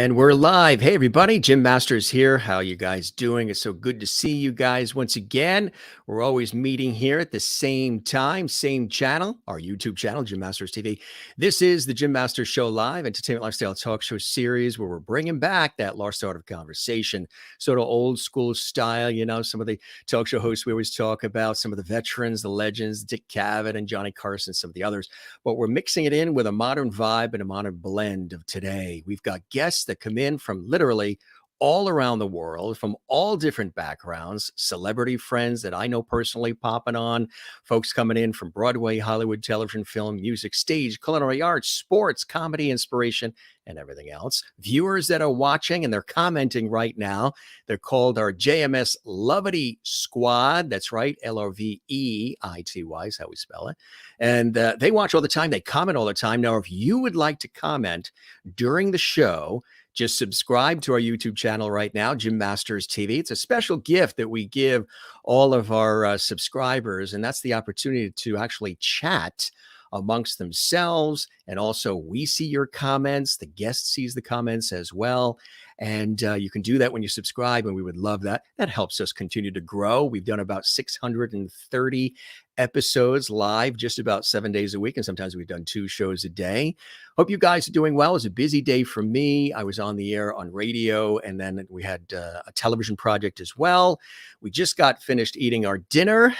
And we're live. Hey, everybody. Jim Masters here. How you guys doing? It's so good to see you guys once again. We're always meeting here at the same time, same channel, our YouTube channel, Jim Masters TV. This is the Jim Masters Show Live, entertainment lifestyle talk show series where we're bringing back that lost art of conversation, sort of old school style. You know, some of the talk show hosts we always talk about, some of the veterans, the legends, Dick Cavett and Johnny Carson, some of the others. But we're mixing it in with a modern vibe and a modern blend of today. We've got guests that come in from literally all around the world, from all different backgrounds, celebrity friends that I know personally popping on, folks coming in from Broadway, Hollywood, television, film, music, stage, culinary arts, sports, comedy, inspiration, and everything else. Viewers that are watching and they're commenting right now. They're called our JMS Lovety Squad. That's right, L-O-V-E-I-T-Y is how we spell it. And they watch all the time. They comment all the time. Now, if you would like to comment during the show, just subscribe to our YouTube channel right now, Jim Masters TV. It's a special gift that we give all of our subscribers, and that's the opportunity to actually chat amongst themselves. And also we see your comments. The guest sees the comments as well. And you can do that when you subscribe, and we would love that. That helps us continue to grow. We've done about 630 episodes live just about 7 days a week, and sometimes we've done 2 shows a day. Hope you guys are doing well. It was a busy day for me. I was on the air on radio, and then we had a television project as well. We just got finished eating our dinner,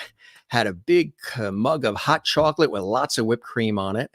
had a big mug of hot chocolate with lots of whipped cream on it.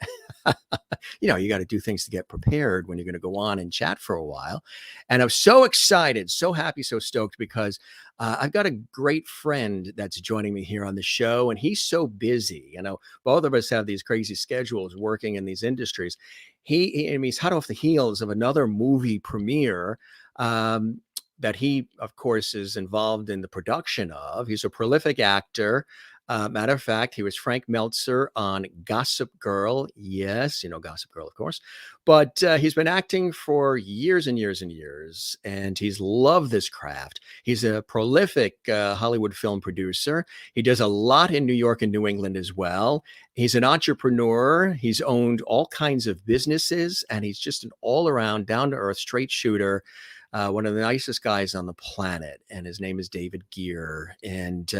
You know, you got to do things to get prepared when you're going to go on and chat for a while. And I'm so excited, so happy, so stoked because I've got a great friend that's joining me here on the show, and he's so busy. You know, both of us have these crazy schedules working in these industries. He's hot off the heels of another movie premiere that he, of course, is involved in the production of. He's a prolific actor. Matter of fact, he was Frank Meltzer on Gossip Girl. Yes, you know Gossip Girl, of course. But he's been acting for years and years and years, and he's loved this craft. He's a prolific Hollywood film producer. He does a lot in New York and New England as well. He's an entrepreneur. He's owned all kinds of businesses, and he's just an all-around, down-to-earth, straight shooter. One of the nicest guys on the planet, and his name is David Gere, and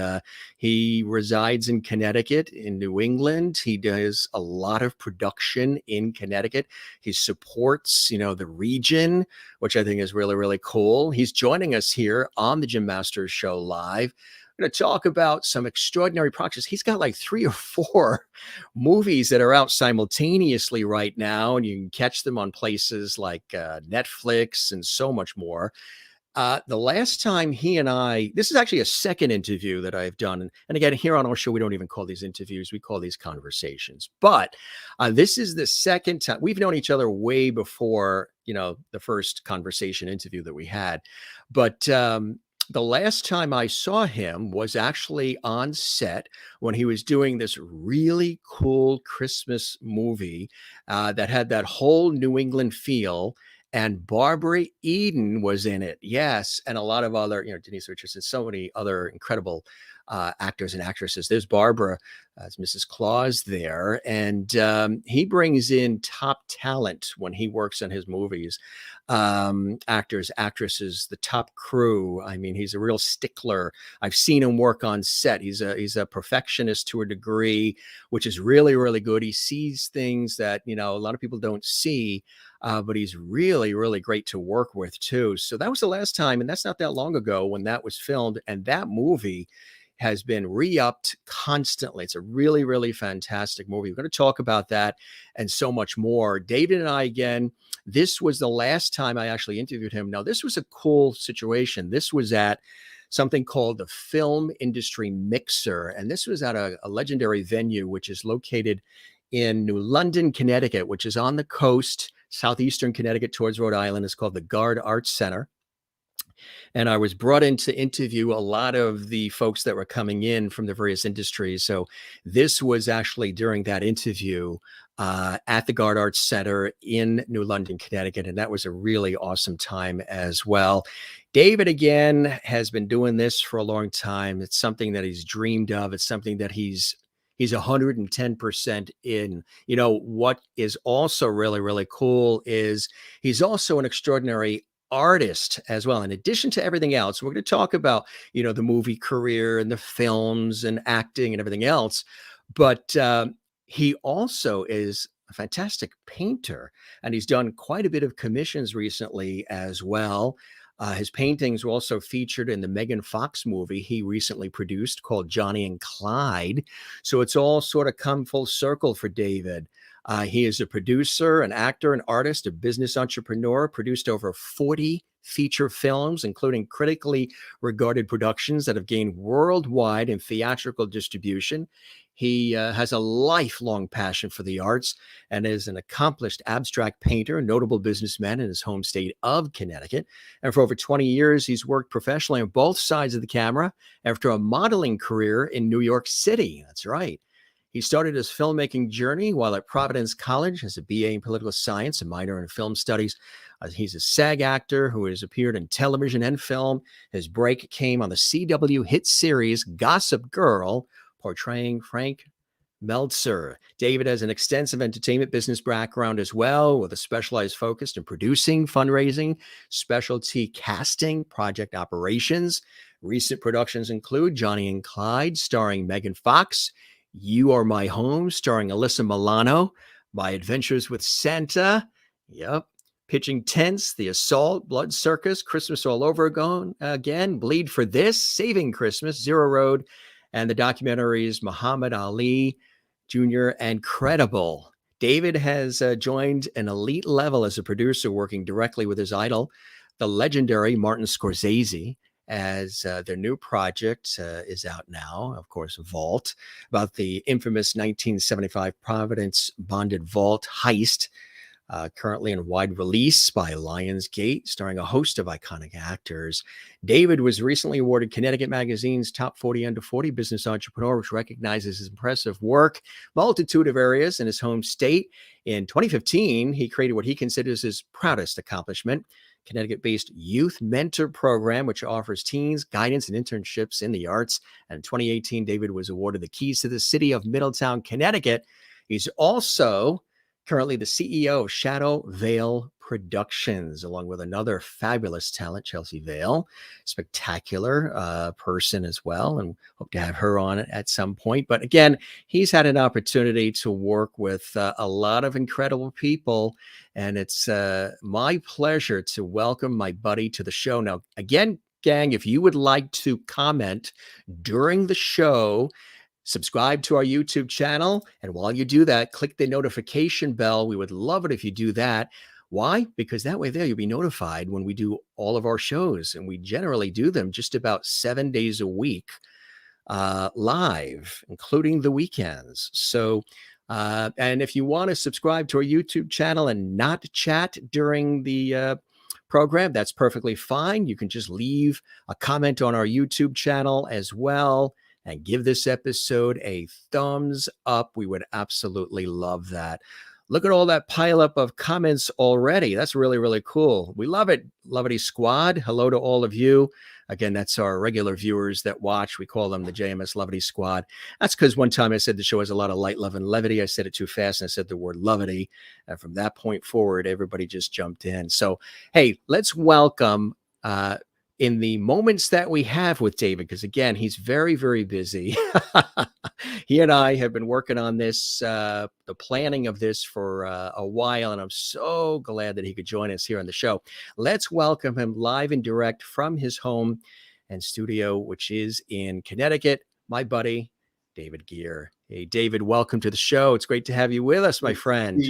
he resides in Connecticut, in New England. He does a lot of production in Connecticut. He supports, you know, the region, which I think is really, really cool. He's joining us here on the Jim Masters Show Live. We're going to talk about some extraordinary projects. He's got like 3 or 4 movies that are out simultaneously right now, and you can catch them on places like Netflix and so much more. The last time he and I, this is actually a second interview that I've done. And again, here on our show, we don't even call these interviews. We call these conversations. But this is the second time. We've known each other way before, you know, the first conversation interview that we had. But the last time I saw him was actually on set when he was doing this really cool Christmas movie that had that whole New England feel. And Barbara Eden was in it. Yes. And a lot of other, you know, Denise Richardson, so many other incredible actors and actresses. There's Barbara as Mrs. Claus there. And he brings in top talent when he works on his movies. Actors, actresses, the top crew. I mean, he's a real stickler. I've seen him work on set. He's a perfectionist to a degree, which is really, really good. He sees things that, you know, a lot of people don't see. But he's really, really great to work with too. So that was the last time, and that's not that long ago when that was filmed. And that movie has been re-upped constantly. It's a really, really fantastic movie. We're going to talk about that and so much more. David and I, again, this was the last time I actually interviewed him. Now, this was a cool situation. This was at something called the Film Industry Mixer. And this was at a legendary venue, which is located in New London, Connecticut, which is on the coast, southeastern Connecticut towards Rhode Island. It's called the Gard Arts Center. And I was brought in to interview a lot of the folks that were coming in from the various industries. So this was actually during that interview at the Gard Arts Center in New London, Connecticut. And that was a really awesome time as well. David, again, has been doing this for a long time. It's something that he's dreamed of. It's something that he's he's 110% in. You know, what is also really, really cool is he's also an extraordinary artist as well. In addition to everything else, we're going to talk about, you know, the movie career and the films and acting and everything else. But he also is a fantastic painter, and he's done quite a bit of commissions recently as well. His paintings were also featured in the Megan Fox movie he recently produced called Johnny and Clyde. So it's all sort of come full circle for David. He is a producer, an actor, an artist, a business entrepreneur, produced over 40 feature films, including critically regarded productions that have gained worldwide and theatrical distribution. He has a lifelong passion for the arts and is an accomplished abstract painter, notable businessman in his home state of Connecticut. And for over 20 years, he's worked professionally on both sides of the camera after a modeling career in New York City. That's right. He started his filmmaking journey while at Providence College as a BA in political science, a minor in film studies. He's a SAG actor who has appeared in television and film. His break came on the CW hit series Gossip Girl, portraying Frank Meltzer. David has an extensive entertainment business background as well, with a specialized focus in producing, fundraising, specialty casting, project operations. Recent productions include Johnny and Clyde, starring Megan Fox, You Are My Home, starring Alyssa Milano, My Adventures with Santa, yep, Pitching Tents, The Assault, Blood Circus, Christmas All Over Again, Bleed for This, Saving Christmas, Zero Road, and the documentaries Muhammad Ali Jr. and Credible. David has joined an elite level as a producer, working directly with his idol, the legendary Martin Scorsese, as their new project is out now, of course, Vault, about the infamous 1975 Providence Bonded Vault Heist, currently in wide release by Lionsgate, starring a host of iconic actors. David was recently awarded Connecticut Magazine's Top 40 Under 40 Business Entrepreneur, which recognizes his impressive work, multitude of areas in his home state. In 2015, he created what he considers his proudest accomplishment, Connecticut-based youth mentor program, which offers teens guidance and internships in the arts. And in 2018, David was awarded the keys to the city of Middletown, Connecticut. He's also currently the CEO of Vale Productions, along with another fabulous talent, Chelsea Vale, spectacular person as well, and hope to have her on at some point. But again, he's had an opportunity to work with a lot of incredible people, and it's my pleasure to welcome my buddy to the show. Now, again, gang, if you would like to comment during the show, subscribe to our YouTube channel. And while you do that, click the notification bell. We would love it if you do that. Why? Because that way there you'll be notified when we do all of our shows. And we generally do them just about 7 days a week live, including the weekends. So, and if you want to subscribe to our YouTube channel and not chat during the program, that's perfectly fine. You can just leave a comment on our YouTube channel as well, and give this episode a thumbs up. We would absolutely love that. Look at all that pile up of comments already. That's really, really cool. We love it. Lovity Squad. Hello to all of you. Again, that's our regular viewers that watch. We call them the JMS Lovity Squad. That's because one time I said the show has a lot of light, love, and levity. I said it too fast, and I said the word lovity. And from that point forward, everybody just jumped in. So, hey, let's welcome in the moments that we have with David, because again, he's very, very busy. He and I have been working on this, the planning of this for a while, and I'm so glad that he could join us here on the show. Let's welcome him live and direct from his home and studio, which is in Connecticut, my buddy, David Gere. Hey, David, welcome to the show. It's great to have you with us, my friend.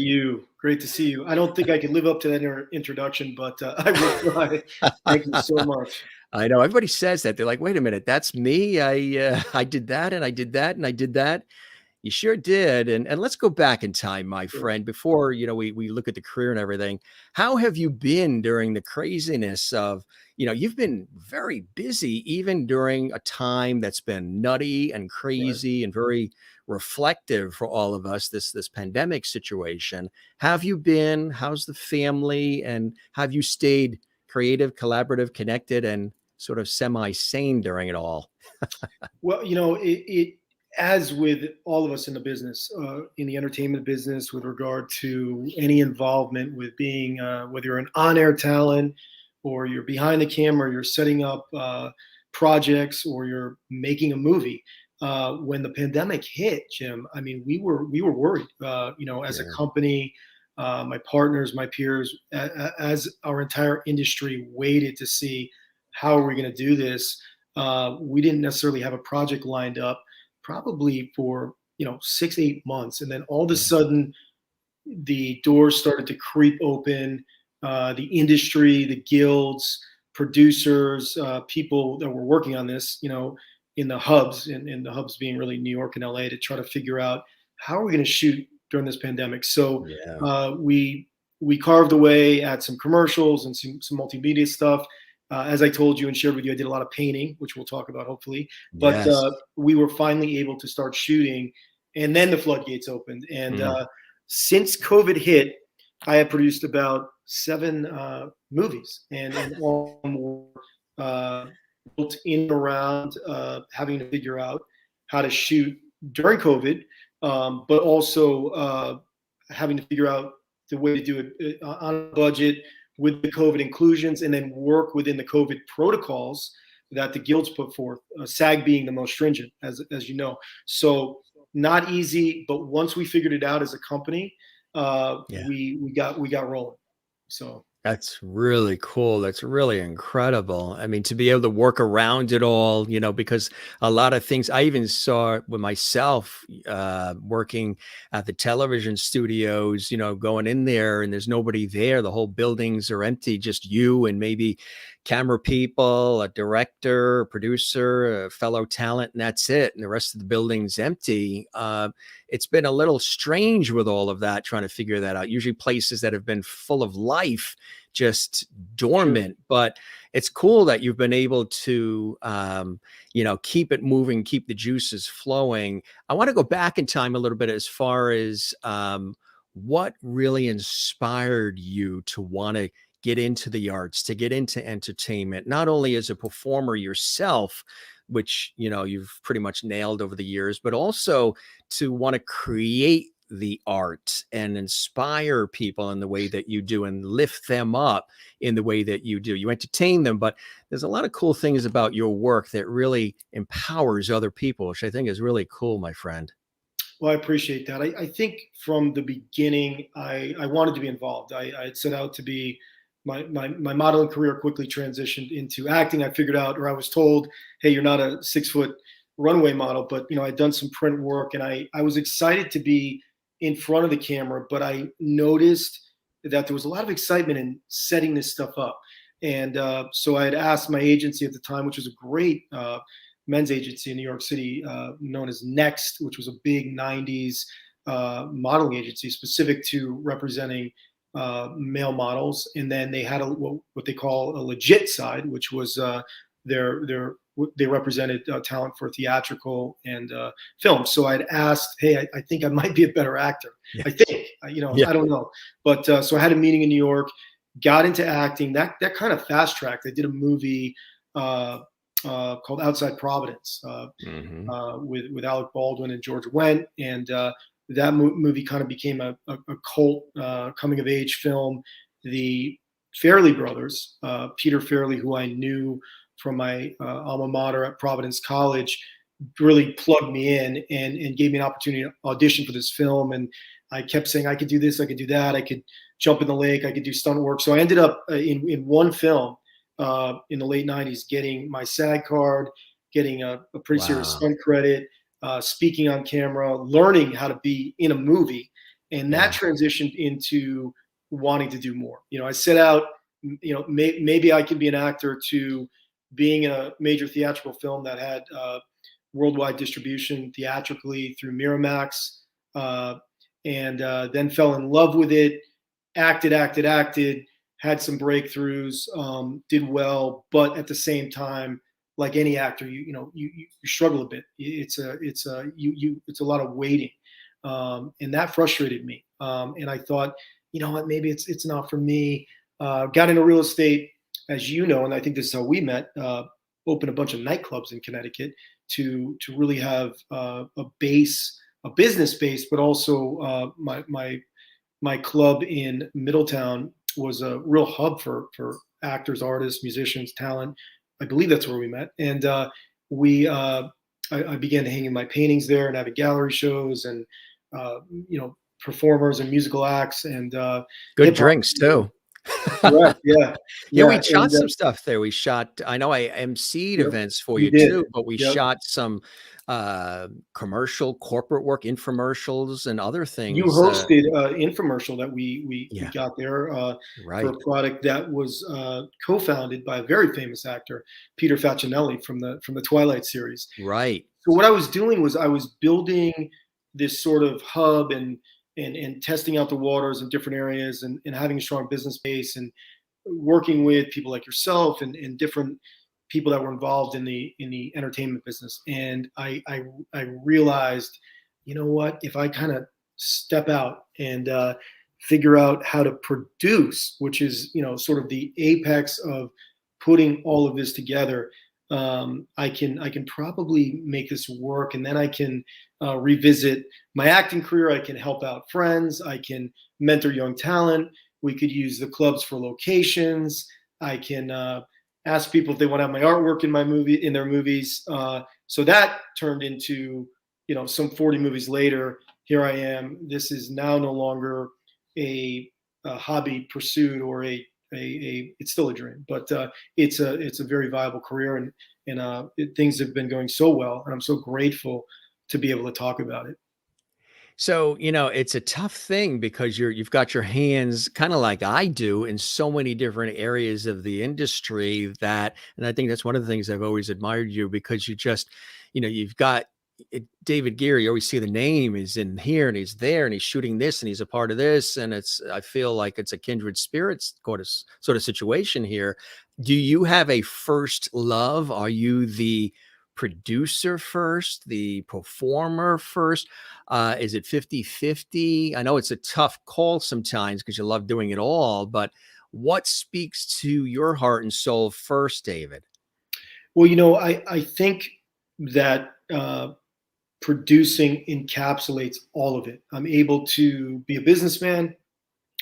Great to see you. I don't think I can live up to that introduction, but I will try. Thank you so much. I know everybody says that. They're like, wait a minute, that's me. I did that, and I did that, and I did that. You sure did. And let's go back in time, my friend, before, you know, we look at the career and everything. How have you been during the craziness of, you know, you've been very busy, even during a time that's been nutty and crazy and very reflective for all of us, this pandemic situation. How have you been? How's the family? And have you stayed creative, collaborative, connected, and sort of semi-sane during it all? Well, you know, as with all of us in the business, in the entertainment business, with regard to any involvement with being, whether you're an on-air talent or you're behind the camera, you're setting up projects, or you're making a movie. When the pandemic hit, Jim, I mean, we were worried. As a Yeah. company, my partners, my peers, as our entire industry waited to see how are we going to do this. We didn't necessarily have a project lined up, probably for 6-8 months, and then all of a Yeah. sudden the doors started to creep open. The industry, the guilds, producers, people that were working on this, in the hubs, and the hubs being really New York and LA, to try to figure out how are we going to shoot during this pandemic. So Yeah. we carved away at some commercials and some multimedia stuff. As I told you and shared with you, I did a lot of painting, which we'll talk about hopefully. But Yes. we were finally able to start shooting, and then the floodgates opened. And since COVID hit, I have produced about 7 movies, and all were built in around having to figure out how to shoot during COVID, but also having to figure out the way to do it on a budget with the COVID inclusions, and then work within the COVID protocols that the guilds put forth, SAG being the most stringent, as you know. So not easy, but once we figured it out as a company, Yeah. we got rolling. So That's really cool. That's really incredible. I mean, to be able to work around it all, because a lot of things I even saw with myself, working at the television studios, going in there and there's nobody there. The whole buildings are empty, just you and maybe camera people, a director, a producer, a fellow talent, and that's it. And the rest of the building's empty. It's been a little strange with all of that, trying to figure that out. Usually places that have been full of life, just dormant. Sure. But it's cool that you've been able to, keep it moving, keep the juices flowing. I want to go back in time a little bit as far as what really inspired you to want to get into the arts, to get into entertainment, not only as a performer yourself, which, you've pretty much nailed over the years, but also to want to create the art and inspire people in the way that you do and lift them up in the way that you do. You entertain them, but there's a lot of cool things about your work that really empowers other people, which I think is really cool, my friend. Well, I appreciate that. I think from the beginning, I wanted to be involved. I had set out to be, my modeling career quickly transitioned into acting. I figured out, or I was told, hey, you're not a 6-foot runway model, but I'd done some print work, and I was excited to be in front of the camera, but I noticed that there was a lot of excitement in setting this stuff up. And so I had asked my agency at the time, which was a great men's agency in New York City, known as Next, which was a big 90s modeling agency specific to representing male models. And then they had what they call a legit side, which was they represented talent for theatrical and film. So I'd asked, hey, I think I might be a better actor. Yeah. I think, Yeah. I don't know. But so I had a meeting in New York, got into acting. That kind of fast tracked. I did a movie called Outside Providence with Alec Baldwin and George Wendt. And that movie kind of became a cult coming of age film. The Farrelly brothers, Peter Farrelly, who I knew from my alma mater at Providence College, really plugged me in and gave me an opportunity to audition for this film. And I kept saying, I could do this, I could do that, I could jump in the lake, I could do stunt work. So I ended up in one film in the late 90s, getting my SAG card, getting a pretty serious stunt credit, speaking on camera, learning how to be in a movie. And that transitioned into wanting to do more. I set out, maybe I could be an actor, to being in a major theatrical film that had worldwide distribution theatrically through Miramax, and then fell in love with it, acted, had some breakthroughs, did well, but at the same time, like any actor, you struggle a bit. It's a lot of waiting, and that frustrated me. And I thought, you know what, maybe it's not for me. Got into real estate, as you know, and I think this is how we met. open a bunch of nightclubs in Connecticut to really have a base, a business base, but also my club in Middletown was a real hub for actors, artists, musicians, talent. I believe that's where we met, and we I began hanging my paintings there and having gallery shows and performers and musical acts and Good hip hop. drinks too. Correct. Yeah. Yeah, Yeah. we shot And some stuff there. We shot, I know I emceed yep, events for you you did. too, but we Yep. shot some commercial corporate work, infomercials and other You things. hosted an infomercial that we Yeah, got there for right. a product that was co-founded by a very famous actor, Peter Facinelli from the Twilight series. Right. So what I was doing was I was building this sort of hub and testing out the waters in different areas and having a strong business base and working with people like yourself and different people that were involved in the entertainment business. And I realized, you know what, if I kind of step out and figure out how to produce, which is, sort of the apex of putting all of this together, I can probably make this work, and then I can revisit my acting career. I can help out friends. I can mentor young talent. We could use the clubs for locations. I can ask people if they want to have my artwork in their movies. So that turned into, some 40 movies later. Here I am. This is now no longer a hobby pursuit or it's still a dream, but it's a very viable career, and things have been going so well, and I'm so grateful to be able to talk about it. So, it's a tough thing because you've got your hands kind of like I do in so many different areas of the industry and I think that's one of the things I've always admired you because you just, you've got David Gere, you always see the name, he's in here and he's there and he's shooting this and he's a part of this. And I feel like it's a kindred spirits sort of situation here. Do you have a first love? Are you the producer first, the performer first? Is it 50-50? I know it's a tough call sometimes because you love doing it all, but what speaks to your heart and soul first, David? Well, I think that producing encapsulates all of it. I'm able to be a businessman.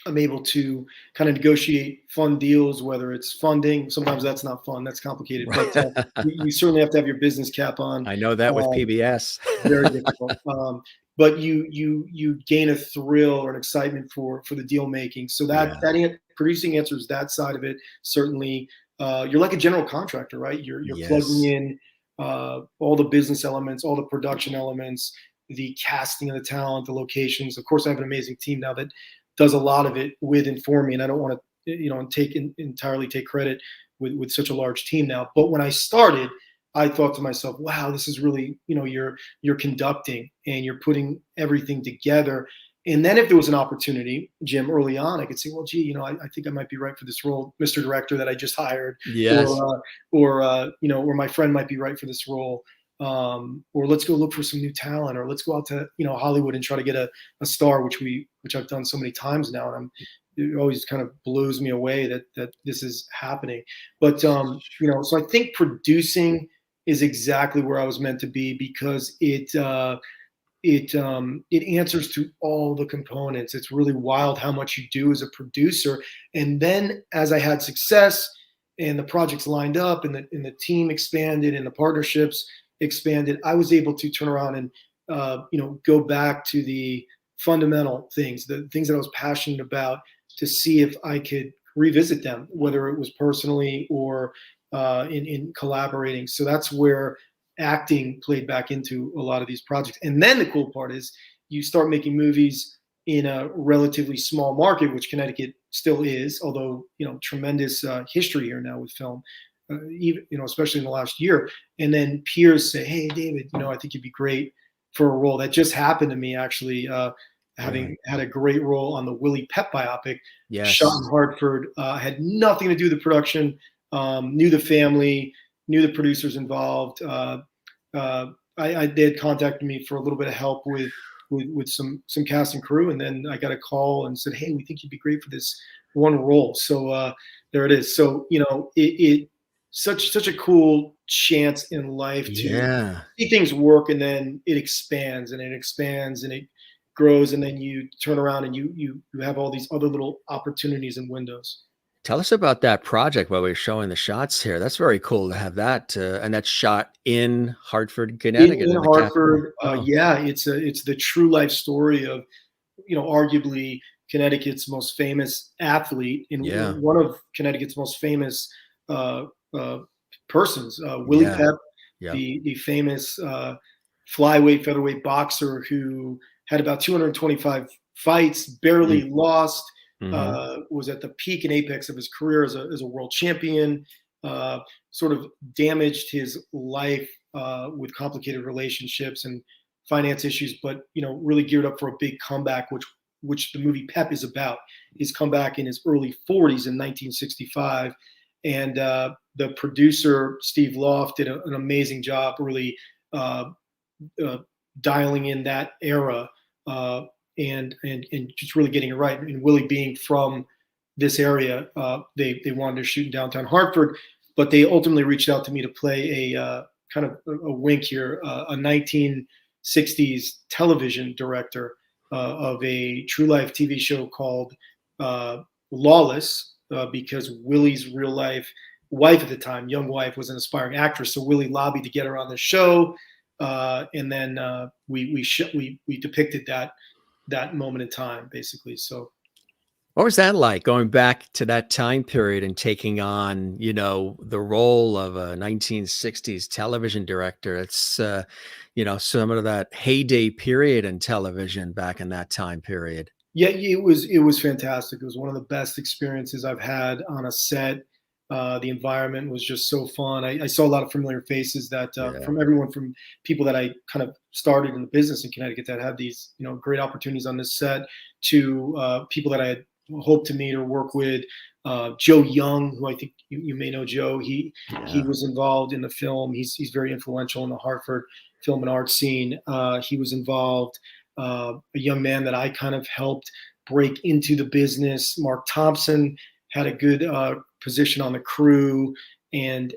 I'm able to kind of negotiate fun deals, whether it's funding. Sometimes that's not fun. That's complicated. But you certainly have to have your business cap on. I know that with Um, PBS. Very difficult. But you gain a thrill or an excitement for the deal making. So Yeah. producing answers that side of it. Certainly, you're like a general contractor, right? You're plugging Yes. in all the business elements, all the production elements, the casting of the talent, the locations. Of course, I have an amazing team now that does a lot of it with and for me, and I don't want to entirely take credit with such a large team now. But when I started, I thought to myself, wow, this is really, you're conducting and you're putting everything together. And then if there was an opportunity, Jim, early on, I could say, well, gee, I think I might be right for this role, Mr. Director that I just hired, Yes. or my friend might be right for this role. Or let's go look for some new talent, or let's go out to, Hollywood and try to get a star, which I've done so many times now. And it always kind of blows me away that this is happening. But, so I think producing is exactly where I was meant to be because it answers to all the components. It's really wild how much you do as a producer. And then as I had success and the projects lined up and the team expanded and the partnerships expanded, I was able to turn around and go back to the fundamental things, the things that I was passionate about, to see if I could revisit them, whether it was personally or in collaborating. So that's where acting played back into a lot of these projects. And then the cool part is you start making movies in a relatively small market, which Connecticut still is, although, tremendous history here now with film, even, especially in the last year. And then peers say, hey, David, I think you'd be great for a role. That just happened to me, actually, having had a great role on the Willie Pep biopic, shot Yes. in Hartford. Had nothing to do with the production, knew the family, knew the producers involved. They had contacted me for a little bit of help with some cast and crew, and then I got a call and said, "Hey, we think you'd be great for this one role." So there it is. So such a cool chance in life to Yeah. see things work, and then it expands and it expands and it grows, and then you turn around and you have all these other little opportunities and windows. Tell us about that project while we're showing the shots here. That's very cool to have that, and that's shot in Hartford, Connecticut, In in the capital. Hartford, Oh, yeah, it's the true life story of, arguably Connecticut's most famous athlete, and yeah, one of Connecticut's most famous uh, uh, persons, Willie yeah, Pep, yeah. the famous flyweight featherweight boxer who had about 225 fights, Mm, barely lost, mhm. was at the peak and apex of his career as a world champion. Sort of damaged his life with complicated relationships and finance issues, but really geared up for a big comeback, which the movie Pep is about. His comeback in his early 40s in 1965, and the producer Steve Loft did an amazing job, really uh, uh, dialing in that era, and just really getting it right. And Willie being from this area, they wanted to shoot in downtown Hartford, but they ultimately reached out to me to play a kind of a wink here, a 1960s television director of a true life TV show called Lawless, because Willie's real life wife at the time, young wife, was an aspiring actress. So Willie lobbied to get her on the show, and then we depicted that moment in time, basically. So What was that like going back to that time period and taking on, the role of a 1960s television director? It's, some of that heyday period in television back in that time period. yeah, it was fantastic. It was one of the best experiences I've had on a set. The environment was just so fun. I saw a lot of familiar faces that Yeah. from everyone from people that I kind of started in the business in Connecticut that had these great opportunities on this set, to people that I had hoped to meet or work with. Joe Young, who I think you may know. Joe, he Yeah. was involved in the film. He's very influential in the Hartford film and art scene. He was involved. A young man that I kind of helped break into the business, Mark Thompson, had a good position on the crew. And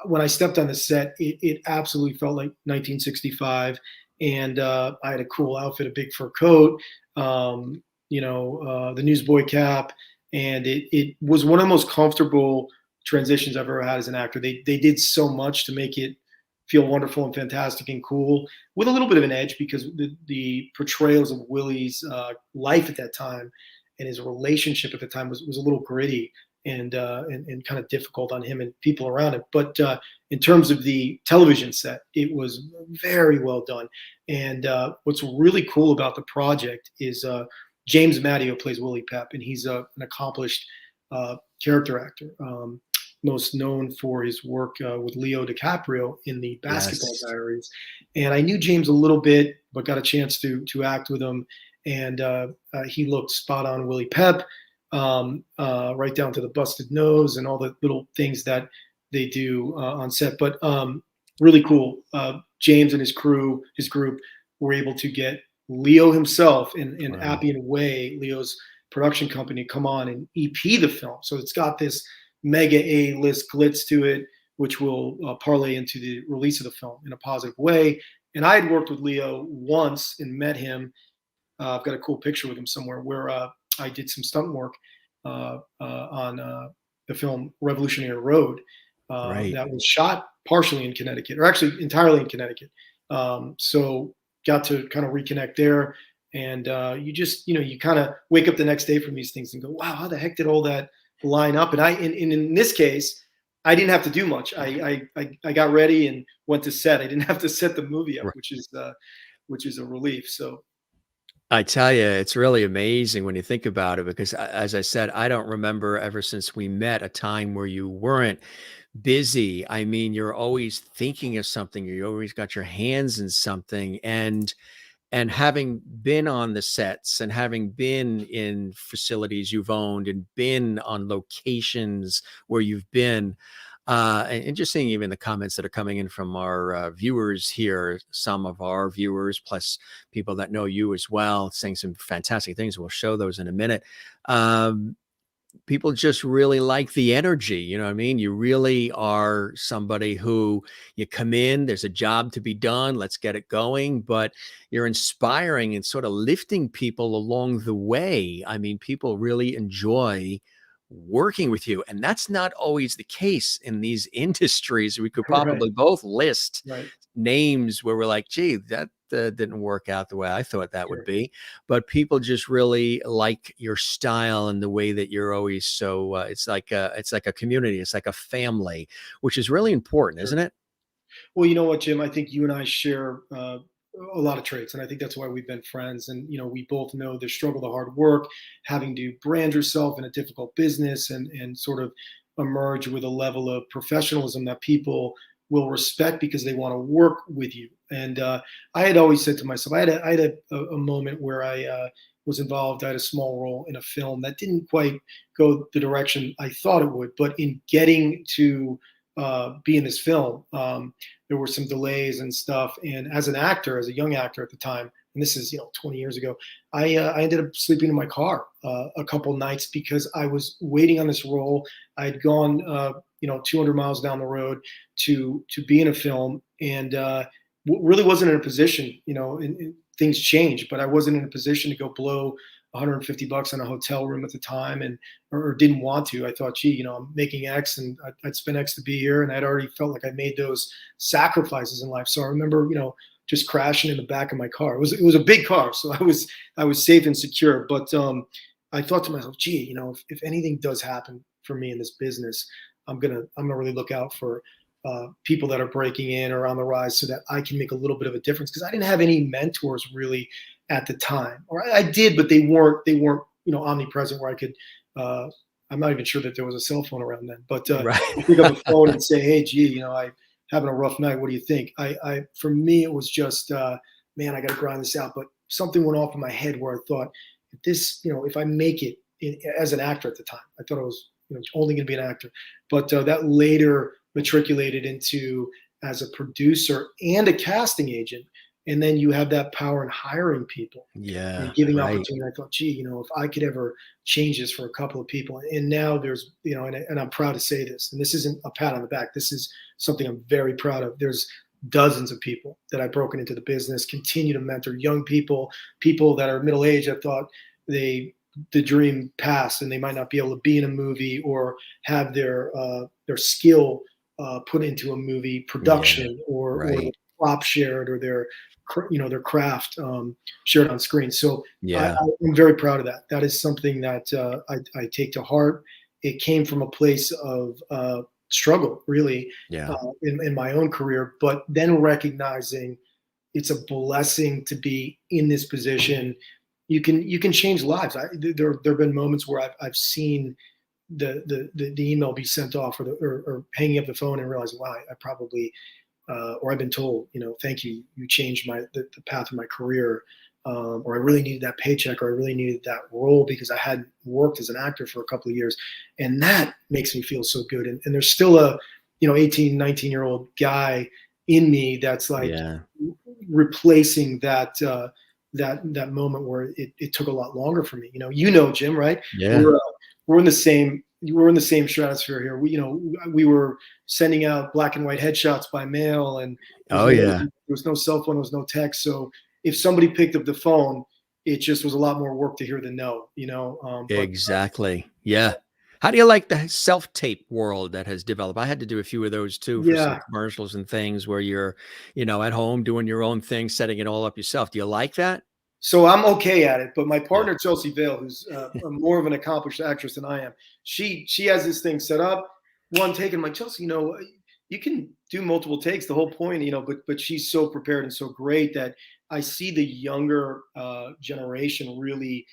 when I stepped on the set, it absolutely felt like 1965. And I had a cool outfit, a big fur coat, the newsboy cap. And it was one of the most comfortable transitions I've ever had as an actor. They did so much to make it feel wonderful and fantastic and cool, with a little bit of an edge, because the portrayals of Willie's life at that time and his relationship at the time was a little gritty and kind of difficult on him and people around him. But in terms of the television set, it was very well done. And what's really cool about the project is James Matteo plays Willie Pep, and he's an accomplished character actor. Most known for his work with Leo DiCaprio in the Basketball Yes. Diaries. And I knew James a little bit, but got a chance to act with him. And he looked spot on Willie Pep, right down to the busted nose and all the little things that they do on set. But really cool. James and his group, were able to get Leo himself and Wow. Appian Way, Leo's production company, come on and EP the film. So it's got this mega A-list glitz to it, which will parlay into the release of the film in a positive way. And I had worked with Leo once and met him. I've got a cool picture with him somewhere, where I did some stunt work on the film Revolutionary Road, Right. that was shot partially in Connecticut, or actually entirely in Connecticut. So got to kind of reconnect there. And you kind of wake up the next day from these things and go, wow, how the heck did all that line up? And in this case, I didn't have to do much. I got ready and went to set. I didn't have to set the movie up, which is a relief. So I tell you, it's really amazing when you think about it because, as I said, I don't remember ever since we met a time where you weren't busy. I mean, you're always thinking of something. You always got your hands in something, and having been on the sets and having been in facilities you've owned and been on locations where you've been, and just seeing even the comments that are coming in from our viewers here, some of our viewers, plus people that know you as well, saying some fantastic things. We'll show those in a minute. Um, people just really like the energy. You know what I mean? You really are somebody who you come in, there's a job to be done, let's get it going, but you're inspiring and sort of lifting people along the way. I mean, people really enjoy working with you, and that's not always the case in these industries. We could Right. probably both list Right. names where we're like, gee, that didn't work out the way I thought that would Sure. be. But people just really like your style and the way that you're always so. It's like a community. It's like a family, which is really important, Sure. isn't it? Well, you know what, Jim? I think you and I share a lot of traits, and I think that's why we've been friends. And we both know the struggle, the hard work, having to brand yourself in a difficult business, and sort of emerge with a level of professionalism that people will respect because they want to work with you. And I had always said to myself, I had a moment where I was involved. I had a small role in a film that didn't quite go the direction I thought it would, but in getting to be in this film. There were some delays and stuff. And as an actor, as a young actor at the time, and this is 20 years ago, I ended up sleeping in my car a couple nights because I was waiting on this role. I had gone 200 miles down the road to be in a film, and really wasn't in a position. Things changed, but I wasn't in a position to go blow $150 on a hotel room at the time, and or didn't want to. I thought, gee, I'm making X, and I'd spend X to be here, and I'd already felt like I made those sacrifices in life. So I remember, just crashing in the back of my car. It was a big car, so I was safe and secure. But I thought to myself, gee, if anything does happen for me in this business, I'm gonna really look out for people that are breaking in or on the rise, so that I can make a little bit of a difference. Because I didn't have any mentors really at the time, or I did, but they weren't omnipresent where I could. I'm not even sure that there was a cell phone around then, but Right. pick up the phone and say, hey, gee, I'm having a rough night. What do you think? For me, it was just, man, I got to grind this out. But something went off in my head where I thought, if I make it as an actor at the time, I thought I was only going to be an actor, but that later matriculated into as a producer and a casting agent. And then you have that power in hiring people Yeah. and giving Right. opportunity. I thought, gee, if I could ever change this for a couple of people. And now there's, and I'm proud to say this, and this isn't a pat on the back. This is something I'm very proud of. There's dozens of people that I've broken into the business, continue to mentor young people, people that are middle aged. I thought the dream passed, and they might not be able to be in a movie or have their skill put into a movie Yeah. production, or Right. the prop shared, or their craft shared on screen. So Yeah. I'm very proud of that. That is something that I take to heart. It came from a place of struggle, really, Yeah. in my own career, but then recognizing it's a blessing to be in this position. You can change lives. There have been moments where I've seen the email be sent off, or hanging up the phone and realizing, wow, I probably or I've been told, thank you, you changed the path of my career, or I really needed that paycheck, or I really needed that role because I hadn't worked as an actor for a couple of years, and that makes me feel so good. And there's still a 18, 19-year-old guy in me that's like Yeah. replacing that moment where it took a lot longer for me. Jim, right? Yeah. We're in the same we're in the same stratosphere here. We were sending out black and white headshots by mail, and Oh yeah. there was no cell phone, there was no text. So if somebody picked up the phone, it just was a lot more work to hear the no. But Exactly. Yeah. How do you like the self-tape world that has developed? I had to do a few of those too for some yeah, commercials and things where you're, at home doing your own thing, setting it all up yourself. Do you like that? so I'm okay at it. But my Yeah. partner Chelsea Vale, who's more of an accomplished actress than I am, she has this thing set up. One take, and I'm like, Chelsea, you can do multiple takes. The whole point, but she's so prepared and so great that I see the younger generation really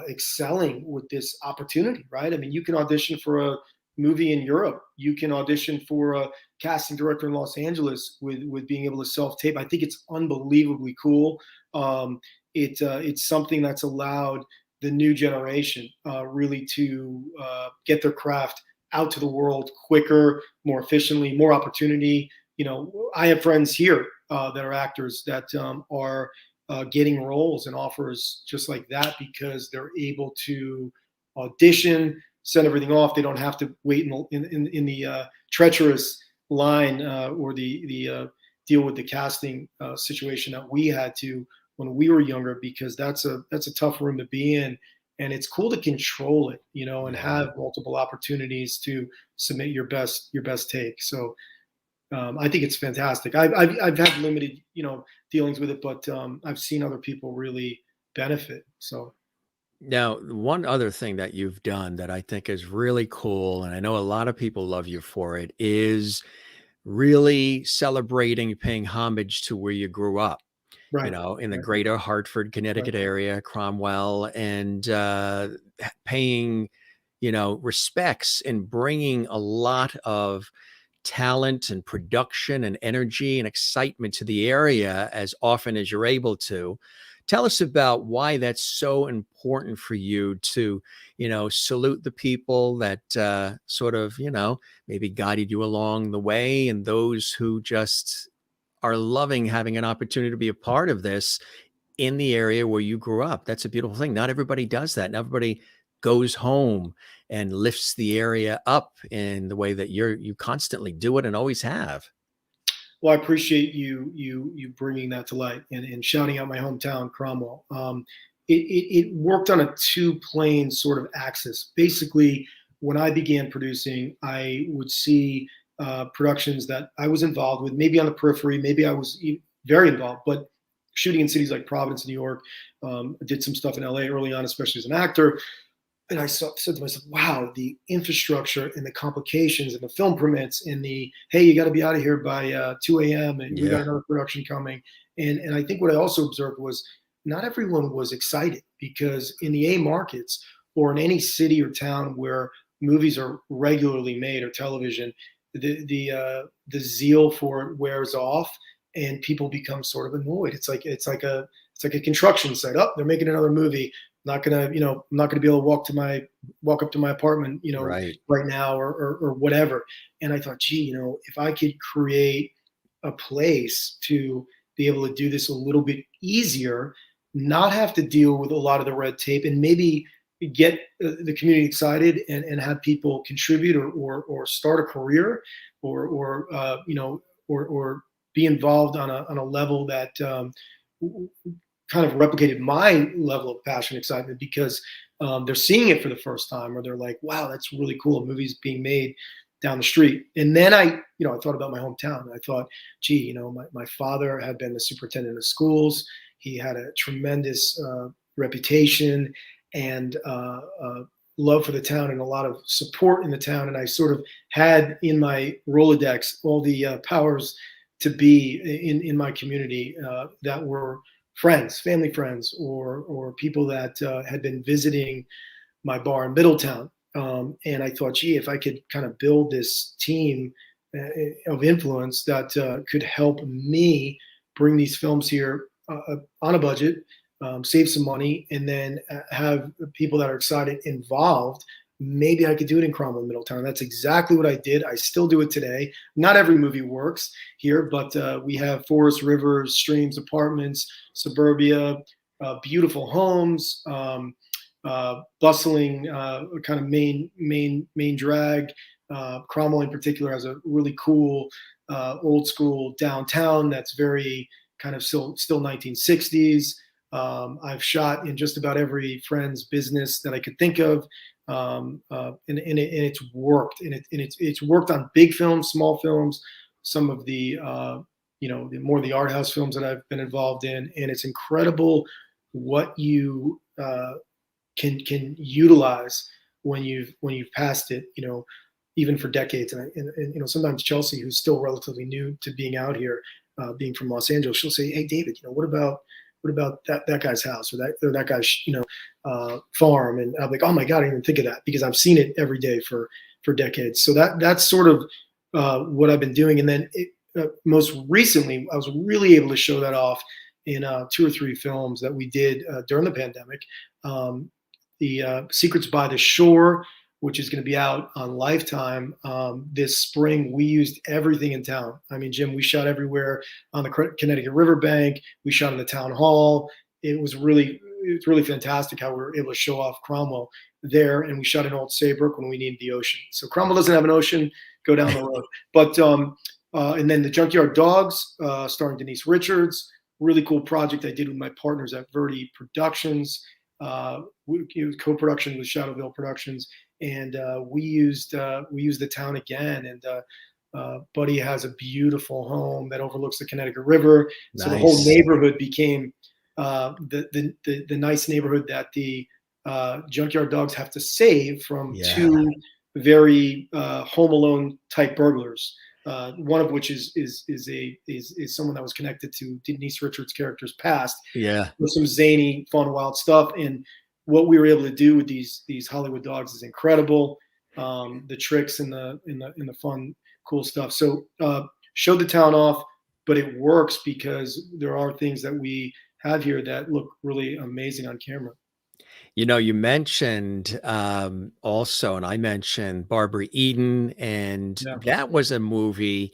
excelling with this opportunity. Right? I mean, you can audition for a movie in Europe. You can audition for a casting director in Los Angeles with being able to self tape. I think it's unbelievably cool. It's something that's allowed the new generation really to get their craft out to the world quicker, more efficiently, more opportunity. I have friends here that are actors that are getting roles and offers just like that because they're able to audition, send everything off. They don't have to wait in the treacherous line or the deal with the casting situation that we had to when we were younger, because that's a tough room to be in. And it's cool to control it, and have multiple opportunities to submit your best take. So I think it's fantastic. I've had limited, dealings with it, but I've seen other people really benefit. So now, one other thing that you've done that I think is really cool, and I know a lot of people love you for it, is really celebrating, paying homage to where you grew up. right, In the right, greater Hartford, right. Connecticut area, Cromwell, and paying, respects and bringing a lot of talent and production and energy and excitement to the area as often as you're able to. Tell us about why that's so important for you to, salute the people that sort of, maybe guided you along the way, and those who just are loving having an opportunity to be a part of this in the area where you grew up. That's a beautiful thing. Not everybody does that. Not everybody goes home and lifts the area up in the way that you constantly do it and always have. Well, I appreciate you bringing that to light and shouting out my hometown, Cromwell. It worked on a two-plane sort of axis. Basically, when I began producing, I would see productions that I was involved with, maybe on the periphery, maybe I was very involved, but shooting in cities like Providence, New York. I did some stuff in LA early on, especially as an actor. And said to myself, wow, the infrastructure and the complications and the film permits and hey, you got to be out of here by 2 a.m. and we got Yeah. another production coming. And I think what I also observed was not everyone was excited, because in the A markets or in any city or town where movies are regularly made, or television, the zeal for it wears off and people become sort of annoyed. It's like a construction site. Oh, they're making another movie. I'm not gonna be able to walk up to my apartment, Right. right now, or whatever. And I thought, gee, if I could create a place to be able to do this a little bit easier, not have to deal with a lot of the red tape, and maybe get the community excited and have people contribute or start a career, or be involved on a level that kind of replicated my level of passion and excitement, because they're seeing it for the first time, or they're like, wow, that's really cool. A movie's being made down the street. And then I thought about my hometown. I thought, gee, my father had been the superintendent of schools. He had a tremendous reputation and love for the town, and a lot of support in the town. And I sort of had in my Rolodex all the powers to be in my community that were friends, family friends, or people that had been visiting my bar in Middletown. And I thought, gee, if I could kind of build this team of influence that could help me bring these films here on a budget, save some money, and then have people that are excited involved, maybe I could do it in Cromwell, Middletown. That's exactly what I did. I still do it today. Not every movie works here, but we have forests, rivers, streams, apartments, suburbia, beautiful homes, bustling kind of main drag. Cromwell in particular has a really cool old school downtown that's very kind of still 1960s. I've shot in just about every friend's business that I could think of. And it's worked, and it's worked on big films, small films, some of the the art house films that I've been involved in, and it's incredible what you can utilize when you've passed it, even for decades. And sometimes Chelsea, who's still relatively new to being out here, being from Los Angeles, she'll say, "Hey, David, what about that guy's house, or that guy's farm?" And I'm like, "Oh my God, I didn't even think of that," because I've seen it every day for decades. So that's sort of what I've been doing. And then most recently, I was really able to show that off in 2 or 3 films that we did during the pandemic. The Secrets by the Shore, which is going to be out on Lifetime this spring. We used everything in town. I mean, Jim, we shot everywhere on the Connecticut riverbank. We shot in the town hall. It was really it's really fantastic how we were able to show off Cromwell there, and we shot in Old Saybrook when we needed the ocean. So Cromwell doesn't have an ocean, go down the road. But and then the Junkyard Dogs, starring Denise Richards, really cool project I did with my partners at Vale Productions. It was co-production with Vale Productions, and we used the town again. And Buddy has a beautiful home that overlooks the Connecticut River, so the whole neighborhood became the nice neighborhood that the Junkyard Dogs have to save from two very Home Alone type burglars. One of which is someone that was connected to Denise Richards' character's past. Yeah, with some zany, fun, wild stuff. And what we were able to do with these Hollywood dogs is incredible. The tricks and the fun, cool stuff. So show the town off, but it works because there are things that we have here that look really amazing on camera. You know, you mentioned also, and I mentioned Barbara Eden, and that was a movie,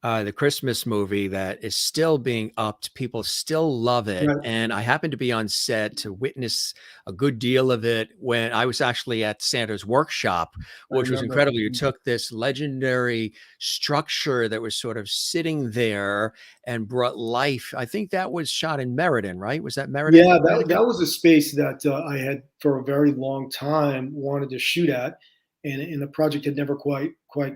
the Christmas movie that is still being upped. People still love it. Right. And I happened to be on set to witness a good deal of it when I was actually at Santa's workshop, which was incredible. You took this legendary structure that was sort of sitting there and brought life. I think that was shot in Meriden, right? Was that Meriden? Yeah, that was a space that I had for a very long time wanted to shoot at, and the project had never quite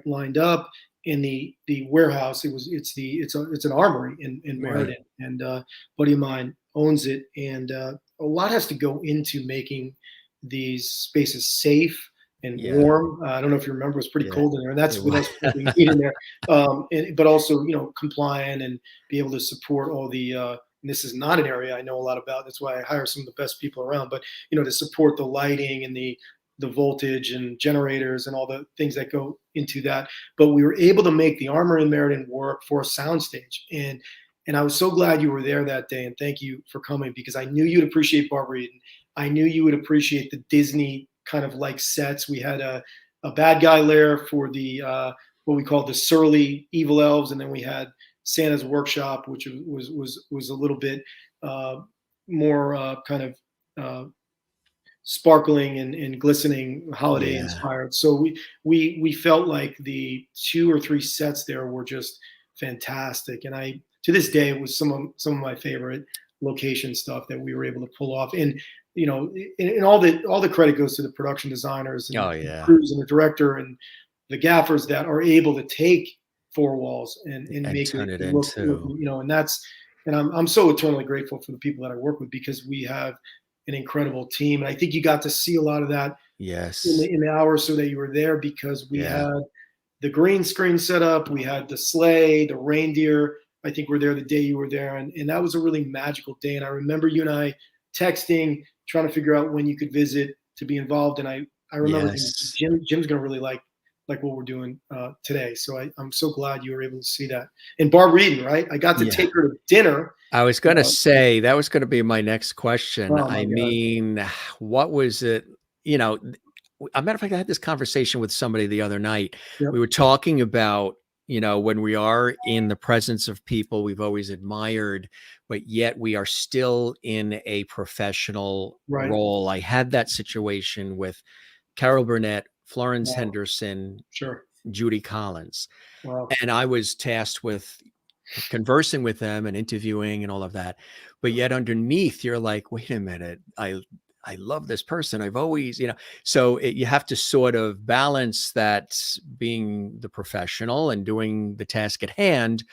lined up. In the warehouse, it's an armory in Meriden, and a buddy of mine owns it, and a lot has to go into making these spaces safe and warm. I don't know if you remember, it was pretty cold in there, and that's what we need in there. But also, compliant and be able to support all the. And this is not an area I know a lot about. That's why I hire some of the best people around. But to support the lighting and the voltage and generators and all the things that go into that. But we were able to make the Armory in Meriden work for a soundstage. And I was so glad you were there that day. And thank you for coming, because I knew you'd appreciate Barbara Eden. I knew you would appreciate the Disney kind of like sets. We had a bad guy lair for the what we called the surly evil elves, and then we had Santa's workshop, which was a little bit more kind of sparkling and glistening, holiday inspired. So we felt like the 2 or 3 sets there were just fantastic, and I to this day it was some of my favorite location stuff that we were able to pull off. And and all the credit goes to the production designers and the crews and the director and the gaffers that are able to take 4 walls and make it look, and I'm so eternally grateful for the people that I work with, because we have an incredible team. And I think you got to see a lot of that in the hours so that you were there, because we had the green screen set up, we had the sleigh, the reindeer. I think we're there the day you were there. And that was a really magical day. And I remember you and I texting, trying to figure out when you could visit to be involved. And I remember Jim's going to really like what we're doing today. So I'm so glad you were able to see that. And Barbara Eden, right? I got to take her to dinner. I was going to say, that was going to be my next question. I mean, what was it? A matter of fact, I had this conversation with somebody the other night. We were talking about, when we are in the presence of people we've always admired, but yet we are still in a professional role. I had that situation with Carol Burnett, Florence Henderson, Judy Collins. And I was tasked with conversing with them and interviewing and all of that. But yet underneath, you're like, wait a minute, I love this person. I've always, so you have to sort of balance that, being the professional and doing the task at hand,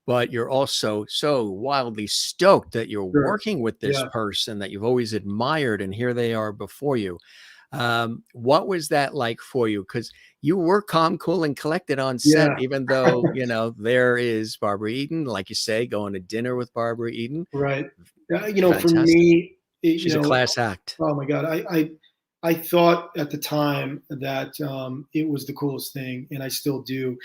but you're also so wildly stoked that you're working with this person that you've always admired, and here they are before you. What was that like for you? Because you were calm, cool, and collected on set, even though, there is Barbara Eden, like you say, going to dinner with Barbara Eden. Right. For me, she's a class act. Oh my God. I thought at the time that it was the coolest thing, and I still do.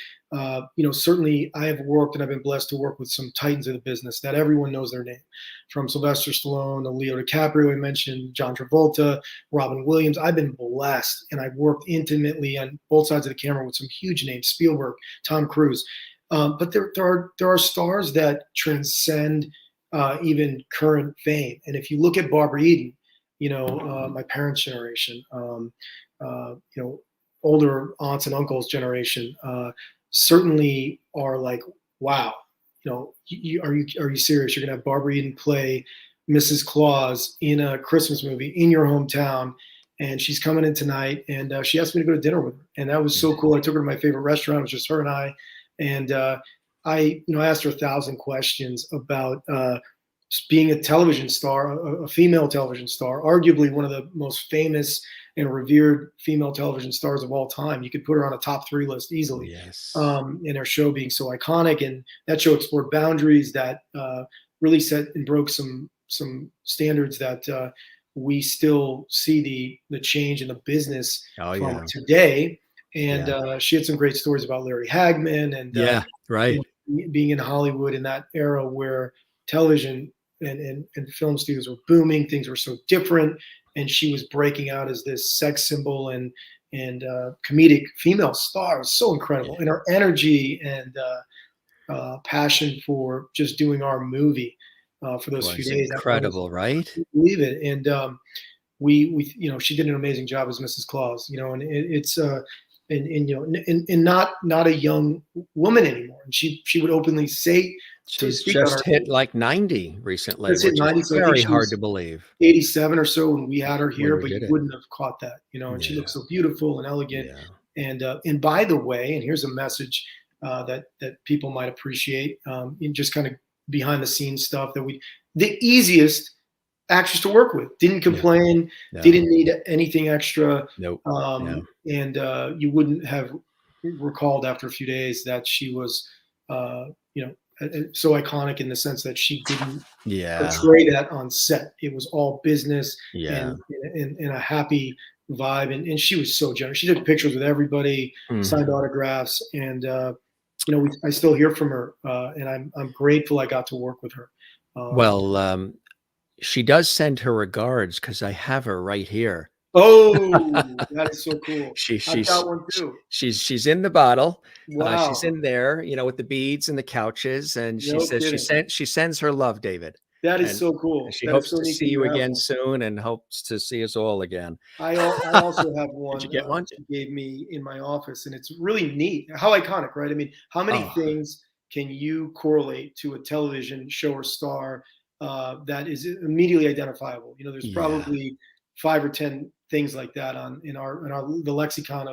Certainly I have worked, and I've been blessed to work with some titans of the business that everyone knows their name, from Sylvester Stallone to Leo DiCaprio, I mentioned, John Travolta, Robin Williams. I've been blessed, and I've worked intimately on both sides of the camera with some huge names, Spielberg, Tom Cruise. But there are stars that transcend even current fame. And if you look at Barbara Eden, my parents' generation, older aunts and uncles' generation, certainly are like, wow, are you serious? You're gonna have Barbara Eden play Mrs. Claus in a Christmas movie in your hometown, and she's coming in tonight, and she asked me to go to dinner with her, and that was so cool. I took her to my favorite restaurant. It was just her and I, and I asked her 1,000 questions about being a television star, a female television star, arguably one of the most famous and revered female television stars of all time. You could put her on a top 3 list easily. Yes. And her show being so iconic, and that show explored boundaries that really set and broke some standards that we still see the change in the business from today. And she had some great stories about Larry Hagman and right. Being in Hollywood in that era where television and film studios were booming. Things were so different, and she was breaking out as this sex symbol and comedic female star. It was so incredible, and her energy and passion for just doing our movie for those few days. Incredible, right? Believe it. And we she did an amazing job as Mrs. Claus. And it's and not a young woman anymore. And she would openly say. She's just hit like 90 recently, which is 90, so very hard to believe. 87 or so when we had her here, but you wouldn't have caught that, and she looks so beautiful and elegant. And by the way, and here's a message that people might appreciate, in just kind of behind the scenes stuff, the easiest actress to work with, didn't complain, didn't need anything extra. Nope. And you wouldn't have recalled after a few days that she was, so iconic in the sense that she didn't portray that on set. It was all business and a happy vibe. And she was so generous. She took pictures with everybody, signed autographs, and I still hear from her, and I'm grateful I got to work with her. She does send her regards because I have her right here. Oh, that is so cool. I've got one too. She's in the bottle. Wow. She's in there, with the beads and the couches, and she says she sends her love, David. That is so cool. She hopes to see you again soon, and hopes to see us all again. I also have one. Did you get one? She gave me in my office, and it's really neat. How iconic, right? I mean, how many things can you correlate to a television show or star that is immediately identifiable? There's probably 5 or 10 things like that in the lexicon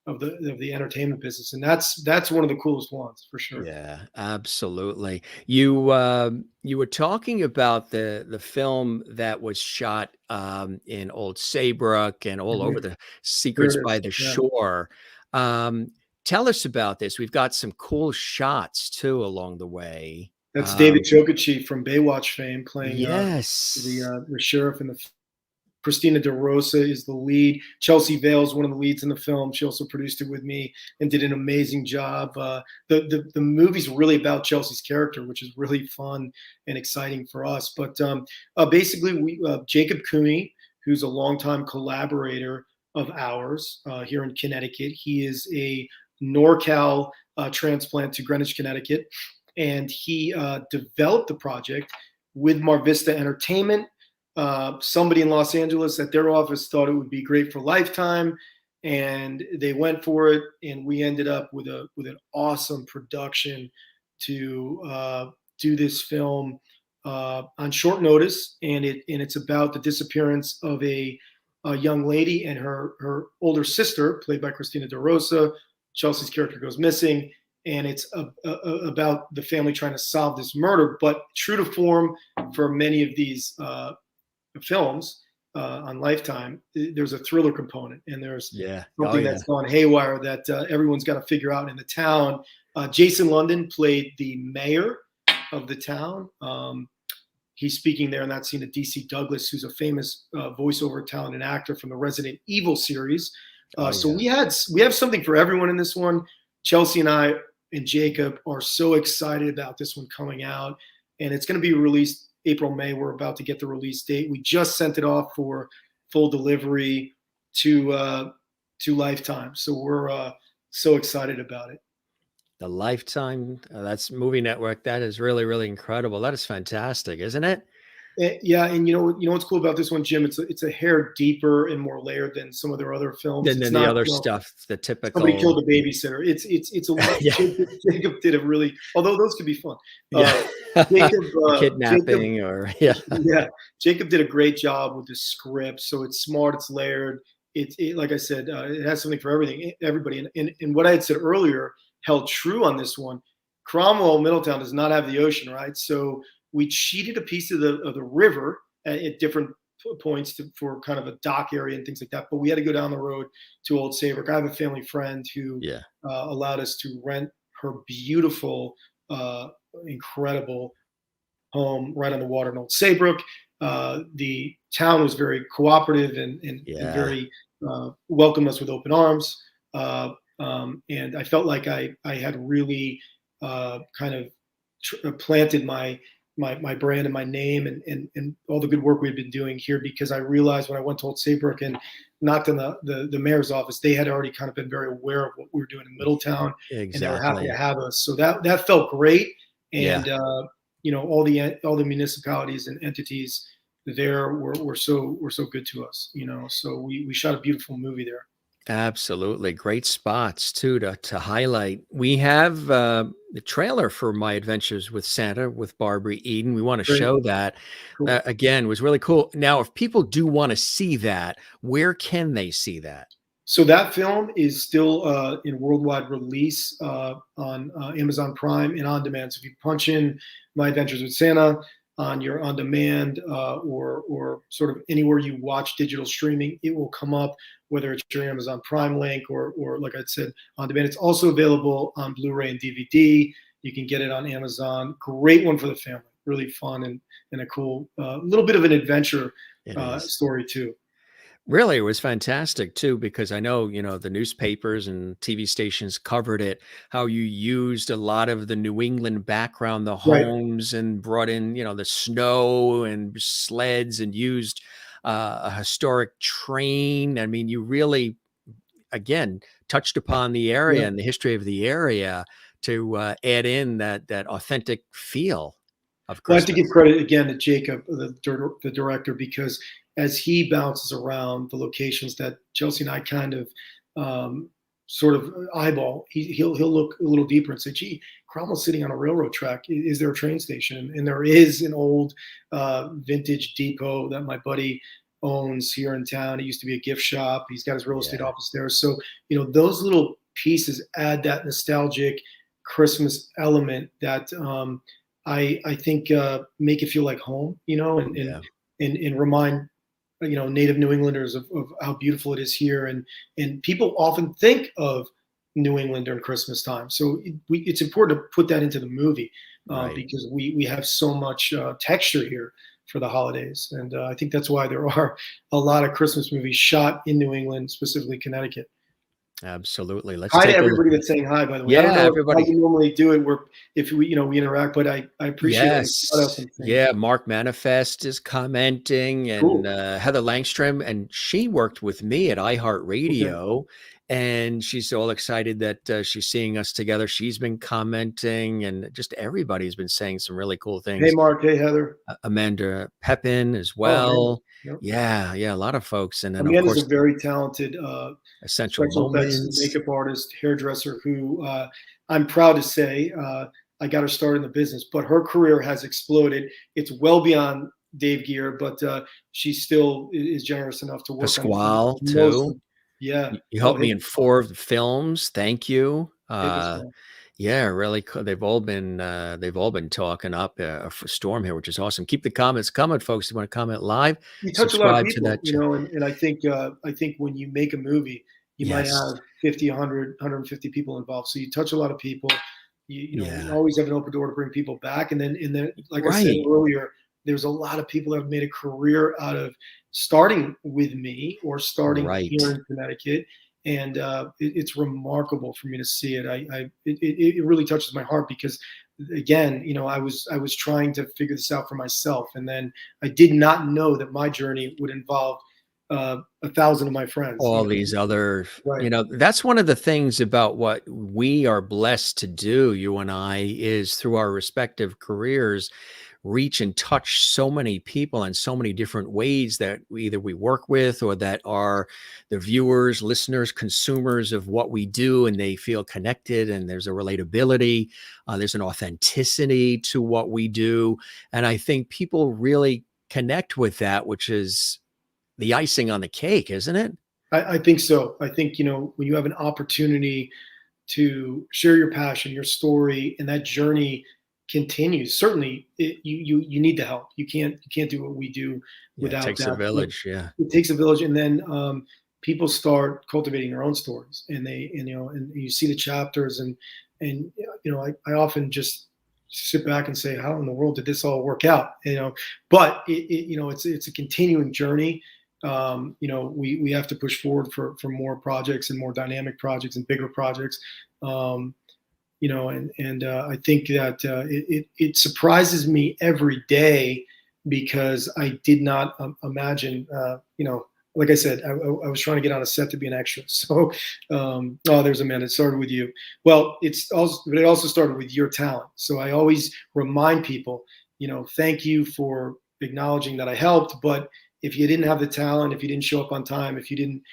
of the entertainment business, and that's one of the coolest ones for sure. Yeah, absolutely. You were talking about the film that was shot in Old Saybrook and all over the Secrets by the Shore. Tell us about this. We've got some cool shots too along the way. That's David Gere from Baywatch fame playing the sheriff in the. Christina De Rosa is the lead. Chelsea Vale is one of the leads in the film. She also produced it with me and did an amazing job. The movie's really about Chelsea's character, which is really fun and exciting for us. But basically, Jacob Cooney, who's a longtime collaborator of ours here in Connecticut, he is a NorCal transplant to Greenwich, Connecticut, and he developed the project with Mar Vista Entertainment. Somebody in Los Angeles at their office thought it would be great for Lifetime, and they went for it. And we ended up with an awesome production to do this film on short notice. And it's about the disappearance of a young lady and her older sister, played by Christina De Rosa. Chelsea's character goes missing, and it's about the family trying to solve this murder. But true to form for many of these films on Lifetime, there's a thriller component, and there's something that's gone haywire that everyone's got to figure out in the town. Jason London played the mayor of the town. He's speaking there in that scene at DC Douglas, who's a famous voiceover talent and actor from the Resident Evil series. We have something for everyone in this one. Chelsea and I and Jacob are so excited about this one coming out, and it's going to be released April, May. We're about to get the release date. We just sent it off for full delivery to Lifetime. So we're so excited about it. The Lifetime, that's Movie Network. That is really, really incredible. That is fantastic, isn't it? Yeah, and you know what's cool about this one, Jim? It's a hair deeper and more layered than some of their other films. Than It's the not, other you know, stuff, the somebody typical. killed a babysitter. It's a lot. Yeah. Jacob did a really, although those could be fun. Yeah. Jacob, A Jacob, kidnapping or yeah. yeah, Jacob did a great job with the script. So it's smart, it's layered. Like I said, it has something for everybody. And what I had said earlier held true on this one. Cromwell, Middletown does not have the ocean, right? So we cheated a piece of the river at different points for kind of a dock area and things like that. But we had to go down the road to Old Saybrook. I have a family friend who Yeah. allowed us to rent her beautiful, incredible home right on the water in Old Saybrook. The town was very cooperative and very welcomed us with open arms. And I felt like I had really kind of planted my brand and my name and all the good work we had been doing here, because I realized when I went to Old Saybrook and knocked on the mayor's office, they had already kind of been very aware of what we were doing in Middletown, and they were happy to have us. So that felt great. And you know, all the municipalities and entities there were so good to us. You know, so we shot a beautiful movie there. Absolutely. Great spots too to highlight. We have the trailer for My Adventures with Santa with Barbara Eden. We want to Great. show that. Cool. Again, was really cool. Now, if people do want to see that, where can they see that? So that film is still in worldwide release on Amazon Prime and on demand. So if you punch in My Adventures with Santa on your on demand or sort of anywhere you watch digital streaming, it will come up, whether it's your Amazon Prime link or like I said, on demand. It's also available on Blu-ray and DVD. You can get it on Amazon. Great one for the family. Really fun and a cool little bit of an adventure story too. Really, it was fantastic too, because I know, you know, the newspapers and TV stations covered it, how you used a lot of the New England background, the Right. homes, and brought in, you know, the snow and sleds and used a historic train. I mean, you really, again, touched upon the area Yeah. and the history of the area to add in that authentic feel of Well, I have to Christmas. give credit again to Jacob, the director, because as he bounces around the locations that Chelsea and I kind of sort of eyeball, he'll look a little deeper and say, "Gee, Cromwell's sitting on a railroad track. Is there a train station?" And there is an old vintage depot that my buddy owns here in town. It used to be a gift shop. He's got his real estate office there. So you know, those little pieces add that nostalgic Christmas element that I think make it feel like home, you know, and remind you know native New Englanders of how beautiful it is here, and people often think of New England during Christmas time, so it's important to put that into the movie because we have so much texture here for the holidays, and I think that's why there are a lot of Christmas movies shot in New England, specifically Connecticut. Absolutely. Let's Hi to take a look. everybody that's saying hi, by the way. I Yeah, don't know how everybody. you normally do it, where if we, you know, we interact, but I appreciate when you shout out Yes. some things. Yeah, Mark Manifest is commenting, and Cool. Heather Langstrom, and she worked with me at Okay. iHeartRadio, and she's all excited that she's seeing us together. She's been commenting, and just everybody's been saying some really cool Hey, things. Mark. Hey, Heather. Amanda Pepin as Oh, Amanda. well. Yep. Yeah, a lot of folks. And then, of Amanda's course, a very talented Essential special effects Moments. makeup artist, hairdresser who I'm proud to say I got her started in the business, but her career has exploded. It's well beyond Dave Gere, but she still is generous enough to work on Pasquale, most too. of. Yeah. You Oh, helped hey, me in 4 of the films. Thank you. hey, Pascal. Yeah, really cool. They've all been talking up for Storm here, which is awesome. Keep the comments coming, folks. If you want to comment live, You touch a lot of subscribe to people, that. you know, and I think when you make a movie, you might Yes. have 50, 100, 150 people involved. So you touch a lot of people. You know, you Yeah. always have an open door to bring people back. And then, like I said Right. earlier, there's a lot of people that have made a career out of starting with me or starting Right. here in Connecticut. And it's remarkable for me to see it. It really touches my heart because, again, you know, I was trying to figure this out for myself, and then I did not know that my journey would involve 1,000 of my friends. All You know, these other, right? that's one of the things about what we are blessed to do, you and I, is through our respective careers, reach and touch so many people in so many different ways that we work with or that are the viewers, listeners, consumers of what we do, and they feel connected, and there's a relatability, there's an authenticity to what we do. And I think people really connect with that, which is the icing on the cake, isn't it? I think so. I think, when you have an opportunity to share your passion, your story, and that journey continues, certainly you need the help. You can't do what we do without it takes that. a village. Yeah. It takes a village. And then people start cultivating their own stories, and and you see the chapters, and I often just sit back and say, how in the world did this all work out? But it's a continuing journey. We have to push forward for more projects and more dynamic projects and bigger projects. I think that it surprises me every day, because I did not imagine, like I said, I was trying to get on a set to be an extra. So, there's a man. It started with you. Well, but it also started with your talent. So I always remind people, thank you for acknowledging that I helped, but if you didn't have the talent, if you didn't show up on time, if you didn't,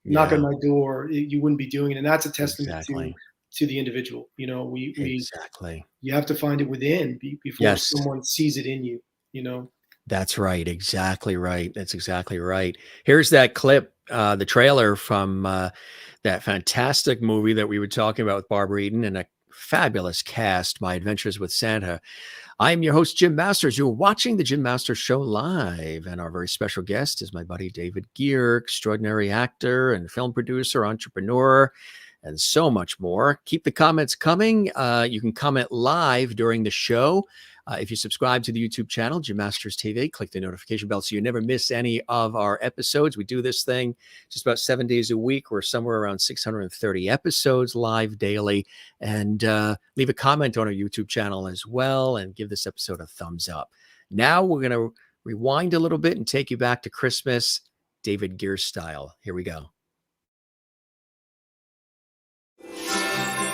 knock on my door, you wouldn't be doing it. And that's a testament to the individual. Exactly. You have to find it within before someone sees it in you. That's right. Exactly right. That's exactly right. Here's that clip, the trailer from that fantastic movie that we were talking about with Barbara Eden and a fabulous cast, My Adventures with Santa. I'm your host, Jim Masters. You're watching the Jim Masters Show live, and our very special guest is my buddy David Gere, extraordinary actor and film producer, entrepreneur, and so much more. Keep the comments coming. You can comment live during the show. If you subscribe to the YouTube channel, Jim Masters TV, click the notification bell so you never miss any of our episodes. We do this thing just about 7 days a week. We're somewhere around 630 episodes live daily. And leave a comment on our YouTube channel as well, and give this episode a thumbs up. Now we're going to rewind a little bit and take you back to Christmas, David Gere style. Here we go.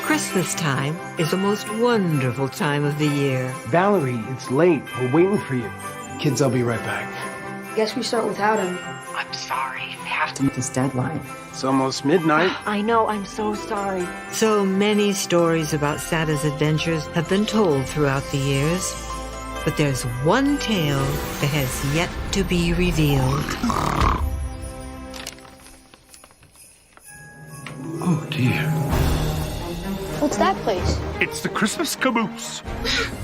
Christmas time is the most wonderful time of the year. Valerie, it's late. We're waiting for you. Kids, I'll be right back. Guess we start without him. I'm sorry. I have to meet this deadline. It's almost midnight. I know. I'm so sorry. So many stories about Santa's adventures have been told throughout the years. But there's one tale that has yet to be revealed. Oh, dear. What's that place? It's the Christmas caboose.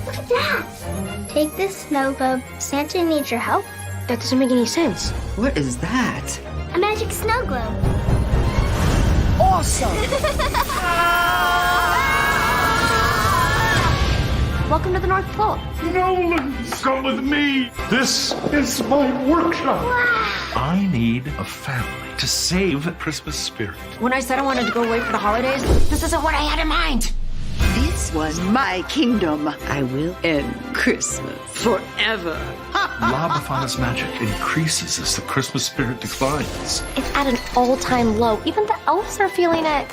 Look at that! Take this snow globe. Santa needs your help. That doesn't make any sense. What is that? A magic snow globe. Awesome! Welcome to the North Pole. Nolan, come with me. This is my workshop. Wow. I need a family to save the Christmas spirit. When I said I wanted to go away for the holidays, this isn't what I had in mind. This was my kingdom. I will end Christmas forever. La Befana's magic increases as the Christmas spirit declines. It's at an all-time low. Even the elves are feeling it.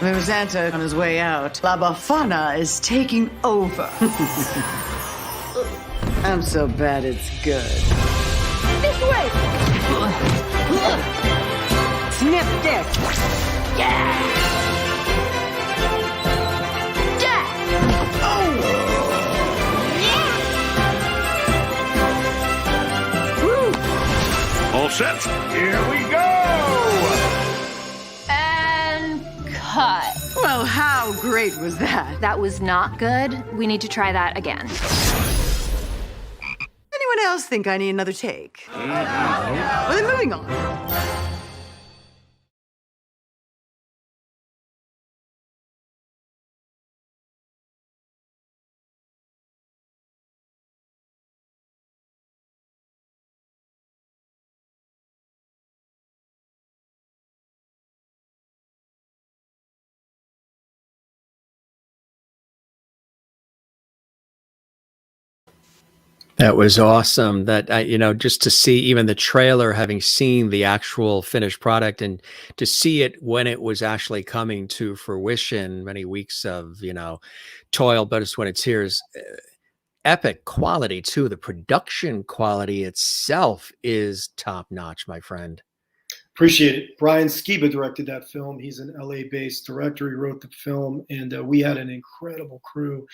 There's Santa on his way out. La Befana is taking over. I'm so bad it's good. This way! Snip dick! Yeah! Oh! Yeah! All set? Here we go! And cut. Well, how great was that? That was not good. We need to try that again. Anyone else think I need another take? Well, then moving on. That was awesome. That just to see even the trailer, having seen the actual finished product, and to see it when it was actually coming to fruition, many weeks of toil, blood, sweat, and tears. Epic quality too. The production quality itself is top notch, my friend. Appreciate it. Brian Skiba directed that film. He's an LA-based director. He wrote the film, and we had an incredible crew.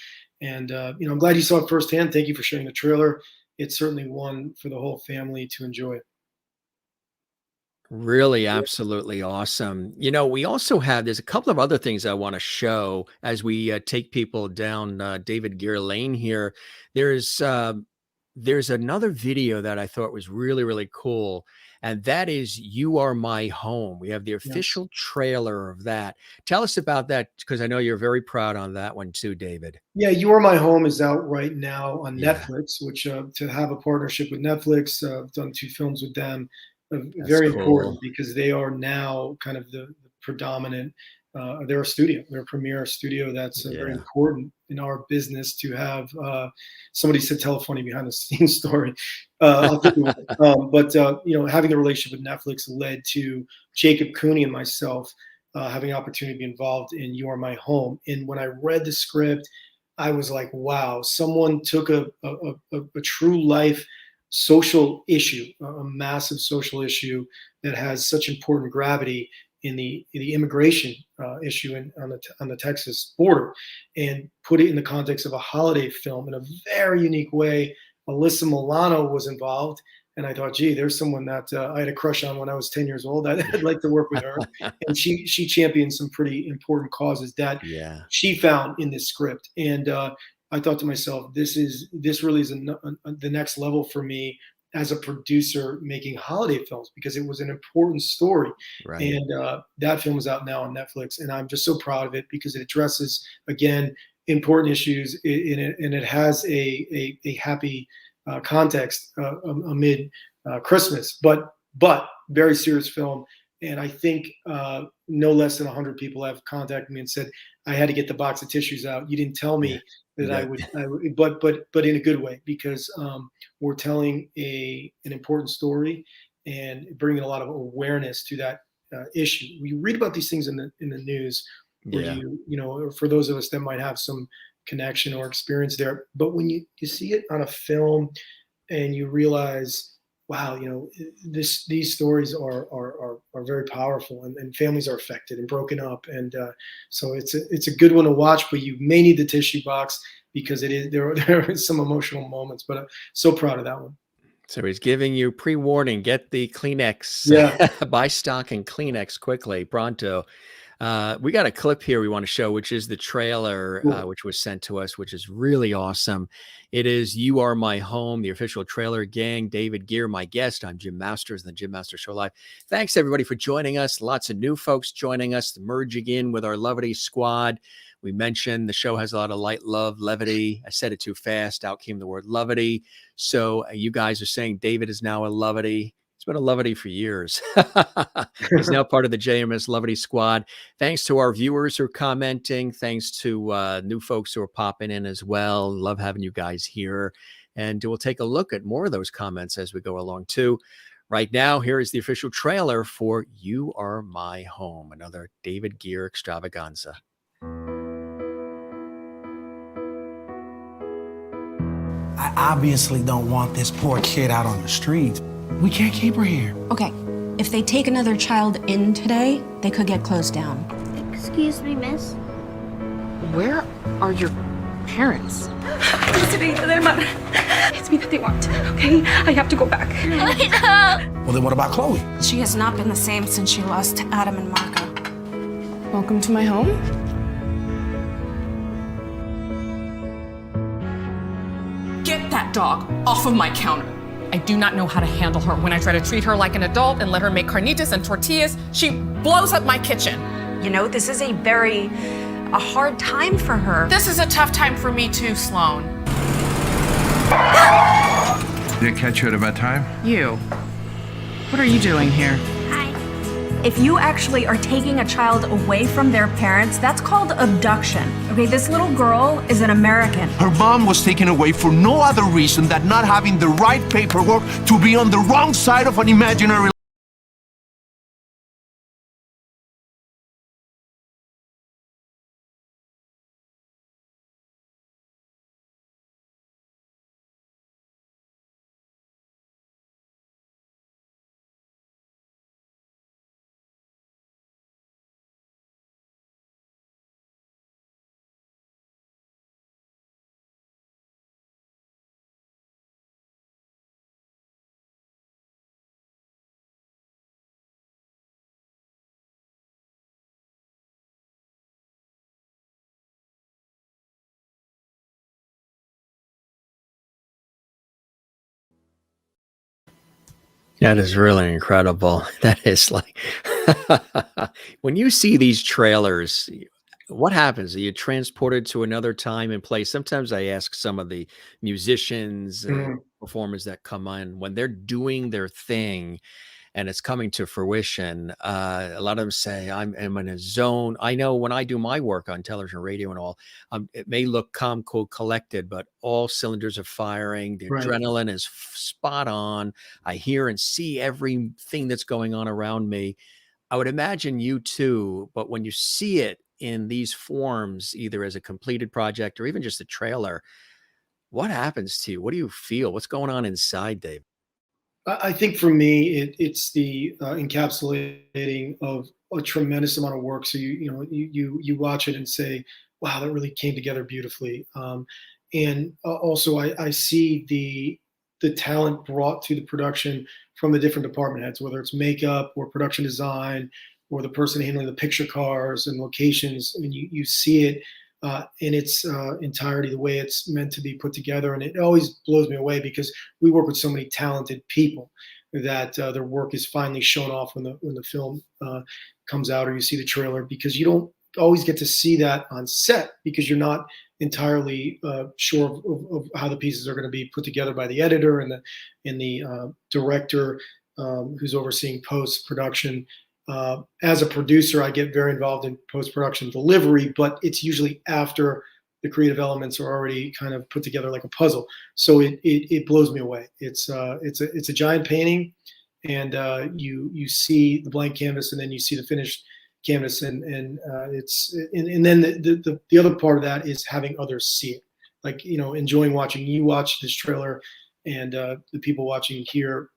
And I'm glad you saw it firsthand. Thank you for sharing the trailer. It's certainly one for the whole family to enjoy. Really, absolutely awesome. We also have, there's a couple of other things I want to show as we take people down David Gere lane here. There's another video that I thought was really, really cool. And that is You Are My Home. We have the official trailer of that. Tell us about that, because I know you're very proud on that one too, David. Yeah, You Are My Home is out right now on Netflix, which to have a partnership with Netflix, I've done 2 films with them. Very important, because they are now kind of the predominant, they're a studio, they're a premier studio. That's very important in our business to have, somebody said tell a funny behind the scenes story. I'll think of it. But having the relationship with Netflix led to Jacob Cooney and myself having an opportunity to be involved in You Are My Home. And when I read the script, I was like, wow, someone took a true life social issue, a massive social issue that has such important gravity in the immigration issue on the Texas border, and put it in the context of a holiday film in a very unique way. Alyssa Milano was involved, and I thought, gee, there's someone that I had a crush on when I was 10 years old. I'd like to work with her. And she championed some pretty important causes that she found in this script. And I thought to myself, this really is the next level for me as a producer making holiday films, because it was an important story. Right. And that film is out now on Netflix, and I'm just so proud of it because it addresses, again, important issues in it, and it has a happy context amid Christmas, but very serious film. And I think no less than 100 people have contacted me and said, I had to get the box of tissues out. You didn't tell me that I would, but in a good way, because we're telling an important story and bringing a lot of awareness to that issue. We read about these things in the news, where for those of us that might have some connection or experience there, but when you see it on a film and you realize, wow, these stories are very powerful, and families are affected and broken up, and so it's a good one to watch. But you may need the tissue box, because there are some emotional moments. But I'm so proud of that one. So he's giving you pre-warning: get the Kleenex, buy stock in Kleenex quickly, pronto. We got a clip here we want to show, which is the trailer, which was sent to us, which is really awesome. It is You Are My Home, the official trailer. Gang, David Gere, my guest. I'm Jim Masters, and the Jim Masters Show Live. Thanks, everybody, for joining us. Lots of new folks joining us, merging in with our Levity squad. We mentioned the show has a lot of light, love, levity. I said it too fast. Out came the word levity. So you guys are saying David is now a levity. It's been a levity for years. He's now part of the JMS Levity Squad. Thanks to our viewers who are commenting. Thanks to new folks who are popping in as well. Love having you guys here. And we'll take a look at more of those comments as we go along too. Right now, here is the official trailer for You Are My Home, another David Gere extravaganza. I obviously don't want this poor kid out on the streets. We can't keep her here. Okay, if they take another child in today, they could get closed down. Excuse me, miss. Where are your parents? It's me that they want, okay? I have to go back. Well, then what about Chloe? She has not been the same since she lost Adam and Marco. Welcome to my home. Get that dog off of my counter. I do not know how to handle her. When I try to treat her like an adult and let her make carnitas and tortillas, she blows up my kitchen. This is a hard time for her. This is a tough time for me too, Sloan. Did I catch you at a bad time? You. What are you doing here? Hi. If you actually are taking a child away from their parents, that's called abduction. Okay, this little girl is an American. Her mom was taken away for no other reason than not having the right paperwork to be on the wrong side of an imaginary. That is really incredible. That is like when you see these trailers, what happens? Are you transported to another time and place? Sometimes I ask some of the musicians, performers that come on when they're doing their thing and it's coming to fruition. A lot of them say, I'm in a zone. I know when I do my work on television, radio, and all, it may look calm, cool, collected, but all cylinders are firing. The adrenaline is spot on. I hear and see everything that's going on around me. I would imagine you too, but when you see it in these forms, either as a completed project or even just a trailer, what happens to you? What do you feel? What's going on inside, Dave? I think for me, it's the encapsulating of a tremendous amount of work. So you watch it and say, "Wow, that really came together beautifully." And also, I see the talent brought to the production from the different department heads, whether it's makeup or production design or the person handling the picture cars and locations. And you see it in its entirety, the way it's meant to be put together. And it always blows me away because we work with so many talented people that their work is finally shown off when the film comes out or you see the trailer, because you don't always get to see that on set because you're not entirely sure of how the pieces are going to be put together by the editor and the director who's overseeing post-production. As a producer, I get very involved in post-production delivery, but it's usually after the creative elements are already kind of put together like a puzzle. So it blows me away. It's a giant painting, and you see the blank canvas, and then you see the finished canvas, and then the other part of that is having others see it, like enjoying watching you watch this trailer, and the people watching here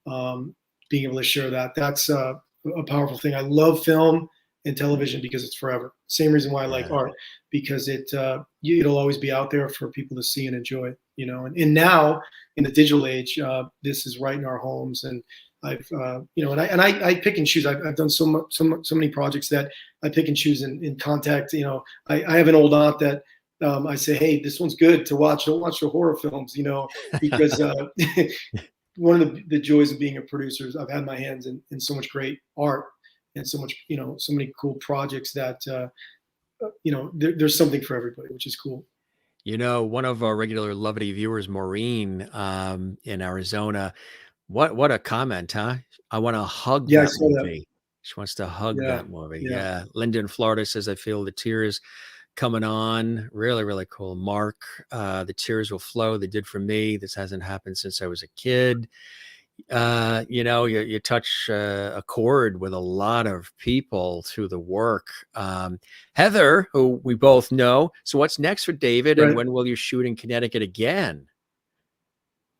being able to share that. That's a powerful thing. I love film and television because it's forever. Same reason why I like art, because it'll always be out there for people to see and enjoy. And now in the digital age, this is right in our homes. And I've I pick and choose. I've done so many projects that I pick and choose in contact. I have an old aunt that I say, hey, this one's good to watch. Don't watch the horror films, because one of the joys of being a producer is I've had my hands in so much great art and so much, so many cool projects that, there's something for everybody, which is cool. One of our regular Lovity viewers, Maureen, in Arizona, what a comment, huh? I want to hug that movie. She wants to hug that movie. Yeah. Linda in Florida says, I feel the tears coming on. Really, really cool. Mark, the tears will flow. They did for me. This hasn't happened since I was a kid. You touch a chord with a lot of people through the work. Heather, who we both know. So what's next for David, and when will you shoot in Connecticut again?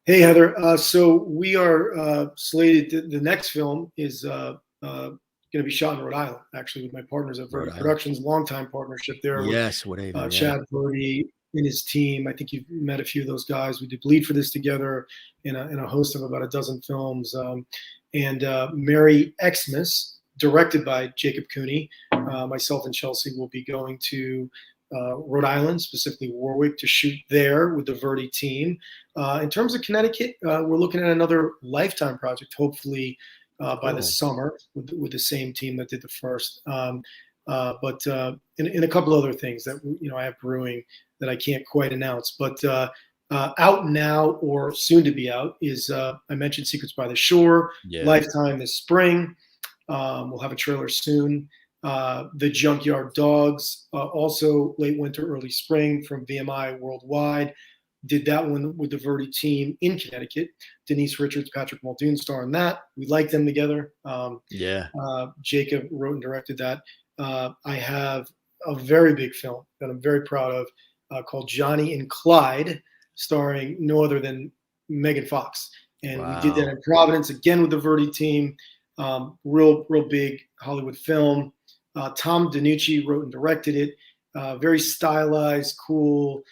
Hey, Heather. So we are slated. The next film is going to be shot in Rhode Island, actually, with my partners at Vale Productions, longtime partnership there. Yes, with Chad Verdi and his team. I think you've met a few of those guys. We did Bleed for this together in a host of about a dozen films. And Merry Xmas, directed by Jacob Cooney. Myself and Chelsea will be going to Rhode Island, specifically Warwick, to shoot there with the Verdi team. In terms of Connecticut, we're looking at another Lifetime project, hopefully by the summer with the same team that did the first. But in a couple other things that I have brewing that I can't quite announce. But out now or soon to be out is I mentioned Secrets by the Shore, Lifetime this spring. We'll have a trailer soon. The Junkyard Dogs, also late winter, early spring from VMI Worldwide. Did that one with the Verdi team in Connecticut. Denise Richards, Patrick Muldoon star in that. We like them together. Jacob wrote and directed that. I have a very big film that I'm very proud of called Johnny and Clyde, starring no other than Megan Fox. And we did that in Providence, again with the Verdi team. Real big Hollywood film. Tom DiNucci wrote and directed it. Very stylized, cool.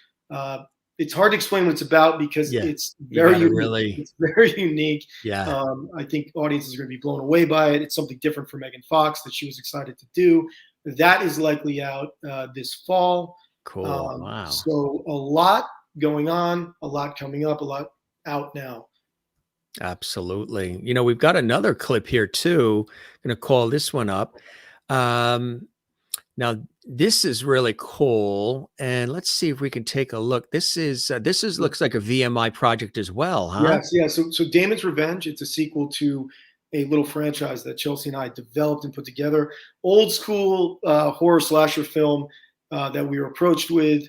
It's hard to explain what it's about because it's very unique. It's very unique. I think audiences are going to be blown away by it. It's something different for Megan Fox that she was excited to do. That is likely out this fall. Cool. Wow. So a lot going on, a lot coming up, a lot out now. Absolutely. You know, we've got another clip here too. I'm going to call this one up. Now this is really cool, and let's see if we can take a look. This is looks like a VMI project as well, huh? Yes, yeah. So Damon's Revenge. It's a sequel to a little franchise that Chelsea and I developed and put together. Old school horror slasher film that we were approached with.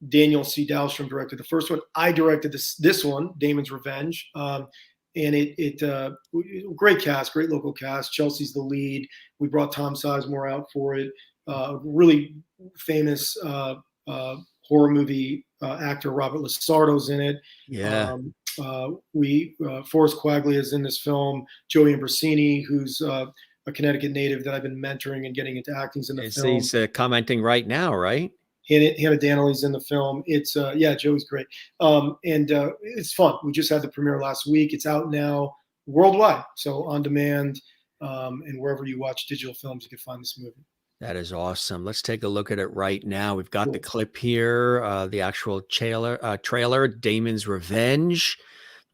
Daniel C. Dahlstrom directed the first one. I directed this one, Damon's Revenge. And it great cast, great local cast. Chelsea's the lead. We brought Tom Sizemore out for it. Really famous horror movie actor Robert Lasardo's in it. Yeah. Forrest Quaglia is in this film. Joey Ambrosini, who's a Connecticut native that I've been mentoring and getting into acting, in the film. He's commenting right now, right? Hannah Danley's in the film. It's Joey's great. And it's fun. We just had the premiere last week. It's out now worldwide. So on demand, and wherever you watch digital films, you can find this movie. That is awesome. Let's take a look at it right now. We've got the clip here, the actual trailer, Damon's Revenge,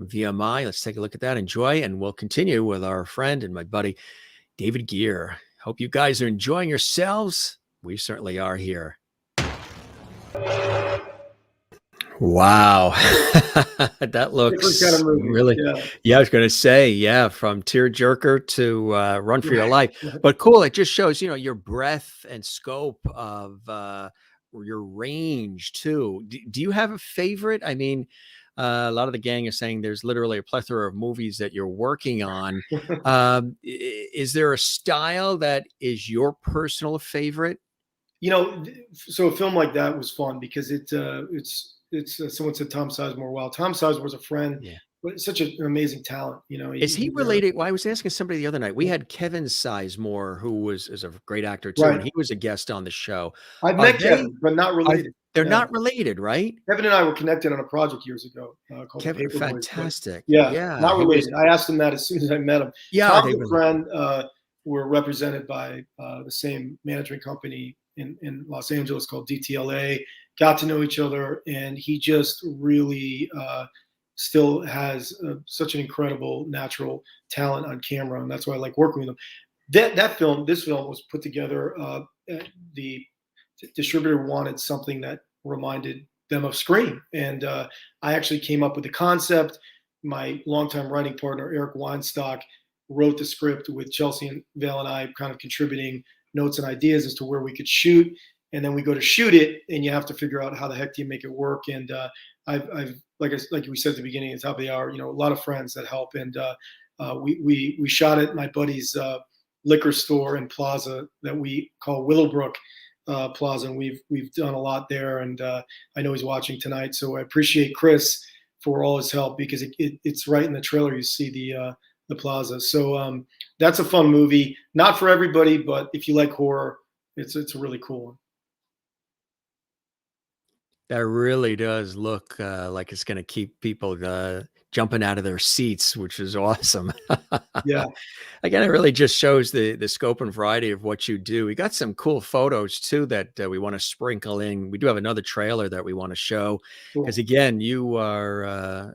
VMI. Let's take a look at that. Enjoy, and we'll continue with our friend and my buddy, David Gere. Hope you guys are enjoying yourselves. We certainly are here. Wow. That looks kind of really, I was going to say, from tearjerker to Run for Your Life, but cool. It just shows, your breadth and scope of your range too. Do you have a favorite? I mean, a lot of the gang is saying there's literally a plethora of movies that you're working on. Is there a style that is your personal favorite? So a film like that was fun because it's someone said Tom Sizemore. Well, Tom Sizemore was a friend, but such an amazing talent. Is he related? Well, I was asking somebody the other night. We had Kevin Sizemore, who is a great actor too, and he was a guest on the show. I've met Kevin, but not related. They're not related, right? Kevin and I were connected on a project years ago called Kevin, Paperboy. fantastic. Not related. I asked him that as soon as I met him. Tom's a friend. We're represented by the same management company in Los Angeles called DTLA. Got to know each other, and he just really still has such an incredible natural talent on camera, and that's why I like working with him. This film was put together. The distributor wanted something that reminded them of Scream, and I actually came up with the concept. My longtime writing partner Eric Weinstock wrote the script with Chelsea and Vale and I kind of contributing notes and ideas as to where we could shoot. And then we go to shoot it, and you have to figure out how the heck do you make it work. And I've like we said at the beginning, at the top of the hour, a lot of friends that help. And we shot at my buddy's liquor store and plaza that we call Willowbrook Plaza, and we've done a lot there. And I know he's watching tonight, so I appreciate Chris for all his help because it's right in the trailer. You see the plaza. So that's a fun movie. Not for everybody, but if you like horror, it's a really cool one. That really does look like it's going to keep people jumping out of their seats, which is awesome. Yeah. Again, it really just shows the scope and variety of what you do. We got some cool photos too that we want to sprinkle in. We do have another trailer that we want to show because again, you are,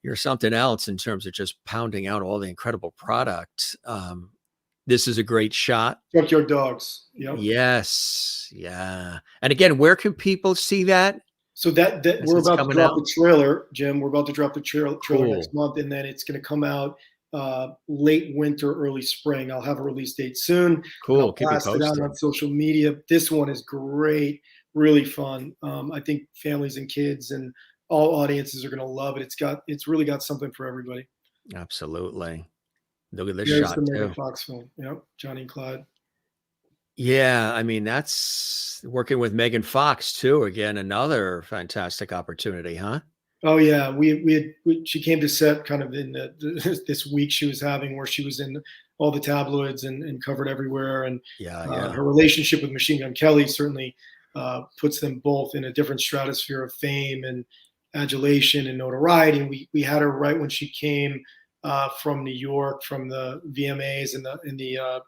you're something else in terms of just pounding out all the incredible product. This is a great shot. Junkyard Dogs. Yep. Yes. Yeah. And again, where can people see that? So that we're about to drop the trailer, Jim. We're about to drop the trailer next month, and then it's going to come out late winter, early spring. I'll have a release date soon. Cool. I'll Keep me blast it out posted. on social media. This one is great, really fun. I think families and kids and all audiences are going to love it. It's really got something for everybody. Absolutely. Look at this There's shot the Megan too. Fox film. Yep, Johnny and Clyde. Yeah, I mean, that's working with Megan Fox too. Again, another fantastic opportunity, huh? Oh yeah, she came to set kind of in this week she was having where she was in all the tabloids and covered everywhere. And her relationship with Machine Gun Kelly certainly puts them both in a different stratosphere of fame and adulation and notoriety. And we had her right when she came from New York, from the VMAs and the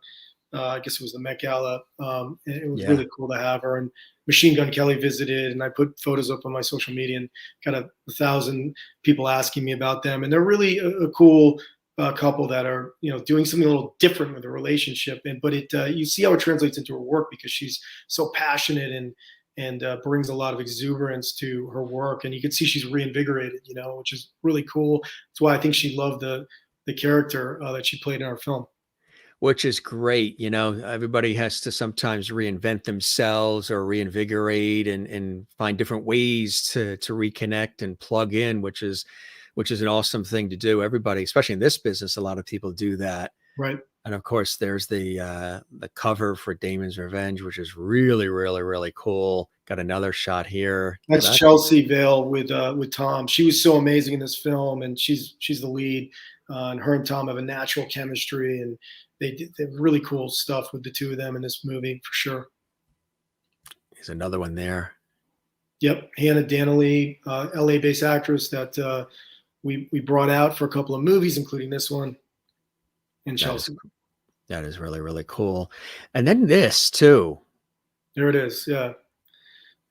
I guess it was the Met Gala. And it was really cool to have her. And Machine Gun Kelly visited, and I put photos up on my social media, and got 1,000 people asking me about them. And they're really a cool couple that are, doing something a little different with their relationship. But you see how it translates into her work, because she's so passionate and brings a lot of exuberance to her work. And you can see she's reinvigorated, which is really cool. That's why I think she loved the character that she played in our film. Which is great. Everybody has to sometimes reinvent themselves or reinvigorate and find different ways to reconnect and plug in, which is an awesome thing to do. Everybody, especially in this business, a lot of people do that. Right. And of course, there's the cover for Damon's Revenge, which is really, really, really cool. Got another shot here. That's Chelsea Vale with Tom. She was so amazing in this film, and she's the lead. And her and Tom have a natural chemistry, and they did really cool stuff with the two of them in this movie for sure. There's another one there. Yep, Hannah Danley, LA-based actress that we brought out for a couple of movies, including this one. And Chelsea. That is really, really cool. And then this too. There it is. Yeah.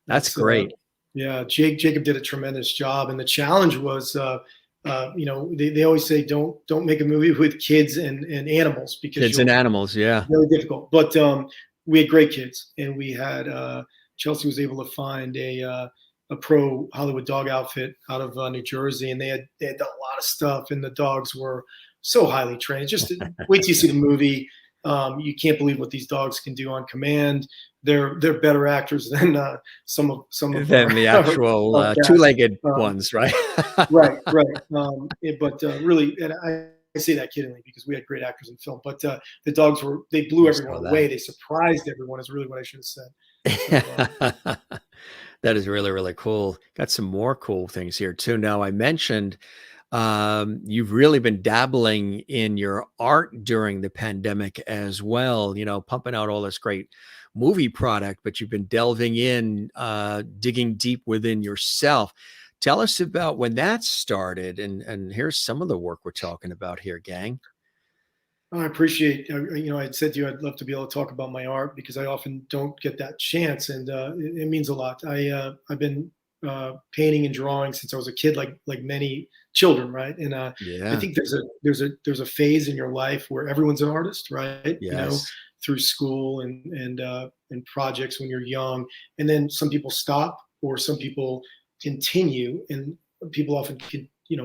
That's great. Yeah. Jacob did a tremendous job. And the challenge was, they always say, don't make a movie with kids and animals, because kids and animals. Yeah. Really difficult. But we had great kids, and we had, Chelsea was able to find a pro Hollywood dog outfit out of New Jersey. And they had done a lot of stuff, and the dogs were so highly trained. Just wait till you see the movie. You can't believe what these dogs can do on command. They're better actors than some of the actual two-legged ones, right? right. But really, and I say that kiddingly, because we had great actors in film. But the dogs they blew everyone away. They surprised everyone. Is really what I should have said. So, that is really, really cool. Got some more cool things here too. Now, I mentioned you've really been dabbling in your art during the pandemic as well, pumping out all this great movie product, but you've been delving in, digging deep within yourself. Tell us about when that started, and here's some of the work we're talking about here, gang. I appreciate, I said to you, I'd love to be able to talk about my art, because I often don't get that chance, and it means a lot. I've been painting and drawing since I was a kid, like many children, right? And I think there's a phase in your life where everyone's an artist, right? Yes. Through school and projects when you're young, and then some people stop, or some people continue, and people often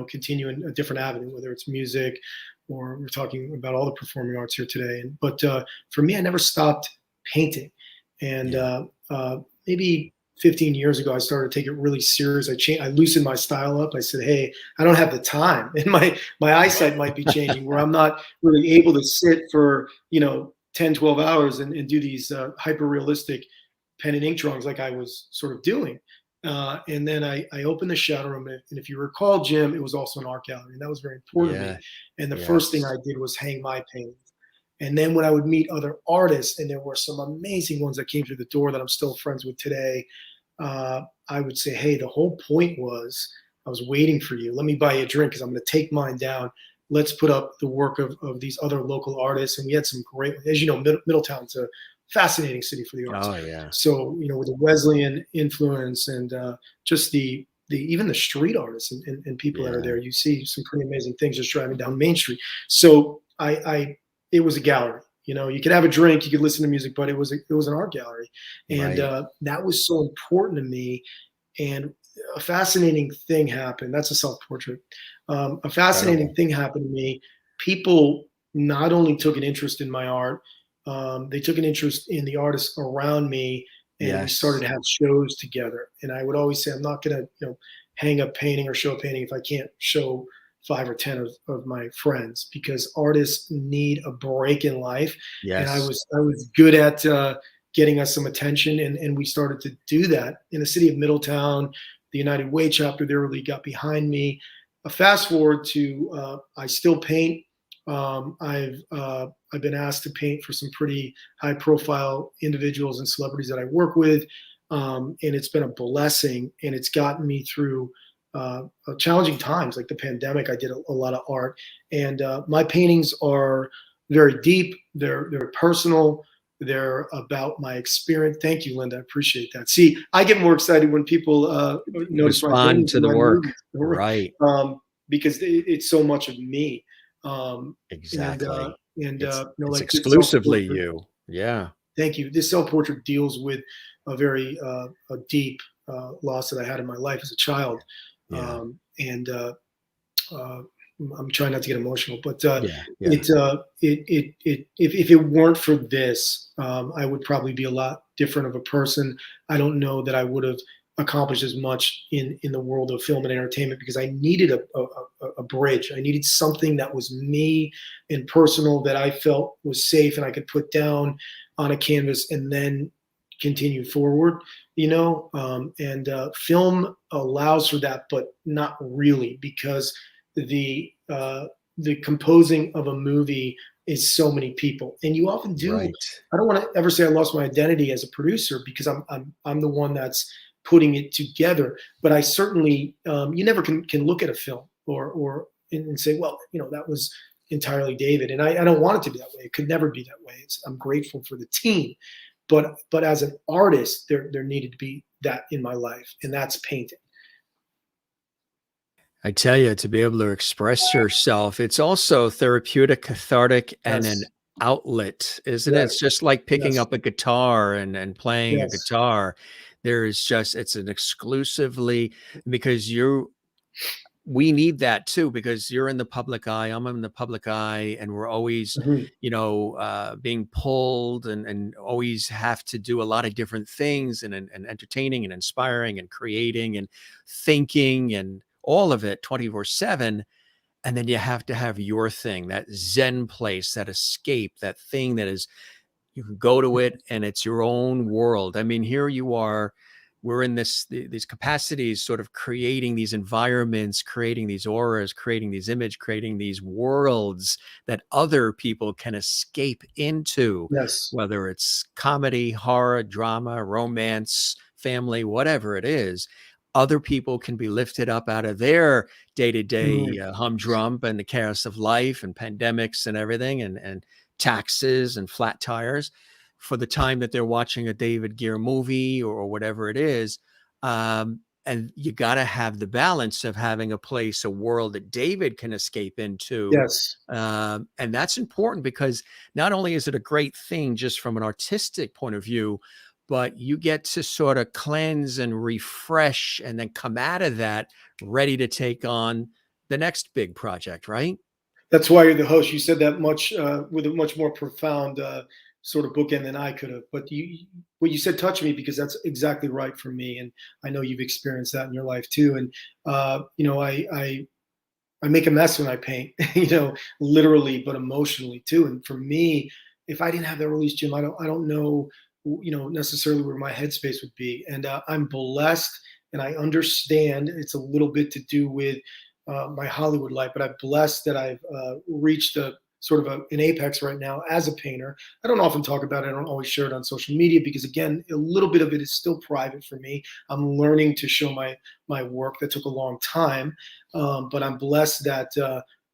continue in a different avenue, whether it's music, or we're talking about all the performing arts here today. But for me, I never stopped painting, and maybe 15 years ago, I started to take it really serious. I loosened my style up. I said, hey, I don't have the time, and my eyesight might be changing, where I'm not really able to sit for 10, 12 hours and do these hyper realistic pen and ink drawings like I was sort of doing. And then I opened the shadow room, and if you recall, Jim, it was also an art gallery, and that was very important to me. And the first thing I did was hang my paintings. And then when I would meet other artists, and there were some amazing ones that came through the door that I'm still friends with today, I would say, hey, the whole point was I was waiting for you. Let me buy you a drink, because I'm going to take mine down. Let's put up the work of these other local artists. And we had some great, as you know, Middletown's a fascinating city for the arts. Oh, yeah. So, with the Wesleyan influence and just even the street artists and people that are there, you see some pretty amazing things just driving down Main Street. So it was a gallery. You could have a drink, you could listen to music, but it was an art gallery. And that was so important to me. And a fascinating thing happened. That's a self-portrait. A fascinating thing happened to me people not only took an interest in my art, they took an interest in the artists around me, and we started to have shows together. And I would always say, I'm not going to, hang a painting or show a painting if I can't show 5 or 10 of my friends, because artists need a break in life. Yes. And I was good at getting us some attention, and we started to do that in the city of Middletown. The United Way chapter there really got behind me. Fast forward to I still paint. I've been asked to paint for some pretty high profile individuals and celebrities that I work with. And it's been a blessing, and it's gotten me through challenging times like the pandemic. I did a lot of art, and my paintings are very deep. They're personal. They're about my experience. Thank you, Linda. I appreciate that. See, I get more excited when people notice respond to the work, movies, right? Because it's so much of me. Exactly. And it's like exclusively you. Yeah. Thank you. This self-portrait deals with a very a deep loss that I had in my life as a child. Yeah. I'm trying not to get emotional, but yeah. If it weren't for this, I would probably be a lot different of a person. I don't know that I would have accomplished as much in the world of film and entertainment, because I needed a bridge. I needed something that was me and personal, that I felt was safe and I could put down on a canvas and then continue forward, and film allows for that, but not really, because the composing of a movie is so many people, and you often do. Right. I don't want to ever say I lost my identity as a producer, because I'm the one that's putting it together. But I certainly, you never can look at a film or and say, well, that was entirely David, and I don't want it to be that way. It could never be that way. I'm grateful for the team, but as an artist, there needed to be that in my life, and that's painting. I tell you, to be able to express yourself, it's also therapeutic, cathartic, and an outlet, isn't it? It's just like picking up a guitar and playing a guitar. It's an exclusively, because we need that too, because you're in the public eye, I'm in the public eye, and we're always, being pulled and always have to do a lot of different things, and entertaining and inspiring and creating and thinking and all of it 24/7. And then you have to have your thing, that Zen place, that escape, that thing that is, you can go to it and it's your own world. I mean, here you are, we're in these capacities, sort of creating these environments, creating these auras, creating these images, creating these worlds that other people can escape into. Yes. Whether it's comedy, horror, drama, romance, family, whatever it is, other people can be lifted up out of their day-to-day humdrum and the chaos of life and pandemics and everything, and taxes and flat tires, for the time that they're watching a David Gere movie or whatever it is. And you got to have the balance of having a place, a world that David can escape into. Yes. And that's important, because not only is it a great thing just from an artistic point of view, but you get to sort of cleanse and refresh and then come out of that ready to take on the next big project, right? That's why you're the host. You said that much with a much more profound sort of bookend than I could have. But what you said touched me, because that's exactly right for me. And I know you've experienced that in your life too. And, I make a mess when I paint, literally, but emotionally too. And for me, if I didn't have that release, Jim, I don't know, necessarily where my headspace would be. And I'm blessed, and I understand it's a little bit to do with my Hollywood life, but I'm blessed that I've reached a sort of an apex right now as a painter. I don't often talk about it. I don't always share it on social media, because again, a little bit of it is still private for me. I'm learning to show my work. That took a long time. But I'm blessed that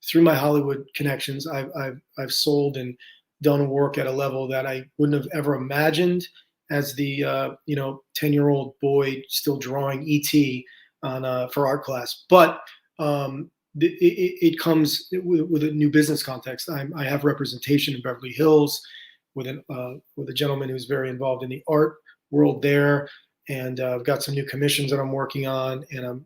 through my Hollywood connections, I've sold and done work at a level that I wouldn't have ever imagined as the 10-year-old boy still drawing E.T. on for art class. But it comes with a new business context. I have representation in Beverly Hills with a gentleman who's very involved in the art world there, and I've got some new commissions that I'm working on, and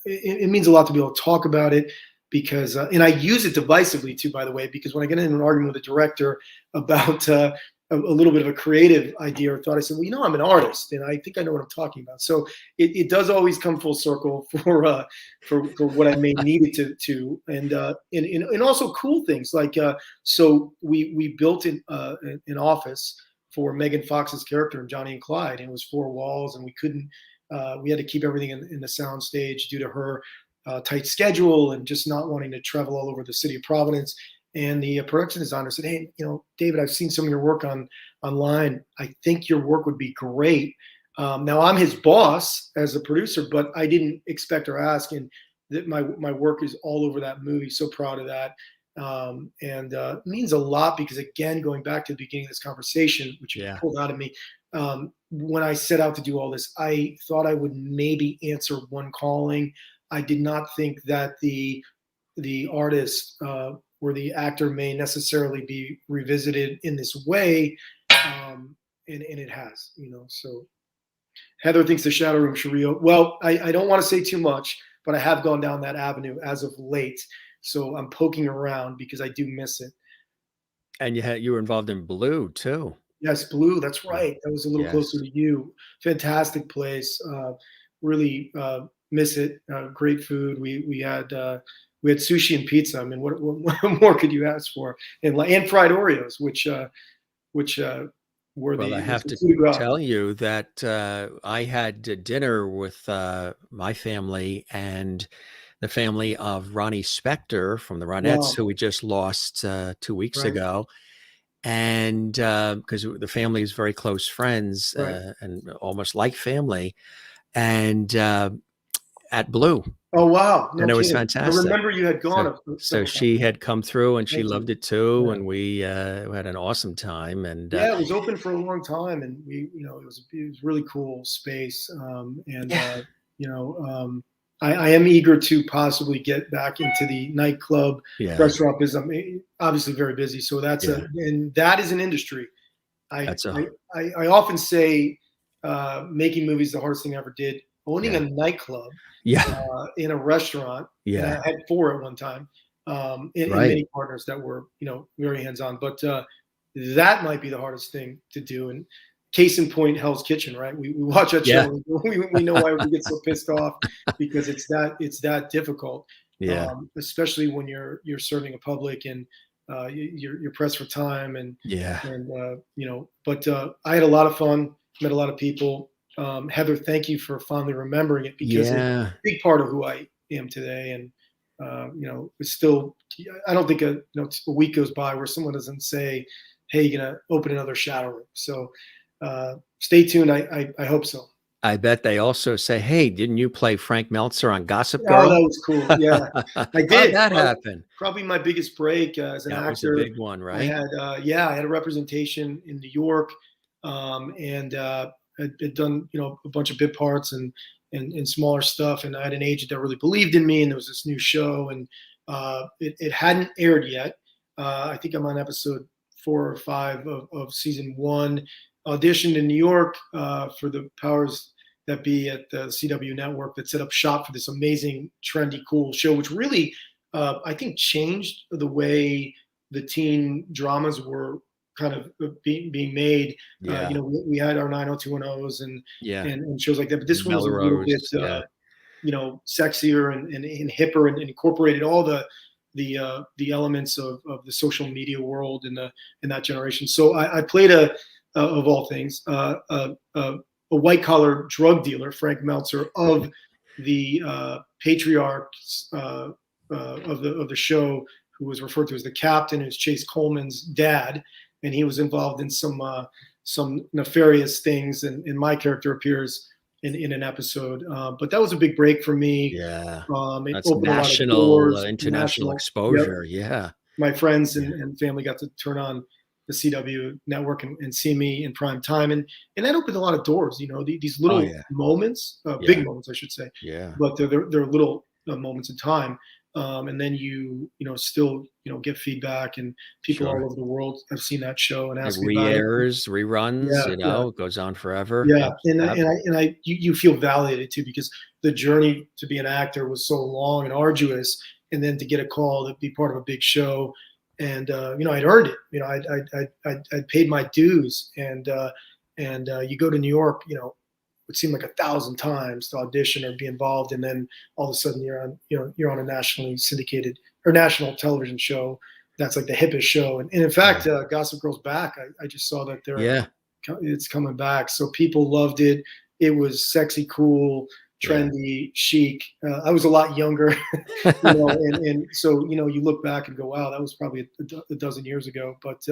it means a lot to be able to talk about it, because and I use it divisively too, by the way, because when I get in an argument with a director about a little bit of a creative idea or thought, I said, well, you know, I'm an artist and I think I know what I'm talking about. So it does always come full circle for what I may need it to, and also cool things like so we built an office for Megan Fox's character in Johnny and Clyde, and it was 4 walls, and we couldn't we had to keep everything in the sound stage due to her tight schedule and just not wanting to travel all over the city of Providence. And the production designer said, hey, you know, David, I've seen some of your work online. I think your work would be great. Now I'm his boss as a producer, but I didn't expect or ask, and that my work is all over that movie. So proud of that. And it means a lot because, again, going back to the beginning of this conversation, which you pulled out of me, when I set out to do all this, I thought I would maybe answer one calling. I did not think that the artist or the actor may necessarily be revisited in this way, and it has, you know. So Heather thinks the Shadow Room should reopen. Well, I don't want to say too much, but I have gone down that avenue as of late. So I'm poking around because I do miss it. And you were involved in Blue too. Yes, Blue. That's right. That was a little closer to you. Fantastic place. Really miss it. Great food. We had sushi and pizza. I mean, what more could you ask for? And fried Oreos, which were I have to tell you that I had dinner with my family and the family of Ronnie Spector from the Ronettes, who we just lost 2 weeks ago. And because the family is very close friends and almost like family, and at Blue. Oh, wow. No, and it was fantastic. I remember you had gone. So she had come through and she loved it too. And we had an awesome time. And it was open for a long time. And we, you know, it was really cool space. I am eager to possibly get back into the nightclub restaurant business. I'm obviously very busy. So and that is an industry. I often say making movies is the hardest thing I ever did. Owning a nightclub in a restaurant. And I had 4 at one time. And many partners that were, you know, very hands-on. But that might be the hardest thing to do. And case in point, Hell's Kitchen, right? We watch that show. We know why we get so pissed off, because it's that difficult. Especially when you're serving a public and you're pressed for time and you know. But I had a lot of fun. Met a lot of people. Heather, thank you for fondly remembering it, because it's a big part of who I am today. And you know, it's still, I don't think a week goes by where someone doesn't say, hey, you're gonna open another Shadow Room. So stay tuned. I hope so. I bet they also say, hey, didn't you play Frank Meltzer on Gossip Girl? Oh, that was cool. Yeah, I did. How'd that happen? Probably my biggest break as an actor. That was a big one, right? I had a representation in New York, and I'd done, you know, a bunch of bit parts and smaller stuff, and I had an agent that really believed in me, and there was this new show, and it hadn't aired yet. I think I'm on episode 4 or 5 of season 1. Auditioned in New York for the powers that be at the CW network that set up shop for this amazing, trendy, cool show, which really I think changed the way the teen dramas were kind of being made. You know, we had our 90210s and shows like that, but this one was a little bit you know, sexier and hipper, and incorporated all the elements of the social media world in that generation. So I played of all things a white collar drug dealer, Frank Meltzer, of the patriarchs of the show, who was referred to as the captain, who's Chase Coleman's dad. And he was involved in some nefarious things, and my character appears in an episode. But that was a big break for me. That's national, international exposure. My friends and family got to turn on the CW network and see me in prime time, and that opened a lot of doors. You know, these little moments, big moments, I should say. But they're little moments in time. And then you still get feedback, and people all over the world have seen that show and ask me about it. Reruns, it goes on forever. You feel validated too, because the journey to be an actor was so long and arduous, and then to get a call to be part of a big show. And I'd earned it. I'd paid my dues, and you go to New York, it seemed like 1,000 times to audition or be involved, and then all of a sudden you're on a nationally syndicated or national television show that's like the hippest show. And in fact, Gossip Girl's back. I just saw that it's coming back. So people loved it. It was sexy, cool, trendy, chic. I was a lot younger, and so you look back and go, wow, that was probably a dozen years ago. But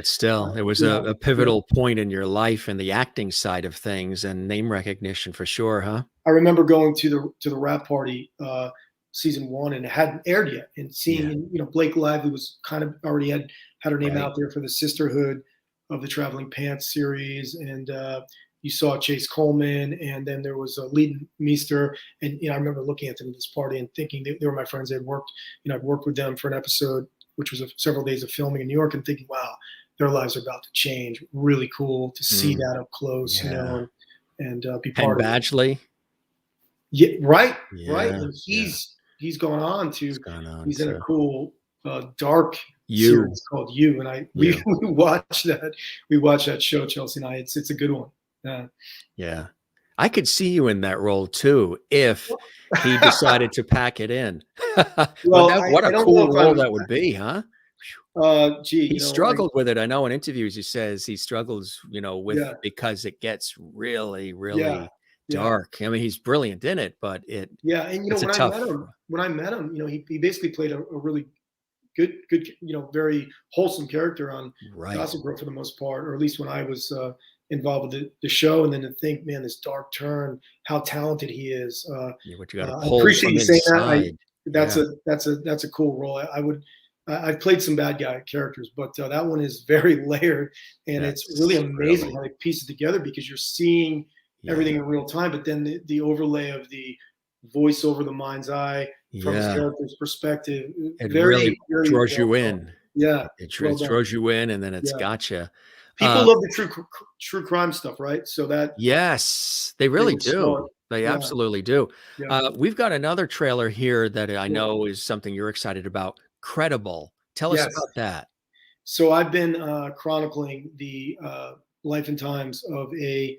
still, it was a pivotal point in your life and the acting side of things and name recognition for sure, huh? I remember going to the Rap Party season 1, and it hadn't aired yet, and seeing Blake Lively was kind of already had her name out there for the Sisterhood of the Traveling Pants series, and you saw Chase Coleman, and then there was Leighton Meester, and I remember looking at them at this party and thinking they were my friends. I'd worked with them for an episode, which was several days of filming in New York, and thinking, wow, their lives are about to change. Really cool to see that up close, and be part of it. Badgley. Yeah, right. And he's gone on to he's in a cool dark series called You, and we watched that. We watched that show, Chelsea and I. It's a good one. Yeah. I could see you in that role too if he decided to pack it in. What a cool role that would be, huh? He struggled with it. I know in interviews he says he struggles, because it gets really, really dark. I mean, he's brilliant in it, but and when I met him, he basically played a really good, very wholesome character on Gossip Girl for the most part, or at least when I was involved with the show. And then to think, man, this dark turn, how talented he is. What you got to I pull appreciate you saying that. That's a cool role. I've played some bad guy characters, but that one is very layered, and it's really amazing how they piece it together, because you're seeing everything in real time, but then the overlay of the voice over the mind's eye from his character's perspective, it really draws you in. Yeah, it draws you in, and then it's gotcha. People love the true crime stuff, right? So that they really do. Smart. They absolutely do. Yeah. We've got another trailer here that I know is something you're excited about. Credible. Tell us about that. So I've been chronicling the life and times of a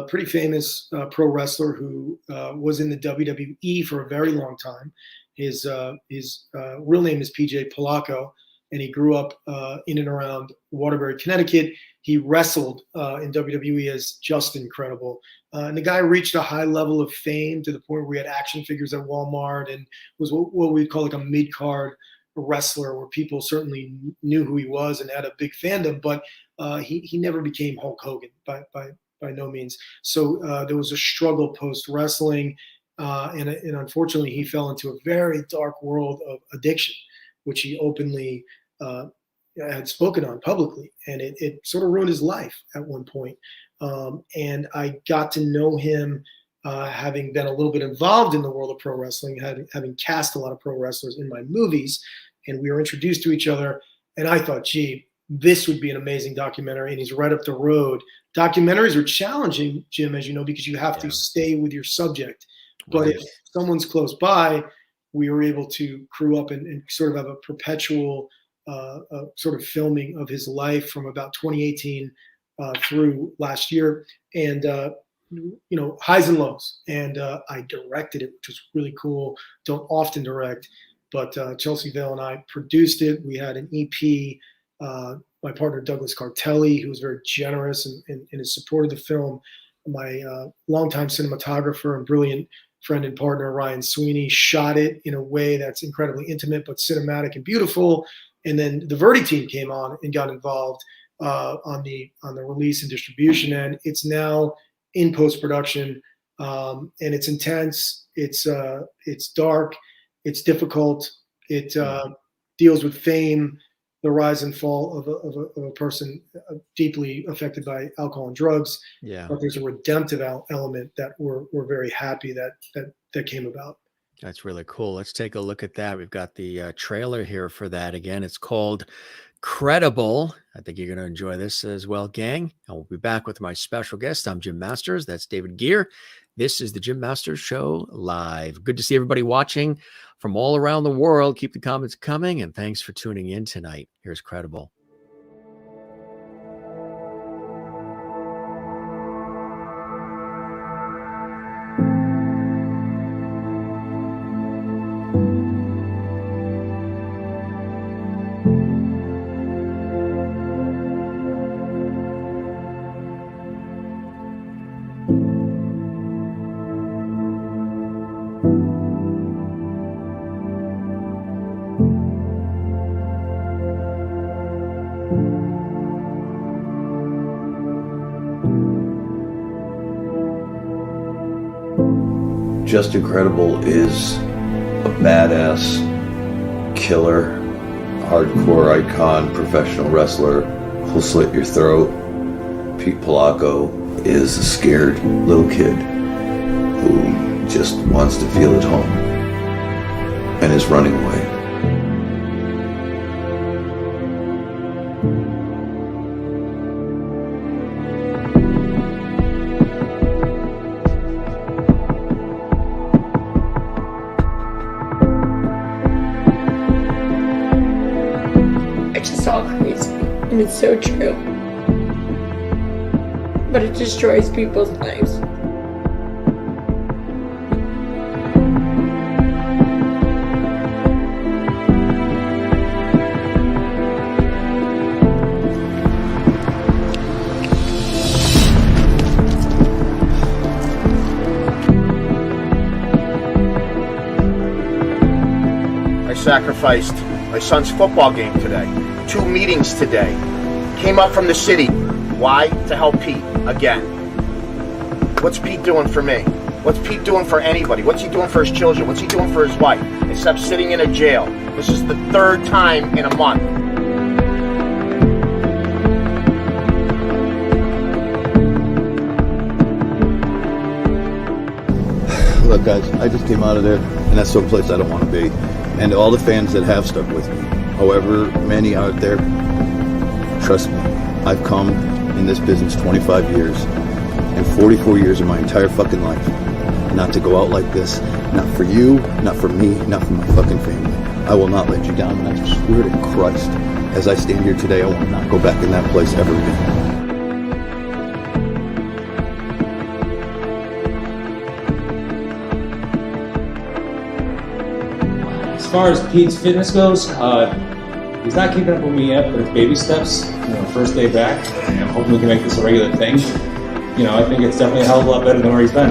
pretty famous pro wrestler who was in the WWE for a very long time. His real name is PJ Polacco, and he grew up in and around Waterbury, Connecticut. He wrestled in WWE as Justin Credible. And the guy reached a high level of fame to the point where we had action figures at Walmart, and was what we'd call like a mid-card wrestler, where people certainly knew who he was and had a big fandom, but he never became Hulk Hogan by no means. So there was a struggle post wrestling, and unfortunately he fell into a very dark world of addiction, which he openly had spoken on publicly, and it sort of ruined his life at one point. And I got to know him having been a little bit involved in the world of pro wrestling, having cast a lot of pro wrestlers in my movies, and we were introduced to each other. And I thought, gee, this would be an amazing documentary, and he's right up the road. Documentaries are challenging, Jim, as you know, because you have to stay with your subject. But if someone's close by, we were able to crew up and sort of have a perpetual sort of filming of his life from about 2018 through last year, and highs and lows. And I directed it, which was really cool. Don't often direct, but Chelsea Vale and I produced it. We had an EP. My partner Douglas Cartelli, who was very generous in his support of the film. My longtime cinematographer and brilliant friend and partner Ryan Sweeney shot it in a way that's incredibly intimate but cinematic and beautiful. And then the Verdi team came on and got involved on the release and distribution end. It's now in post-production, and it's intense. It's dark. It's difficult. It deals with fame, the rise and fall of a person deeply affected by alcohol and drugs. Yeah. But there's a redemptive element that we're very happy that came about. That's really cool. Let's take a look at that. We've got the trailer here for that. Again, it's called Credible. I think you're going to enjoy this as well, gang. And we'll be back with my special guest. I'm Jim Masters. That's David Gere. This is the Jim Masters Show live. Good to see everybody watching from all around the world. Keep the comments coming, and thanks for tuning in tonight. Here's Credible. Just Incredible is a badass killer, hardcore icon, professional wrestler who'll slit your throat. Pete Polacco is a scared little kid who just wants to feel at home and is running away. It's all crazy, and it's so true. But it destroys people's lives. I sacrificed my son's football game today. 2 meetings today. Came up from the city. Why? To help Pete again. What's Pete doing for me? What's Pete doing for anybody? What's he doing for his children? What's he doing for his wife? Except sitting in a jail. This is the 3rd time in a month. Look, guys, I just came out of there, and that's someplace I don't want to be. And all the fans that have stuck with me, however many out there, trust me, I've come in this business 25 years and 44 years of my entire fucking life not to go out like this, not for you, not for me, not for my fucking family. I will not let you down, and I swear to Christ, as I stand here today, I will not go back in that place ever again. As far as Pete's fitness goes, he's not keeping up with me yet, but it's baby steps. First day back, and I'm hoping we can make this a regular thing. I think it's definitely a hell of a lot better than where he's been.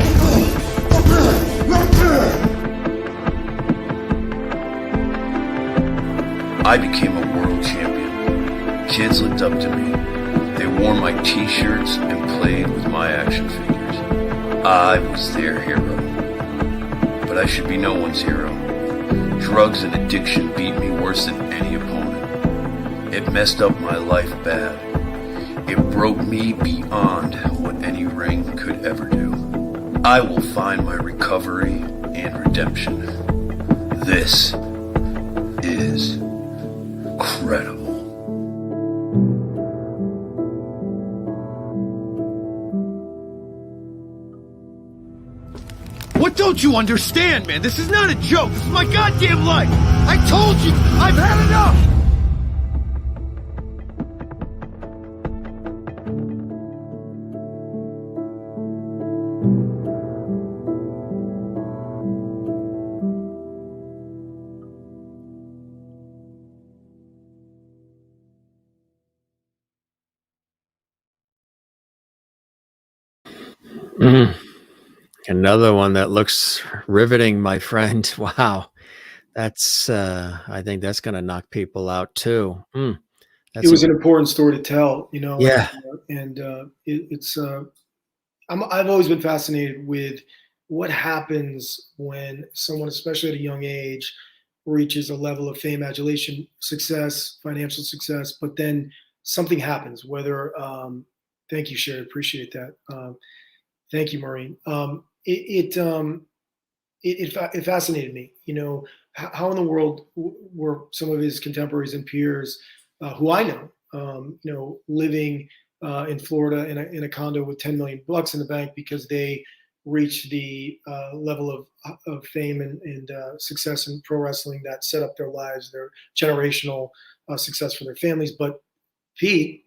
I became a world champion. Kids looked up to me. They wore my t-shirts and played with my action figures. I was their hero. But I should be no one's hero. Drugs and addiction beat me worse than any opponent. It messed up my life bad. It broke me beyond what any ring could ever do. I will find my recovery and redemption. This is Credible. What don't you understand, man? This is not a joke. This is my goddamn life. I told you, I've had enough. Another one that looks riveting, my friend. Wow. That's, I think that's going to knock people out too. It was an important story to tell, Yeah. I've always been fascinated with what happens when someone, especially at a young age, reaches a level of fame, adulation, success, financial success, but then something happens, whether, thank you, Sherry, appreciate that. Thank you, Maureen. It fascinated me, how in the world were some of his contemporaries and peers, who I know, living in Florida in a condo with $10 million in the bank because they reach the level of fame and success in pro wrestling that set up their lives, their generational success for their families. But Pete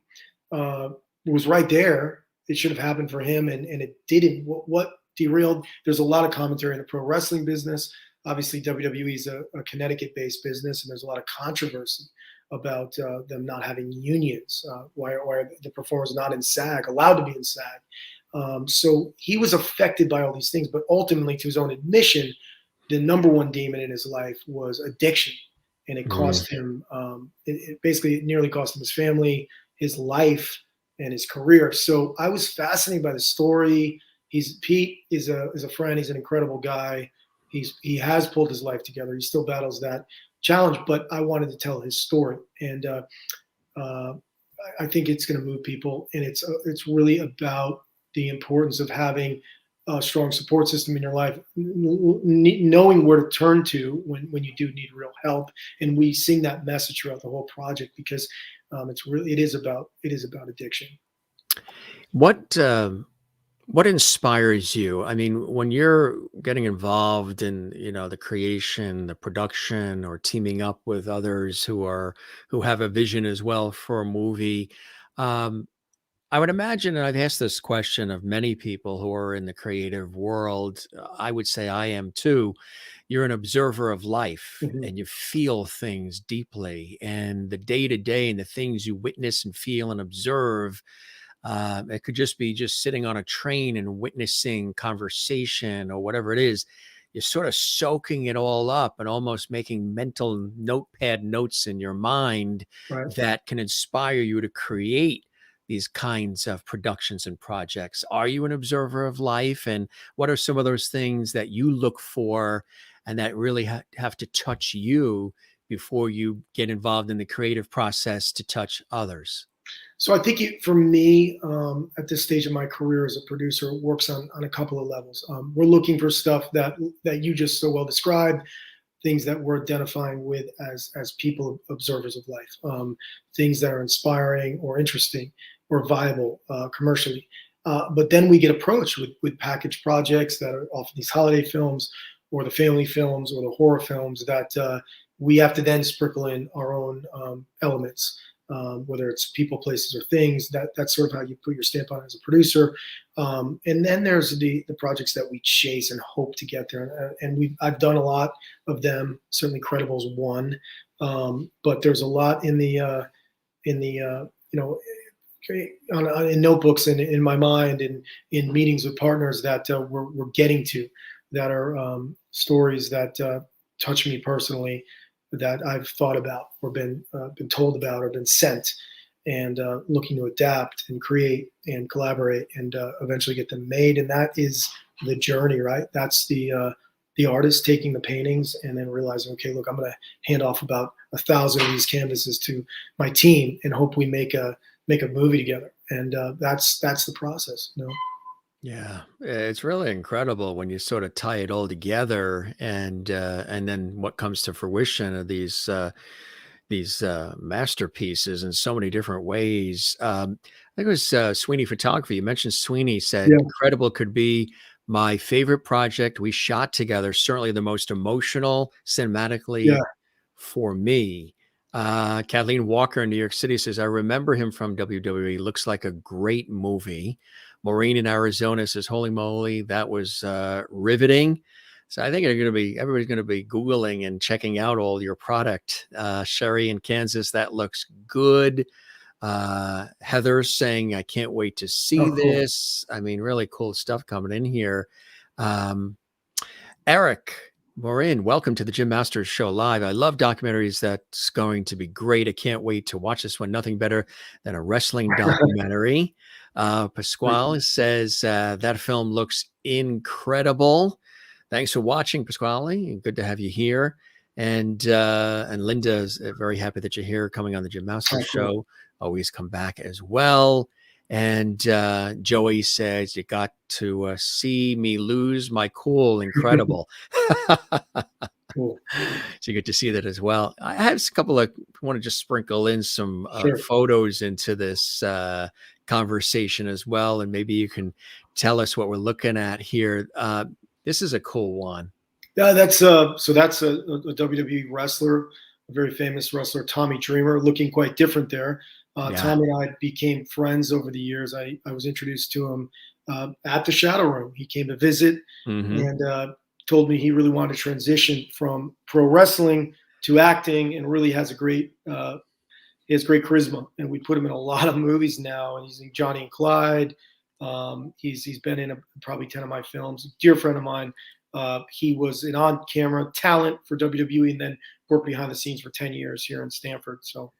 was right there. It should have happened for him, and it didn't. What derailed? There's a lot of commentary in the pro wrestling business. Obviously, WWE is a Connecticut-based business, and there's a lot of controversy about them not having unions. Why are the performers not in SAG, allowed to be in SAG? So he was affected by all these things, but ultimately, to his own admission, the number one demon in his life was addiction, and it cost him. It basically nearly cost him his family, his life, and his career. So I was fascinated by the story. Pete is a friend. He's an incredible guy. He has pulled his life together. He still battles that challenge, but I wanted to tell his story, and I think it's going to move people, and it's really about the importance of having a strong support system in your life, knowing where to turn to when you do need real help. And we sing that message throughout the whole project because it is about addiction. What inspires you? I mean, when you're getting involved in, the creation, the production, or teaming up with others who have a vision as well for a movie, I would imagine, and I've asked this question of many people who are in the creative world, I would say I am too. You're an observer of life, and you feel things deeply, and the day to day and the things you witness and feel and observe. It could just be sitting on a train and witnessing conversation or whatever it is. You're sort of soaking it all up and almost making mental notepad notes in your mind that can inspire you to create these kinds of productions and projects. Are you an observer of life? And what are some of those things that you look for and that really have to touch you before you get involved in the creative process to touch others? So I think for me, at this stage of my career as a producer, it works on a couple of levels. We're looking for stuff that you just so well described, things that we're identifying with as people observers of life, things that are inspiring or interesting or viable commercially. But then we get approached with package projects that are often these holiday films or the family films or the horror films that we have to then sprinkle in our own elements. Whether it's people, places, or things, that's sort of how you put your stamp on it as a producer. And then there's the projects that we chase and hope to get there. And I've done a lot of them. Certainly, Credible's one, but there's a lot in notebooks and in my mind and in meetings with partners that we're getting to, that are stories that touch me personally, that I've thought about or been told about or been sent, and looking to adapt and create and collaborate and eventually get them made. And that is the journey, right? That's the artist taking the paintings and then realizing, okay, look, I'm going to hand off about 1,000 of these canvases to my team and hope we make a movie together. And that's the process, Yeah, it's really incredible when you sort of tie it all together, and then what comes to fruition of these masterpieces in so many different ways. I think it was Sweeney Photography. You mentioned Sweeney said, "Incredible could be my favorite project we shot together. Certainly the most emotional cinematically for me." Kathleen Walker in New York City says, "I remember him from WWE. Looks like a great movie." Maureen in Arizona says, "Holy moly, that was riveting." So I think everybody's going to be Googling and checking out all your product. Sherry in Kansas, that looks good. Heather's saying, "I can't wait to see this." I mean, really cool stuff coming in here. Eric, Maureen, welcome to the Jim Masters Show Live. I love documentaries. That's going to be great. I can't wait to watch this one. Nothing better than a wrestling documentary. Pasquale says that film looks incredible. Thanks for watching, Pasquale. Good to have you here. And Linda is very happy that you're here, coming on the Jim Masters Show. Always come back as well. And Joey says, "You got to see me lose my cool. Incredible." Cool. So you get to see that as well. I have a couple of, want to just sprinkle in some photos into this conversation as well. And maybe you can tell us what we're looking at here. This is a cool one. Yeah, that's a WWE wrestler, a very famous wrestler, Tommy Dreamer, looking quite different there. Tommy and I became friends over the years. I was introduced to him at the Shadow Room. He came to visit and told me he really wanted to transition from pro wrestling to acting, and really has great charisma. And we put him in a lot of movies now, and he's in Johnny and Clyde. He's been in probably 10 of my films. A dear friend of mine. He was an on-camera talent for WWE, and then worked behind the scenes for 10 years here in Stanford. So,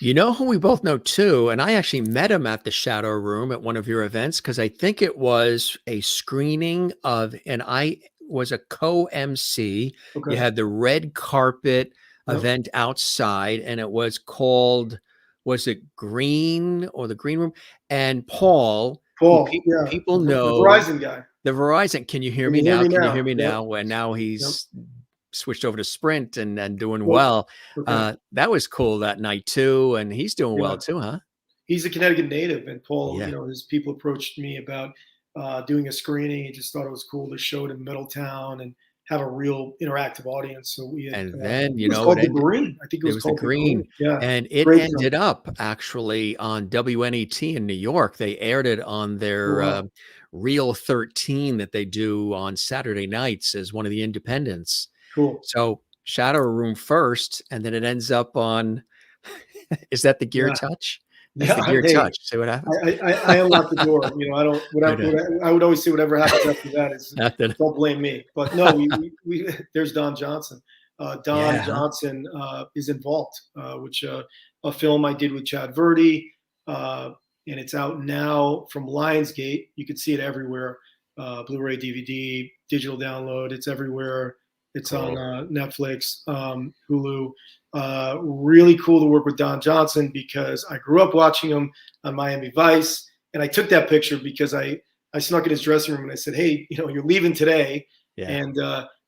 you know who we both know too, and I actually met him at the Shadow Room at one of your events, because I think it was a screening of, and I was a co-MC. Okay. You had the red carpet event outside, and it was called, was it Green or the Green Room? And Paul, people know, the Verizon guy. The Verizon. Can you hear me now? Can you hear me now? Well, now he's switched over to Sprint and doing well. That was cool that night too, and he's doing well too, huh? He's a Connecticut native, and Paul, his people approached me about doing a screening. He just thought it was cool to show it in Middletown and have a real interactive audience. So we had, and then it was called The Green. I think it was called The Green. Yeah, and it ended up actually on WNET in New York. They aired it on their Reel 13 that they do on Saturday nights as one of the independents. Cool. So Shadow Room first, and then it ends up on. Is that the Gere touch? That's the Gere touch. See what happens? I unlock the door. I don't. I would always say whatever happens after that is don't blame me. But no, we there's Don Johnson. Don Johnson is in Vault, which a film I did with Chad Verdi, and it's out now from Lionsgate. You can see it everywhere. Blu-ray, DVD, digital download. It's everywhere. It's on Netflix, Hulu. Really cool to work with Don Johnson, because I grew up watching him on Miami Vice, and I took that picture because I snuck in his dressing room and I said, "Hey, you're leaving today," and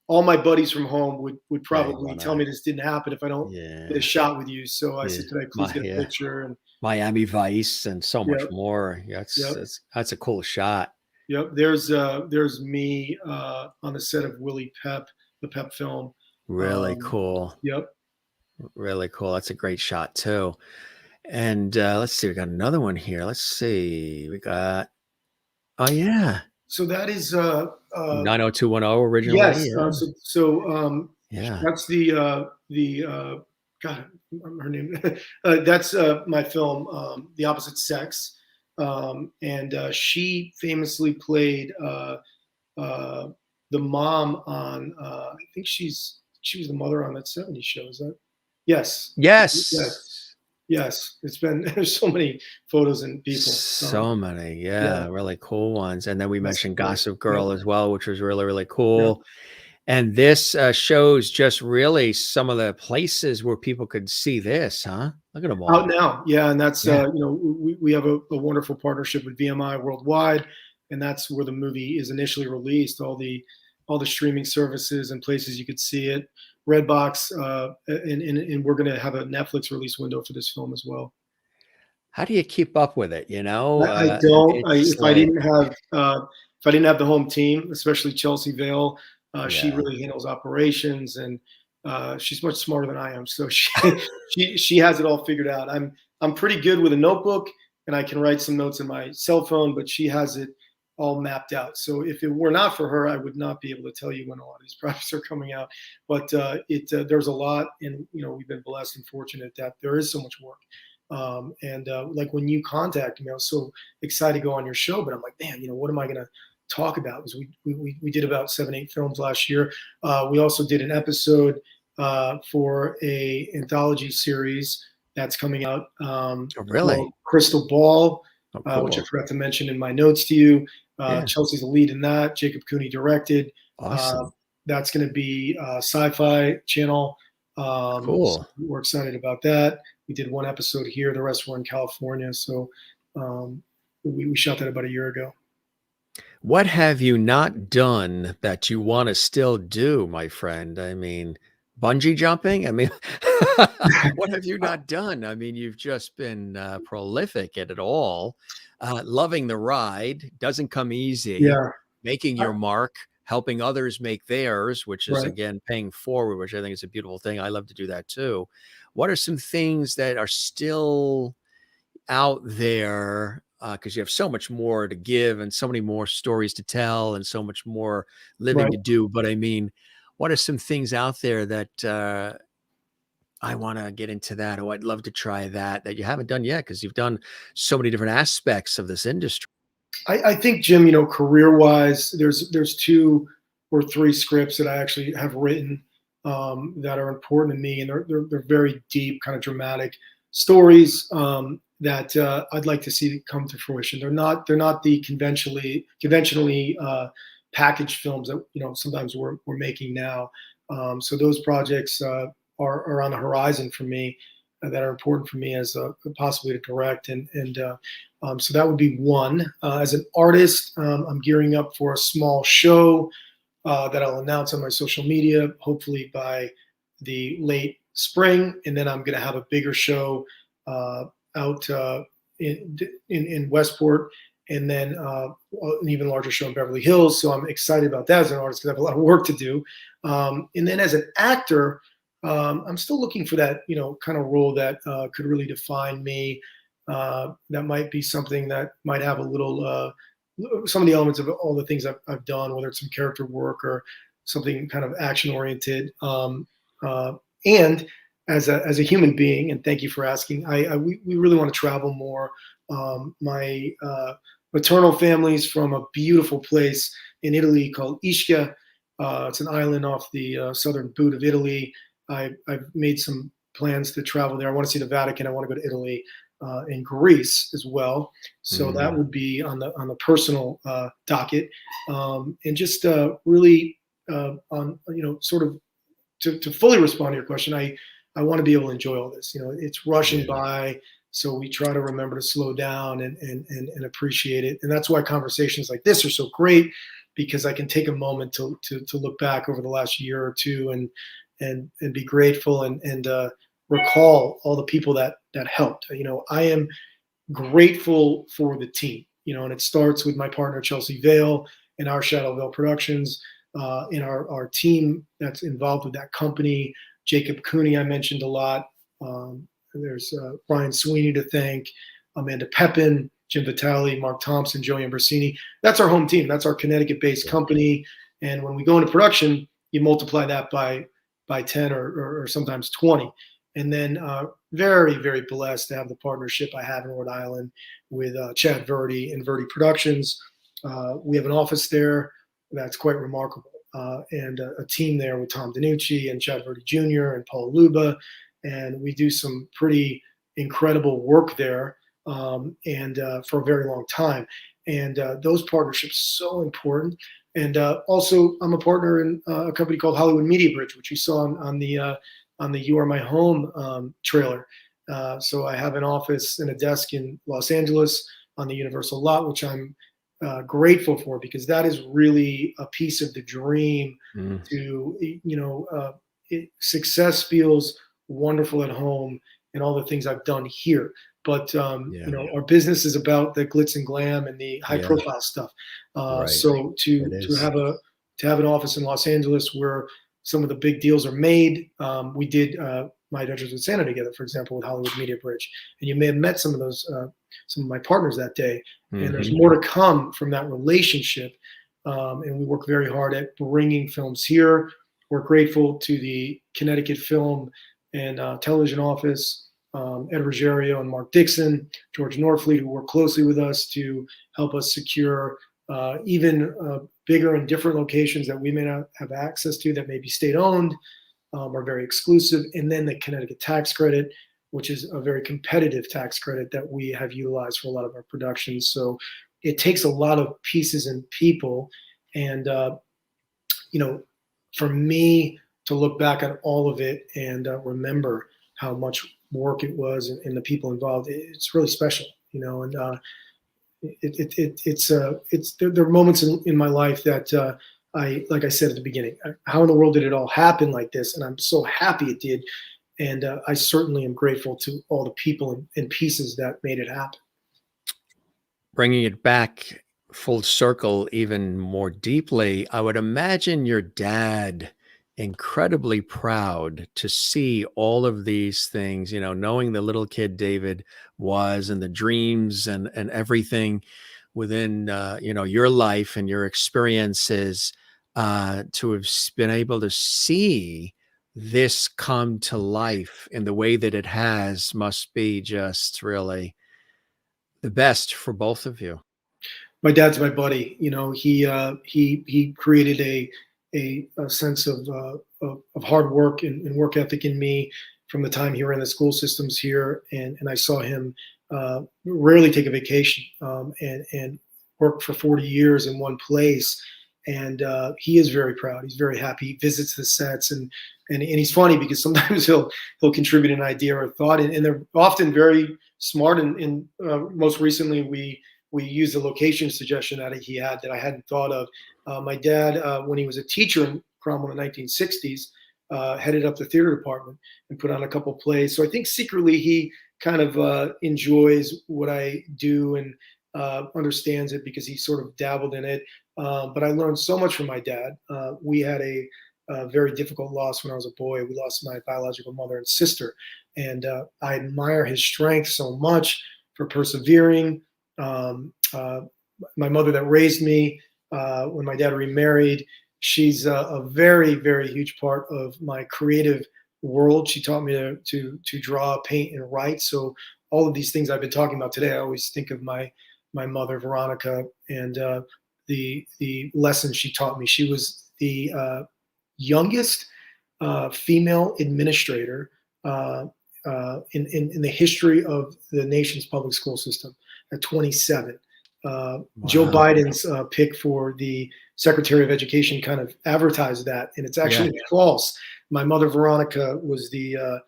all my buddies from home would probably tell me this didn't happen if I don't get a shot with you. So I said, "Could I please get a picture?" And Miami Vice and so much more. That's a cool shot. Yep. There's me on the set of Willie Pep, the Pep film. Really cool. Yep. Really cool. That's a great shot too. And let's see, we got another one here. Let's see. We got, so that is 90210 originally. Yes. That's the God, her name. That's my film, The Opposite Sex. And she famously played the mom on I think she was the mother on that 70s show. Is that? Yes. It's been, there's so many photos and people. So many. Really cool ones. And then we mentioned Gossip Girl as well, which was really, really cool. And this shows just really some of the places where people could see this, huh? Look at them all. Out now. Yeah. And that's, we have a wonderful partnership with VMI Worldwide, and that's where the movie is initially released. All the streaming services and places you could see it. Redbox, and we're going to have a Netflix release window for this film as well. How do you keep up with it? I don't. If I didn't have the home team, especially Chelsea Vale, she really handles operations, and she's much smarter than I am. So she has it all figured out. I'm pretty good with a notebook, and I can write some notes in my cell phone, but she has it all mapped out. So if it were not for her, I would not be able to tell you when a lot of these projects are coming out. But there's a lot, and we've been blessed and fortunate that there is so much work. Like when you contact me, I was so excited to go on your show, but I'm like, man, what am I going to talk about? Because we did about 7-8 films last year. We also did an episode for a anthology series that's coming out. Really? Crystal Ball. Cool. Which I forgot to mention in my notes to you. Chelsea's the lead in that. Jacob Cooney directed. Awesome. That's going to be Sci-Fi Channel. Cool. So we're excited about that. We did one episode here. The rest were in California. So we shot that about a year ago. What have you not done that you want to still do, my friend? I mean, Bungee jumping? I mean, what have you not done? I mean, you've just been prolific at it all. Loving the ride doesn't come easy. Yeah. Making your mark, helping others make theirs, which is, Right. again, paying forward, which I think is a beautiful thing. I love to do that too. What are some things that are still out there? Because you have so much more to give and so many more stories to tell and so much more living Right. to do. But I mean, what are some things out there that I want to get into that? Oh, I'd love to try that you haven't done yet, because you've done so many different aspects of this industry. I think, Jim, career-wise, there's 2 or 3 scripts that I actually have written that are important to me, and they're very deep, kind of dramatic stories that I'd like to see come to fruition. They're not the conventionally packaged films that sometimes we're making now. So those projects are on the horizon for me, that are important for me as possibly to direct, and so that would be one. As an artist, I'm gearing up for a small show that I'll announce on my social media, hopefully by the late spring, and then I'm going to have a bigger show out in Westport, and then an even larger show in Beverly Hills. So I'm excited about that as an artist, because I have a lot of work to do. And then as an actor, I'm still looking for that, kind of role that could really define me. That might be something that might have a little, some of the elements of all the things I've done, whether it's some character work or something kind of action oriented. And as a human being, and thank you for asking, we really want to travel more. My maternal family's from a beautiful place in Italy called Ischia. It's an island off the southern boot of Italy. I've made some plans to travel there. I want to see the Vatican. I want to go to Italy and Greece as well. So that would be on the personal docket, and just really on sort of to fully respond to your question. I want to be able to enjoy all this. It's rushing by, so we try to remember to slow down and appreciate it. And that's why conversations like this are so great, because I can take a moment to look back over the last year or two and be grateful and recall all the people that helped. I am grateful for the team, and it starts with my partner, Chelsea Vale, and our Shadow Vale Productions, in our team that's involved with that company. Jacob Cooney, I mentioned a lot. There's Brian Sweeney to thank, Amanda Pepin, Jim Vitale, Mark Thompson, Joey Ambrosini. That's our home team. That's our Connecticut-based company. And when we go into production, you multiply that by 10 or sometimes 20. And then very, very blessed to have the partnership I have in Rhode Island with Chad Verdi and Verdi Productions. We have an office there that's quite remarkable, and a team there with Tom DiNucci and Chad Verdi Jr. and Paul Luba. And we do some pretty incredible work there, and for a very long time. And those partnerships are so important. And also, I'm a partner in a company called Hollywood Media Bridge, which you saw on the You Are My Home trailer. So I have an office and a desk in Los Angeles on the Universal lot, which I'm grateful for, because that is really a piece of the dream. To, success feels wonderful at home and all the things I've done here. But our business is about the glitz and glam and the high profile stuff. So to have an office in Los Angeles where some of the big deals are made. We did My Adventures with Santa together, for example, with Hollywood Media Bridge, and you may have met some of my partners that day. And there's more to come from that relationship. And we work very hard at bringing films here. We're grateful to the Connecticut Film and Television Office, Ed Ruggiero and Mark Dixon, George Norfleet, who work closely with us to help us secure even bigger and different locations that we may not have access to, that may be state-owned, are very exclusive. And then the Connecticut tax credit, which is a very competitive tax credit that we have utilized for a lot of our productions. So it takes a lot of pieces and people. And, for me to look back on all of it and remember how much work it was and the people involved, it's really special, and there are moments in my life that like I said at the beginning, how in the world did it all happen like this? And I'm so happy it did. And I certainly am grateful to all the people and pieces that made it happen. Bringing it back full circle even more deeply, I would imagine your dad incredibly proud to see all of these things, knowing the little kid David was, and the dreams and everything within, your life and your experiences, to have been able to see this come to life in the way that it has must be just really the best for both of you. My dad's my buddy. He created a sense of hard work and work ethic in me from the time he ran the school systems here, and I saw him rarely take a vacation and work for 40 years in one place. And he is very proud. He's very happy. He visits the sets, and he's funny because sometimes he'll contribute an idea or a thought, and they're often very smart. And most recently, we used a location suggestion that he had that I hadn't thought of. My dad, when he was a teacher in Cromwell in the 1960s, headed up the theater department and put on a couple plays. So I think secretly he kind of enjoys what I do and understands it because he sort of dabbled in it. But I learned so much from my dad. We had a very difficult loss when I was a boy. We lost my biological mother and sister. And I admire his strength so much for persevering. My mother that raised me, when my dad remarried, she's a very, very huge part of my creative world. She taught me to draw, paint, and write. So all of these things I've been talking about today, I always think of my mother, Veronica, and the lessons she taught me. She was the youngest female administrator in the history of the nation's public school system at 27. Wow. Joe Biden's pick for the Secretary of Education kind of advertised that, and it's actually false. My mother, Veronica, was the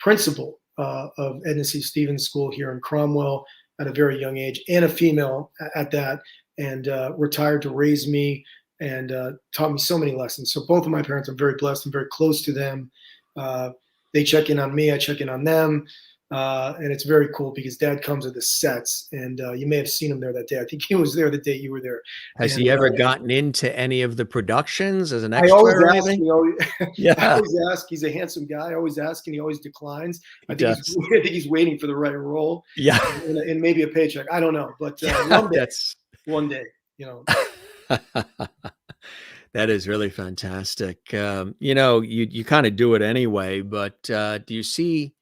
principal of Edna C. Stevens School here in Cromwell at a very young age, and a female at that, and retired to raise me and taught me so many lessons. So both of my parents, I'm very blessed. I'm very close to them. They check in on me, I check in on them. And it's very cool because Dad comes to the sets, and you may have seen him there that day. I think he was there the day you were there. Has he ever gotten into any of the productions as an extra? I always or ask. anything? I always ask. He's a handsome guy. I always ask, and he always declines. I think he's waiting for the right role. Yeah, and maybe a paycheck. I don't know, but one day, That is really fantastic. You kind of do it anyway, but do you see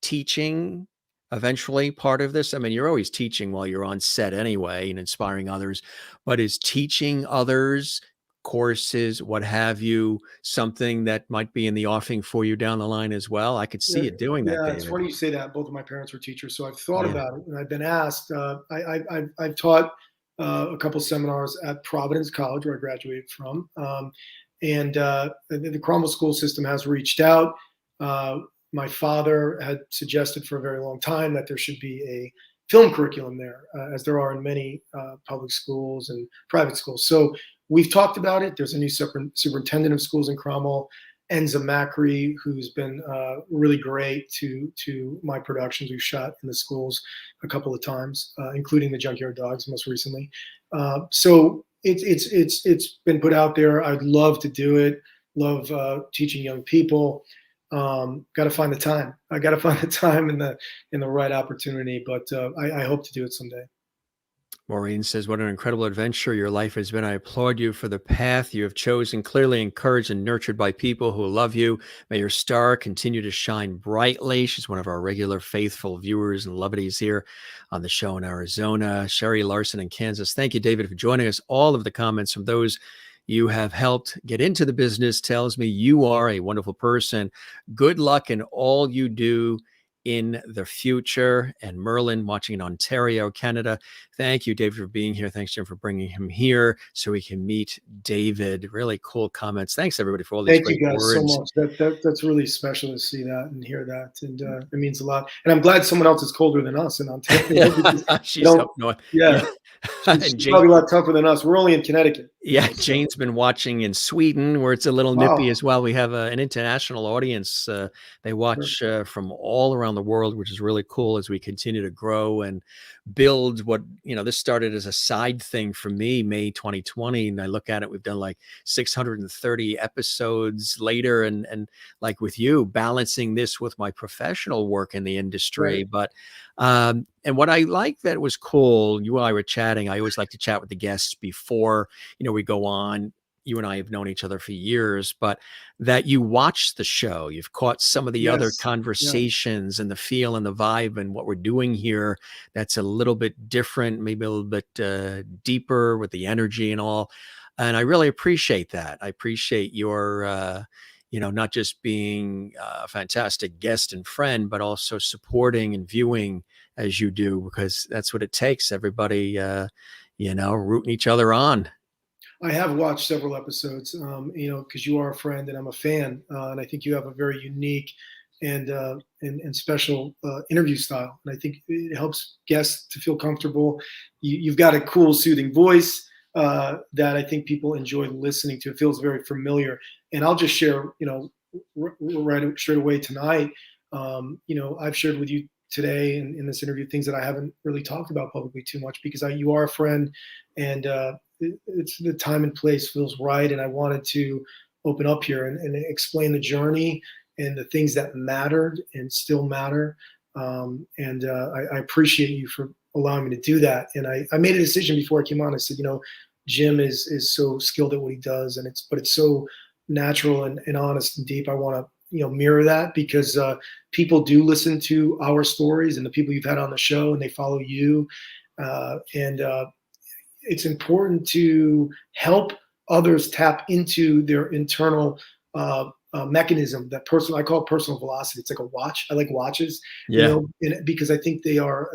teaching eventually part of this? I mean, you're always teaching while you're on set anyway and inspiring others, but is teaching others courses, what have you, something that might be in the offing for you down the line as well? I could see it doing that. Yeah, it's funny you say that. Both of my parents were teachers, so I've thought about it, and I've been asked. I've taught a couple seminars at Providence College, where I graduated from, and the Cromwell school system has reached out. My father had suggested for a very long time that there should be a film curriculum there, as there are in many public schools and private schools. So we've talked about it. There's a new superintendent of schools in Cromwell, Enza Macri, who's been really great to my productions. We've shot in the schools a couple of times, including the Junkyard Dogs most recently. So it's been put out there. I'd love to do it. Love teaching young people. Got to find the time. I got to find the time and the right opportunity, but I hope to do it someday. Maureen says, what an incredible adventure your life has been. I applaud you for the path you have chosen, clearly encouraged and nurtured by people who love you. May your star continue to shine brightly. She's one of our regular faithful viewers and lovedies here on the show in Arizona. Sherry Larson in Kansas. Thank you, David, for joining us. All of the comments from those you have helped get into the business tells me you are a wonderful person. Good luck in all you do in the future. And Merlin watching in Ontario, Canada. Thank you, David, for being here. Thanks, Jim, for bringing him here so we can meet David. Really cool comments. Thanks, everybody, for all these Thank you great guys words. so much. That's really special to see that and hear that, and it means a lot. And I'm glad someone else is colder than us in Ontario. She's up north. Yeah. And She's probably a lot tougher than us. We're only in Connecticut. Yeah, Jane's been watching in Sweden, where it's a little nippy as well. We have an international audience. They watch from all around the world, which is really cool as we continue to grow and build what, this started as a side thing for me, May 2020. And I look at it, we've done like 630 episodes later. And like with you, balancing this with my professional work in the industry. Right. But and what I like that was cool, you and I were chatting. I always like to chat with the guests before, we go on. You and I have known each other for years, but that you watch the show, you've caught some of the other conversations and the feel and the vibe and what we're doing here. That's a little bit different, maybe a little bit deeper with the energy and all. And I really appreciate that. I appreciate your, not just being a fantastic guest and friend, but also supporting and viewing as you do, because that's what it takes. Everybody, rooting each other on. I have watched several episodes, because you are a friend and I'm a fan, and I think you have a very unique and special interview style, and I think it helps guests to feel comfortable. You've got a cool, soothing voice that I think people enjoy listening to. It feels very familiar, and I'll just share, right straight away tonight. I've shared with you today in this interview things that I haven't really talked about publicly too much, because you are a friend, and it's the time and place feels right, and I wanted to open up here and explain the journey and the things that mattered and still matter. I appreciate you for allowing me to do that. And I made a decision before I came on. I said, Jim is so skilled at what he does, and it's so natural and honest and deep. I want to mirror that, because people do listen to our stories and the people you've had on the show, and they follow you, and it's important to help others tap into their internal mechanism, I call it personal velocity. It's like a watch. I like watches, because I think they are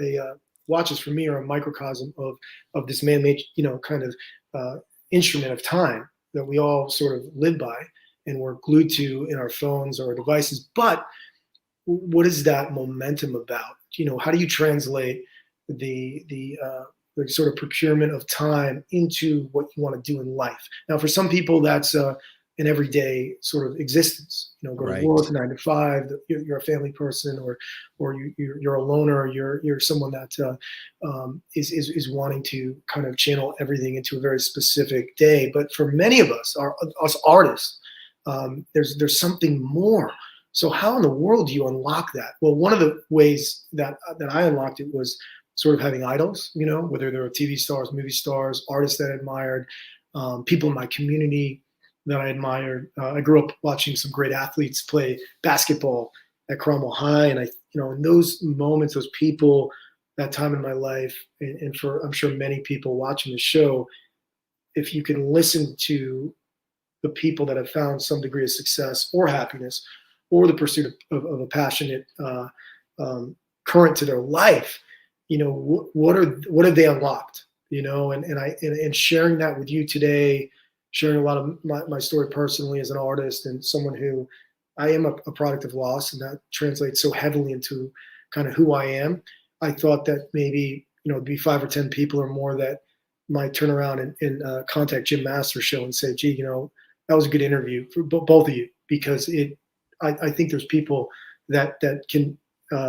watches for me are a microcosm of this man-made, kind of instrument of time that we all sort of live by and we're glued to in our phones or our devices. But what is that momentum about? How do you translate the sort of procurement of time into what you want to do in life? Now, for some people, that's an everyday sort of existence. Go to work 9 to 5. You're a family person, or you're a loner. You're someone that is wanting to kind of channel everything into a very specific day. But for many of us, us artists, there's something more. So how in the world do you unlock that? Well, one of the ways that I unlocked it was sort of having idols, whether they were TV stars, movie stars, artists that I admired, people in my community that I admired. I grew up watching some great athletes play basketball at Cromwell High, and in those moments, those people, that time in my life, and for I'm sure many people watching the show, if you can listen to the people that have found some degree of success or happiness, or the pursuit of a passionate current to their life, what have they unlocked? And sharing that with you today, sharing a lot of my story personally as an artist and someone who I am a product of loss, and that translates so heavily into kind of who I am. I thought that maybe it'd be 5 or 10 people or more that might turn around and contact Jim Master's show and say, gee, that was a good interview for both of you, because I think there's people that can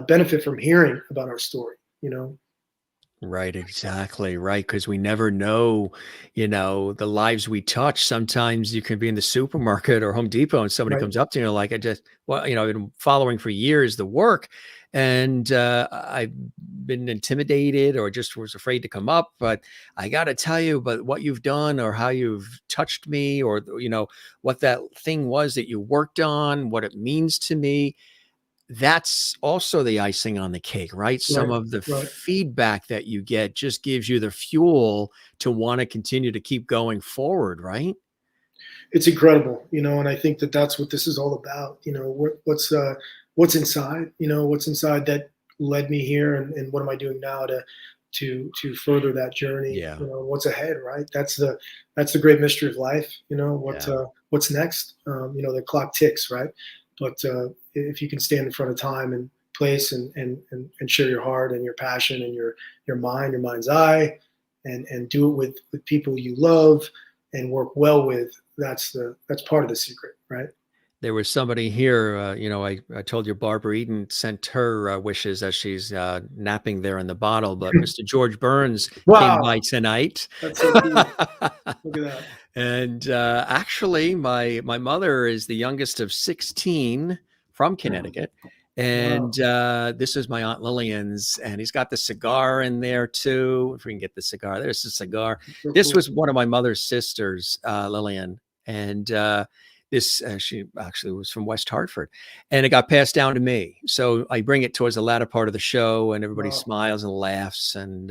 benefit from hearing about our story. Right, exactly. Right. Because we never know, the lives we touch. Sometimes you can be in the supermarket or Home Depot and somebody comes up to you like, I've been following for years the work, and I've been intimidated or just was afraid to come up. But I got to tell you, but what you've done or how you've touched me, or, what that thing was that you worked on, what it means to me. That's also the icing on the cake, right? Some of the feedback that you get just gives you the fuel to want to continue to keep going forward, right? It's incredible, and I think that's what this is all about. what's inside, what's inside that led me here, and what am I doing now to further that journey? Yeah. What's ahead, right? That's the great mystery of life. What's next? The clock ticks, right? But if you can stand in front of time and place and share your heart and your passion and your mind's eye, and do it with people you love and work well with, that's part of the secret, right? There was somebody here, I told you Barbara Eden sent her wishes as she's napping there in the bottle, but Mr. George Burns came by tonight. That's so cool. Look at that. And actually, my mother is the youngest of 16 from Connecticut. And this is my Aunt Lillian's, and he's got the cigar in there too. If we can get the cigar, there's the cigar. So This cool. was one of my mother's sisters, Lillian. And she actually was from West Hartford, and it got passed down to me. So I bring it towards the latter part of the show, and everybody smiles and laughs. And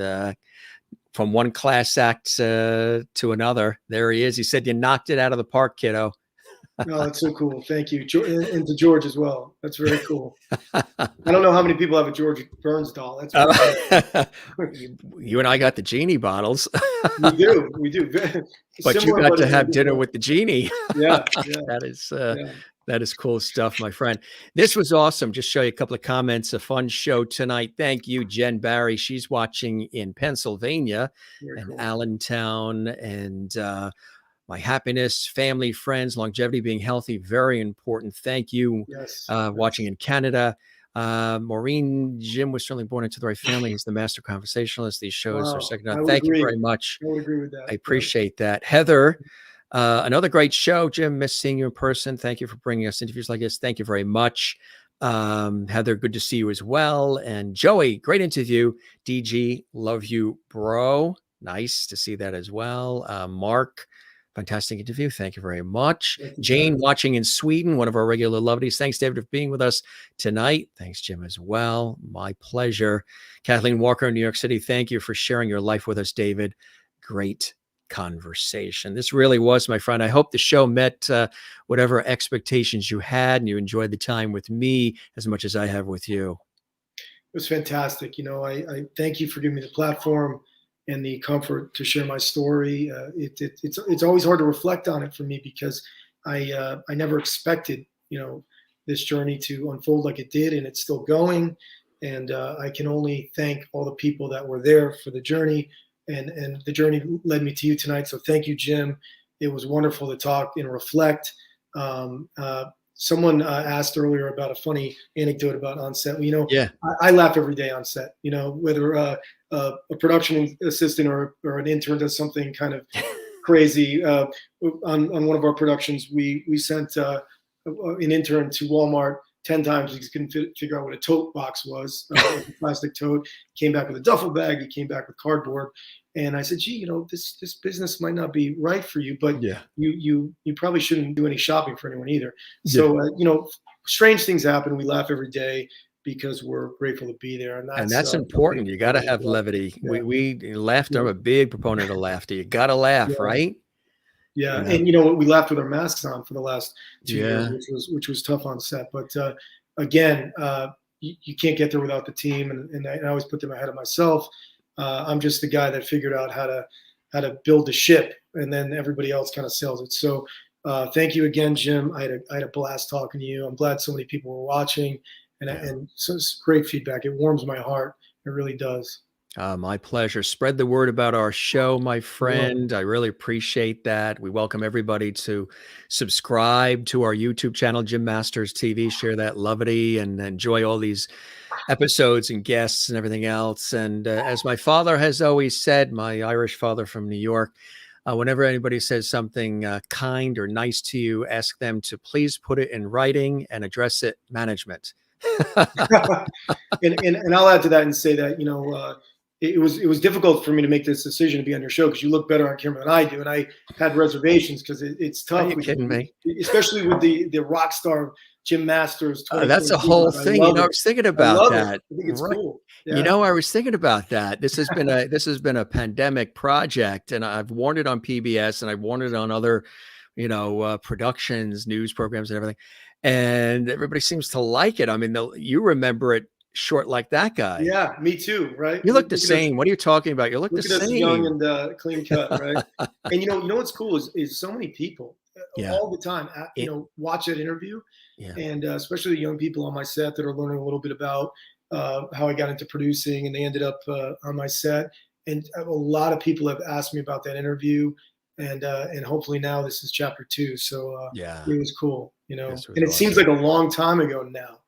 from one class act to another, there he is. He said, "You knocked it out of the park, kiddo." No, that's so cool. Thank you. And to George as well. That's very cool. I don't know how many people have a George Burns doll. That's You and I got the genie bottles. We do. But Similar, you got to in a have different dinner way. with the genie. Yeah. That is cool stuff, my friend. This was awesome. Just show you a couple of comments. A fun show tonight. Thank you, Jen Barry. She's watching in Pennsylvania and cool. Allentown, and my happiness, family, friends, longevity, being healthy, very important. Thank you. Yes. Watching in Canada. Maureen, Jim was certainly born into the right family. He's the master conversationalist. These shows are second to none. Thank you very much. I would agree with that. I appreciate that. Heather, another great show. Jim, miss seeing you in person. Thank you for bringing us interviews like this. Thank you very much. Heather, good to see you as well. And Joey, great interview. DG, love you, bro. Nice to see that as well. Mark, fantastic interview. Thank you very much. Jane, watching in Sweden, one of our regular lovelies. Thanks, David, for being with us tonight. Thanks, Jim, as well. My pleasure. Kathleen Walker in New York City, thank you for sharing your life with us, David. Great conversation. This really was, my friend. I hope the show met whatever expectations you had, and you enjoyed the time with me as much as I have with you. It was fantastic. I thank you for giving me the platform and the comfort to share my story. It's always hard to reflect on it for me, because I never expected this journey to unfold like it did, and it's still going. And I can only thank all the people that were there for the journey, and the journey led me to you tonight. So thank you, Jim. It was wonderful to talk and reflect. Someone asked earlier about a funny anecdote about on set. I laugh every day on set. Whether a production assistant or an intern does something kind of crazy. On one of our productions, we sent an intern to Walmart 10 times because he couldn't figure out what a tote box was, a plastic tote. Came back with a duffel bag. He came back with cardboard. And I said, gee, this business might not be right for you, but you probably shouldn't do any shopping for anyone either. So, strange things happen. We laugh every day because we're grateful to be there. And that's important. You got to have levity. Yeah. We laughter. I'm a big proponent of laughter. You got to laugh, right? Yeah. And we laughed with our masks on for the last 2 years, which was tough on set. But again, you can't get there without the team. And I always put them ahead of myself. I'm just the guy that figured out how to build the ship, and then everybody else kind of sails it. So thank you again, Jim. I had a blast talking to you. I'm glad so many people were watching, and so it's great feedback. It warms my heart. It really does. My pleasure. Spread the word about our show, my friend. I really appreciate that. We welcome everybody to subscribe to our YouTube channel, Jim Masters TV. Share that levity and enjoy all these episodes and guests and everything else. And as my father has always said, my Irish father from New York, whenever anybody says something kind or nice to you, ask them to please put it in writing and address it management. and I'll add to that and say that, it was difficult for me to make this decision to be on your show because you look better on camera than I do. And I had reservations because it's tough. Are you kidding me? Especially with the rock star Jim Masters. That's a whole thing. I was thinking about that. I think it's cool. Yeah. I was thinking about that. This has been a pandemic project, and I've worn it on PBS and I've worn it on other, productions, news programs and everything. and everybody seems to like it. I mean, you remember it short like that guy. Yeah, me too. Right. You look the same. What are you talking about? You look the Look at us same. young and clean cut, right? And you know what's cool is so many people all the time, watch that interview, and especially the young people on my set that are learning a little bit about how I got into producing, and they ended up on my set. And a lot of people have asked me about that interview, and hopefully now this is chapter 2. So it was cool, and it seems like a long time ago now,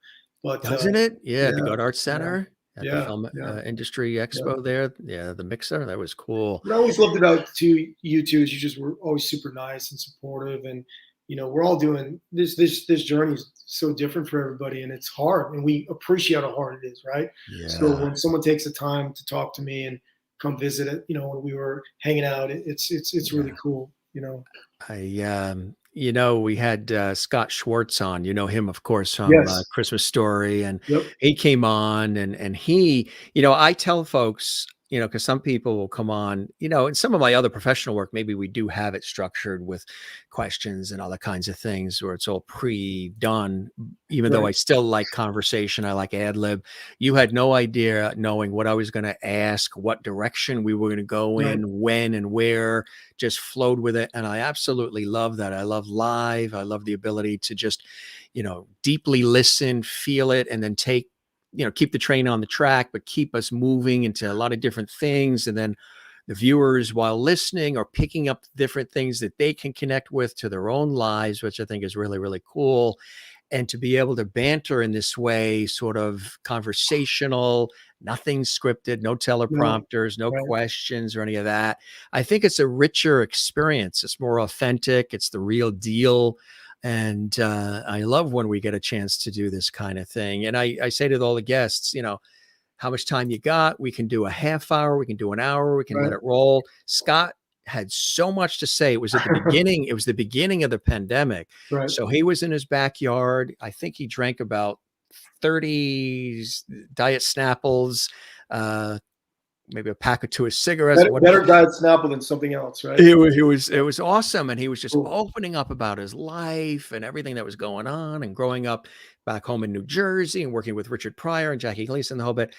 but doesn't it? Yeah, the Good Arts Center. At Yeah, the film industry expo there. Yeah, the mixer. That was cool. What I always loved about you two is you just were always super nice and supportive, and we're all doing this journey is so different for everybody, and it's hard, and we appreciate how hard it is, right? Yeah. So when someone takes the time to talk to me and come visit it, when we were hanging out, it's really cool, we had Scott Schwartz on, him, of course, from Christmas Story, and he came on, and he, I tell folks, because some people will come on, in some of my other professional work, maybe we do have it structured with questions and other kinds of things where it's all pre-done, even though I still like conversation, I like ad lib. You had no idea, knowing what I was going to ask, what direction we were going to go in, when and where, just flowed with it. And I absolutely love that. I love live. I love the ability to just, deeply listen, feel it, and then keep the train on the track, but keep us moving into a lot of different things. And then the viewers, while listening, are picking up different things that they can connect with to their own lives, which I think is really, really cool. And to be able to banter in this way, sort of conversational, nothing scripted, no teleprompters, no questions or any of that. I think it's a richer experience. It's more authentic. It's the real deal. And I love when we get a chance to do this kind of thing. And I say to all the guests, how much time you got? We can do a half hour. We can do an hour. We can let it roll. Scott had so much to say. It was at the beginning. It was the beginning of the pandemic. Right. So he was in his backyard. I think he drank about 30 Diet Snapples, maybe a pack or two of cigarettes. Better Diet Snapple than something else, right? It was awesome. And he was just opening up about his life and everything that was going on, and growing up back home in New Jersey and working with Richard Pryor and Jackie Gleason, the whole bit.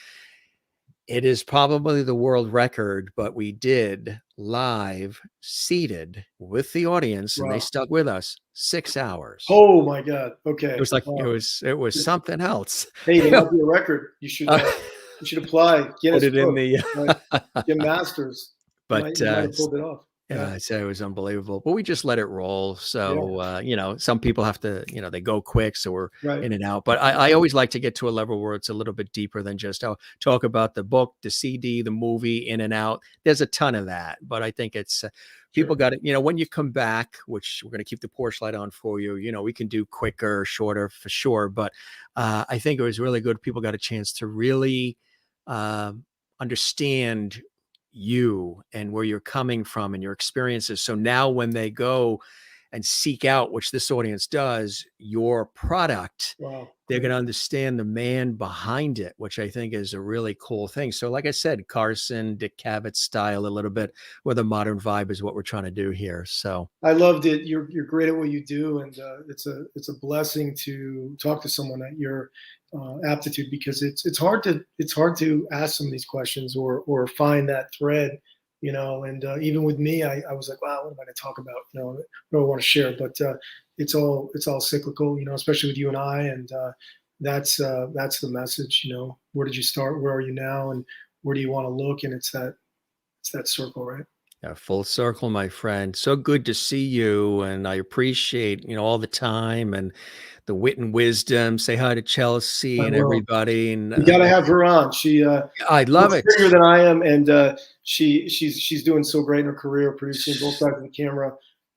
It is probably the world record, but we did live, seated with the audience, and they stuck with us 6 hours. Oh my God. Okay. It was like, it was something else. Hey, there might be a record. You should apply. Put it in the Jim Masters. But you might have pulled it off. Yeah, I'd say it was unbelievable, but we just let it roll. So, some people have to, they go quick, so we're in and out. But I always like to get to a level where it's a little bit deeper than just, talk about the book, the CD, the movie, in and out. There's a ton of that, but I think it's, people got it, when you come back, which we're going to keep the porch light on for you, we can do quicker, shorter for sure. But I think it was really good. People got a chance to really understand you and where you're coming from and your experiences. So now when they go and seek out, which this audience does, your product, they're going to understand the man behind it, which I think is a really cool thing. So like I said, Carson, Dick Cavett style, a little bit with a modern vibe is what we're trying to do here. So I loved it. You're great at what you do. And it's a blessing to talk to someone at your aptitude, because it's hard to ask some of these questions or find that thread, and even with me, I was like, wow, what am I going to talk about? What do I want to share? But it's all cyclical, especially with you and I, and that's the message. Where did you start? Where are you now? And where do you want to look? And it's that circle, right? Yeah, full circle, my friend. So good to see you, and I appreciate all the time and the wit and wisdom. Say hi to Chelsea and everybody. And you got to have her on. She, I love it. Bigger than I am, and she's doing so great in her career, producing both sides of the camera.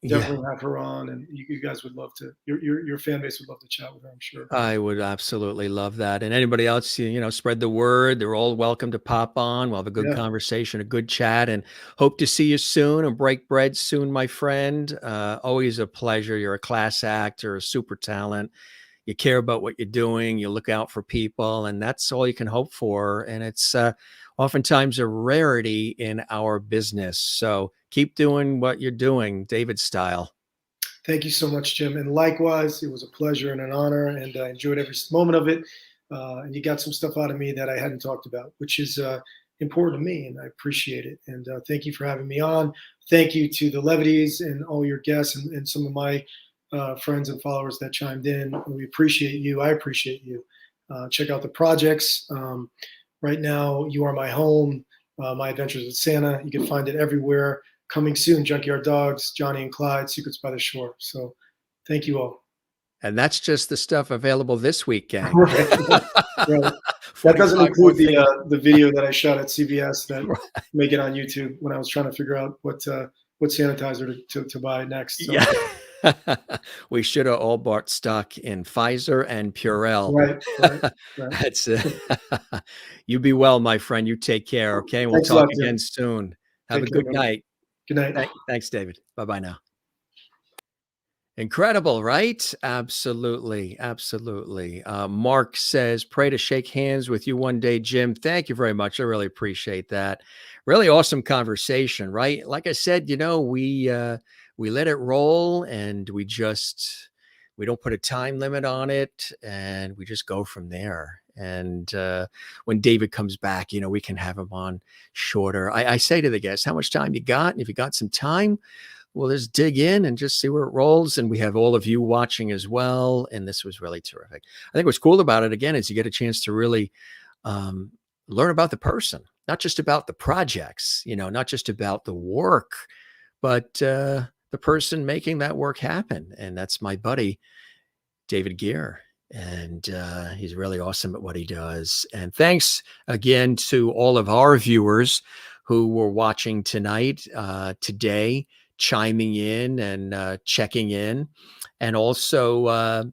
Definitely have her on, and you guys would love to. Your fan base would love to chat with her, I'm sure. I would absolutely love that. And anybody else, spread the word. They're all welcome to pop on. We'll have a good conversation, a good chat, and hope to see you soon and break bread soon, my friend. Always a pleasure. You're a class act. You're a super talent. You care about what you're doing. You look out for people, and that's all you can hope for. And it's oftentimes a rarity in our business. So keep doing what you're doing, David style. Thank you so much, Jim. And likewise, it was a pleasure and an honor, and I enjoyed every moment of it. And you got some stuff out of me that I hadn't talked about, which is important to me, and I appreciate it. And thank you for having me on. Thank you to the Levities and all your guests and some of my friends and followers that chimed in. We appreciate you. I appreciate you. Check out the projects. Right now, You Are My Home, My Adventures with Santa. You can find it everywhere. Coming soon, Junkyard Dogs, Johnny and Clyde, Secrets by the Shore. So thank you all. And that's just the stuff available this week, gang. Right. That doesn't include the video that I shot at CBS that make it on YouTube when I was trying to figure out what sanitizer to buy next. So. Yeah. We should have all bought stock in Pfizer and Purell. Right. That's it. You be well, my friend. You take care. Okay. We'll talk again soon. Have a good night. Good night. Thanks, David. Bye-bye now. Incredible, right? Absolutely. Absolutely. Mark says, pray to shake hands with you one day, Jim. Thank you very much. I really appreciate that. Really awesome conversation, right? Like I said, we let it roll, and we don't put a time limit on it, and we just go from there. And when David comes back, we can have him on shorter. I say to the guests, how much time you got? And if you got some time, we'll just dig in and just see where it rolls. And we have all of you watching as well. And this was really terrific. I think what's cool about it, again, is you get a chance to really learn about the person, not just about the projects, not just about the work, but the person making that work happen. And that's my buddy, David Gere. And he's really awesome at what he does. And thanks again to all of our viewers who were watching tonight, today, chiming in and checking in. And also a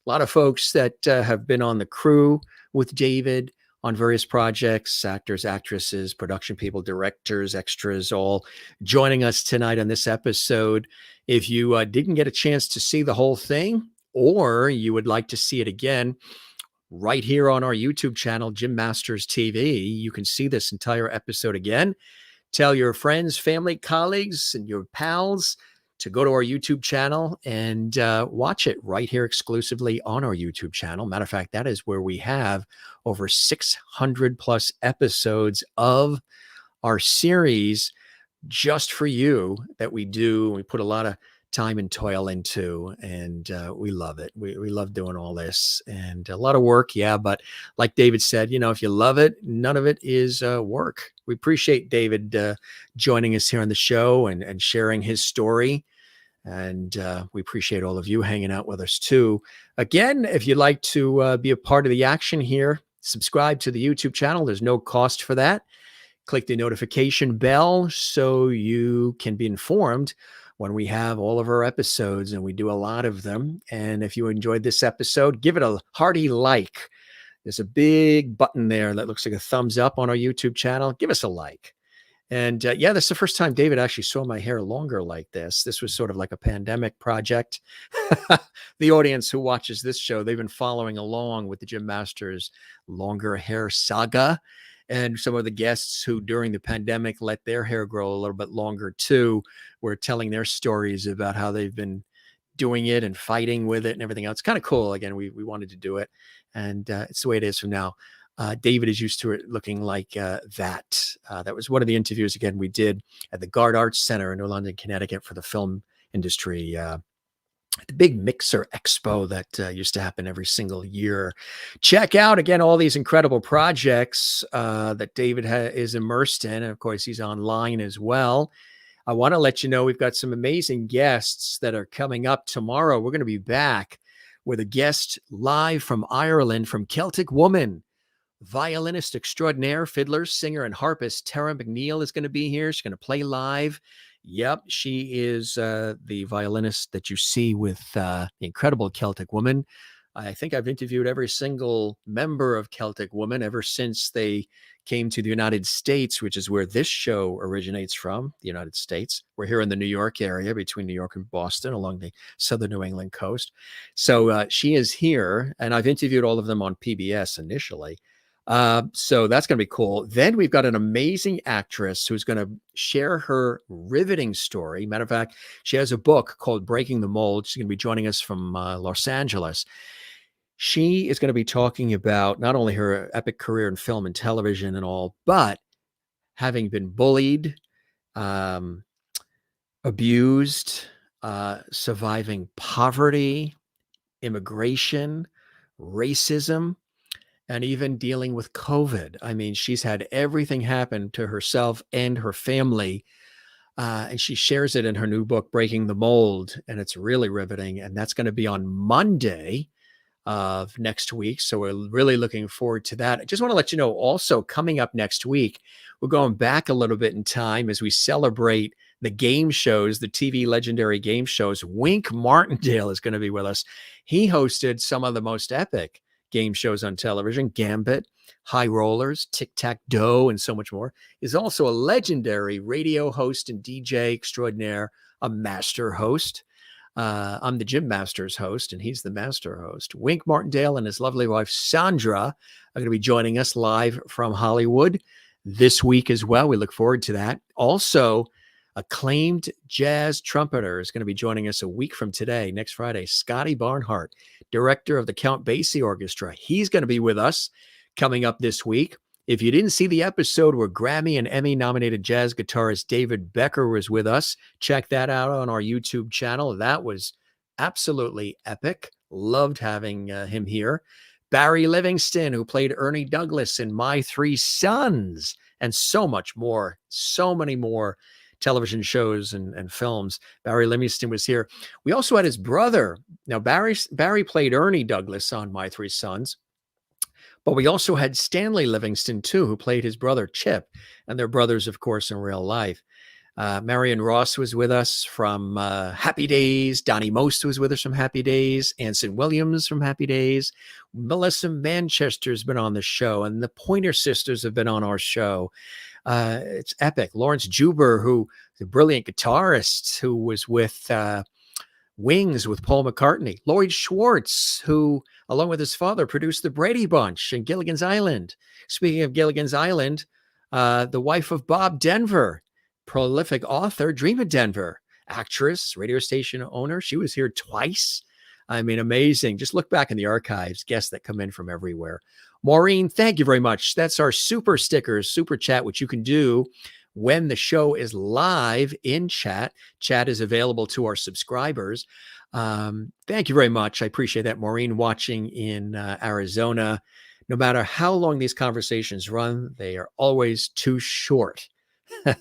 lot of folks that have been on the crew with David on various projects, actors, actresses, production people, directors, extras, all joining us tonight on this episode. If you didn't get a chance to see the whole thing, or you would like to see it again, right here on our YouTube channel, Jim Masters TV, you can see this entire episode again. Tell your friends, family, colleagues, and your pals to go to our YouTube channel and watch it right here exclusively on our YouTube channel. Matter of fact, that is where we have over 600 plus episodes of our series just for you that we do. We put a lot of time and toil into, and we love it. We love doing all this, and a lot of work. Yeah. But like David said, if you love it, none of it is work. We appreciate David joining us here on the show and sharing his story. And we appreciate all of you hanging out with us too. Again, if you'd like to be a part of the action here, subscribe to the YouTube channel. There's no cost for that. Click the notification bell so you can be informed when we have all of our episodes, and we do a lot of them. And if you enjoyed this episode, give it a hearty like. There's a big button there that looks like a thumbs up on our YouTube channel. Give us a like. And yeah, this is the first time David actually saw my hair longer like this. This was sort of like a pandemic project. The audience who watches this show, they've been following along with the Jim Masters longer hair saga. And some of the guests who during the pandemic let their hair grow a little bit longer too were telling their stories about how they've been doing it and fighting with it and everything else. It's kind of cool. Again, we wanted to do it, and it's the way it is from now. David is used to it looking like that. That was one of the interviews, again, we did at the Gard Arts Center in New London, Connecticut for the film industry. The big Mixer Expo that used to happen every single year. Check out, again, all these incredible projects that David is immersed in. And of course, he's online as well. I want to let you know we've got some amazing guests that are coming up tomorrow. We're going to be back with a guest live from Ireland, from Celtic Woman. Violinist extraordinaire, fiddler, singer, and harpist Tara McNeil is going to be here. She's going to play live. Yep, she is the violinist that you see with the incredible Celtic Woman. I think I've interviewed every single member of Celtic Woman ever since they came to the United States, which is where this show originates from, the United States. We're here in the New York area, between New York and Boston, along the southern New England coast. So she is here, and I've interviewed all of them on PBS initially. So that's going to be cool. Then we've got an amazing actress who's going to share her riveting story. Matter of fact, she has a book called Breaking the Mold. She's going to be joining us from Los Angeles. She is going to be talking about not only her epic career in film and television and all, but having been bullied, abused, surviving poverty, immigration, racism, and even dealing with COVID. I mean, she's had everything happen to herself and her family. And she shares it in her new book, Breaking the Mold. And it's really riveting. And that's going to be on Monday of next week. So we're really looking forward to that. I just want to let you know also, coming up next week, we're going back a little bit in time as we celebrate the game shows, the TV legendary game shows. Wink Martindale is going to be with us. He hosted some of the most epic game shows on television: Gambit, High Rollers, Tic-Tac-Doe, and so much more. He's also a legendary radio host and DJ extraordinaire, a master host. I'm the Jim Masters host, and he's the master host. Wink Martindale and his lovely wife, Sandra, are going to be joining us live from Hollywood this week as well. We look forward to that. Also, acclaimed jazz trumpeter is going to be joining us a week from today, next Friday. Scotty Barnhart, director of the Count Basie Orchestra. He's going to be with us coming up this week. If you didn't see the episode where Grammy and Emmy nominated jazz guitarist David Becker was with us, check that out on our YouTube channel. That was absolutely epic. Loved having him here. Barry Livingston, who played Ernie Douglas in My Three Sons, and so much more, so many more television shows and films. Barry Livingston was here. We also had his brother. Now, Barry played Ernie Douglas on My Three Sons, but we also had Stanley Livingston, too, who played his brother Chip, and they're brothers, of course, in real life. Marion Ross was with us from Happy Days. Donnie Most was with us from Happy Days. Anson Williams from Happy Days. Melissa Manchester's been on the show, and the Pointer Sisters have been on our show. It's epic. Lawrence Juber, who the brilliant guitarist who was with Wings with Paul McCartney. Lloyd Schwartz, who, along with his father, produced The Brady Bunch and Gilligan's Island. Speaking of Gilligan's Island, the wife of Bob Denver, prolific author, Dream of Denver, actress, radio station owner. She was here twice. I mean, amazing. Just look back in the archives, guests that come in from everywhere. Maureen, thank you very much. That's our super stickers, super chat, which you can do when the show is live in chat. Chat is available to our subscribers. Thank you very much. I appreciate that. Maureen watching in Arizona. No matter how long these conversations run, they are always too short.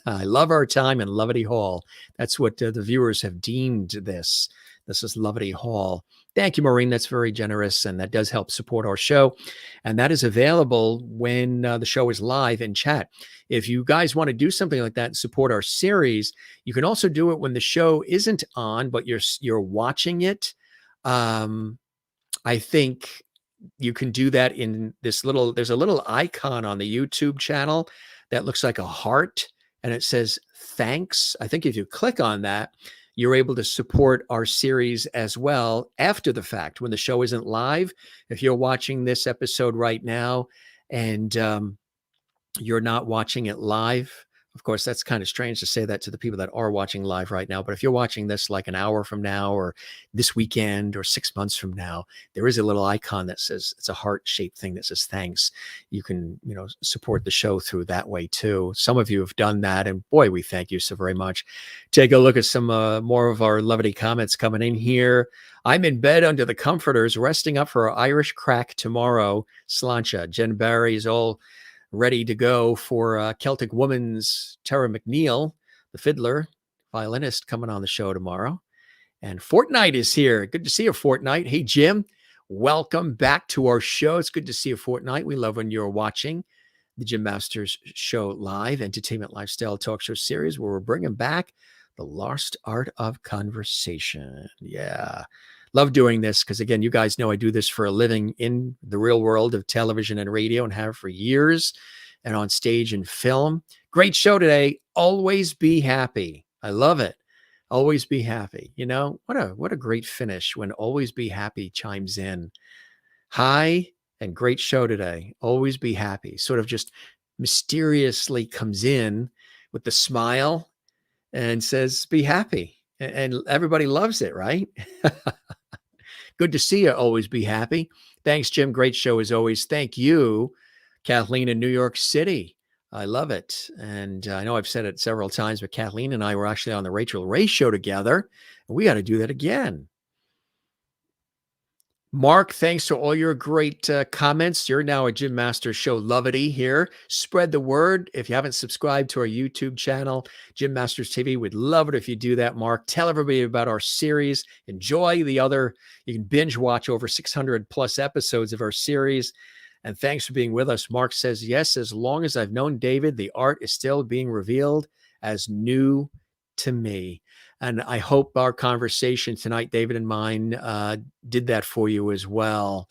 I love our time in Lovety Hall. That's what the viewers have deemed this. This is Lovety Hall. Thank you, Maureen. That's very generous, and that does help support our show. And that is available when the show is live in chat. If you guys want to do something like that and support our series, you can also do it when the show isn't on, but you're watching it. I think you can do that in this little, there's a little icon on the YouTube channel that looks like a heart, and it says thanks. I think if you click on that, you're able to support our series as well after the fact when the show isn't live. If you're watching this episode right now and you're not watching it live, of course, that's kind of strange to say that to the people that are watching live right now. But if you're watching this like an hour from now or this weekend or 6 months from now, there is a little icon that says, it's a heart-shaped thing that says thanks. You can, support the show through that way too. Some of you have done that, and boy, we thank you so very much. Take a look at some more of our Lovety comments coming in here. I'm in bed under the comforters, resting up for our Irish crack tomorrow. Sláinte. Jen Barry is all ready to go for Celtic Woman's Tara McNeil, the fiddler, violinist, coming on the show tomorrow. And Fortnite is here. Good to see you, Fortnite. Hey, Jim, welcome back to our show. It's good to see you, Fortnite. We love when you're watching the Jim Masters Show live, entertainment lifestyle talk show series, where we're bringing back the lost art of conversation. Yeah. Love doing this because, again, you guys know I do this for a living in the real world of television and radio, and have for years, and on stage and film. Great show today. Always be happy. I love it. Always be happy. What a great finish when Always Be Happy chimes in. Hi, And great show today. Always be happy. Sort of just mysteriously comes in with the smile and says, be happy. And everybody loves it, right? Good to see you. Always be happy. Thanks, Jim. Great show as always. Thank you, Kathleen in New York City. I love it. And I know I've said it several times, but Kathleen and I were actually on the Rachel Ray show together. And we got to do that again. Mark, thanks to all your great comments. You're now a Jim Masters Show lovity here. Spread the word. If you haven't subscribed to our YouTube channel, Jim Masters TV, we'd love it if you do that, Mark. Tell everybody about our series. Enjoy the other. You can binge watch over 600 plus episodes of our series. And thanks for being with us. Mark says, yes, as long as I've known David, the art is still being revealed as new to me. And I hope our conversation tonight, David and mine, did that for you as well.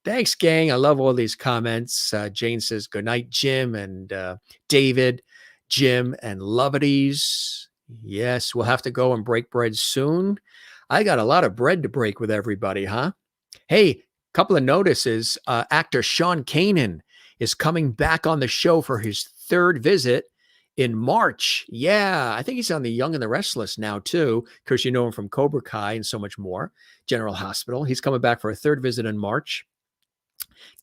Thanks, gang. I love all these comments. Jane says, good night, Jim and David, Jim and Lovities. Yes, we'll have to go and break bread soon. I got a lot of bread to break with everybody, huh? Hey, couple of notices. Actor Sean Kanan is coming back on the show for his third visit in March. Yeah, I think he's on The Young and the Restless now too, because you know him from Cobra Kai and so much more. General Hospital. He's coming back for a third visit in March.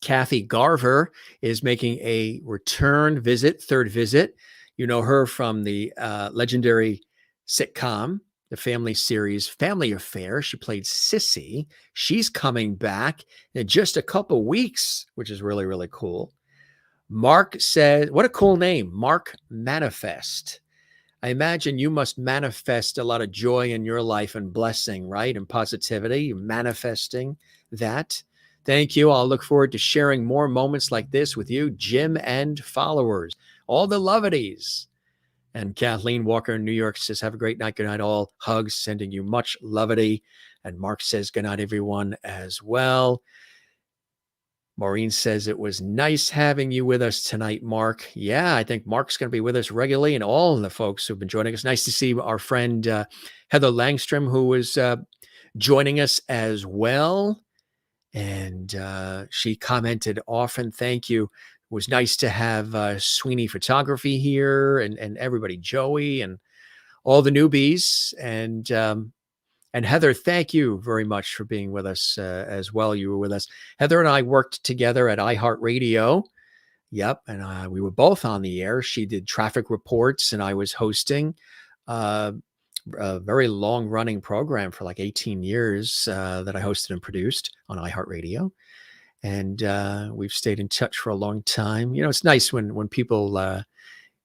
Kathy Garver is making a return visit, third visit. You know her from the legendary sitcom, the family series Family Affair. She played Sissy. She's coming back in just a couple weeks, which is really, really cool. Mark said, what a cool name, Mark Manifest. I imagine you must manifest a lot of joy in your life and blessing, right? And positivity. You're manifesting that. Thank you. I'll look forward to sharing more moments like this with you, Jim and followers, all the lovities. And Kathleen Walker in New York says, have a great night. Good night, all. Hugs, sending you much lovity. And Mark says, good night, everyone, as well. Maureen says, it was nice having you with us tonight, Mark. Yeah, I think Mark's going to be with us regularly, and all the folks who've been joining us. Nice to see our friend Heather Langstrom, who was joining us as well. And she commented often, thank you. It was nice to have Sweeney Photography here and everybody, Joey and all the newbies. And Heather, thank you very much for being with us as well. You were with us. Heather and I worked together at iHeartRadio. Yep. And we were both on the air. She did traffic reports and I was hosting a very long running program for like 18 years that I hosted and produced on iHeartRadio. And we've stayed in touch for a long time. You know, it's nice when people,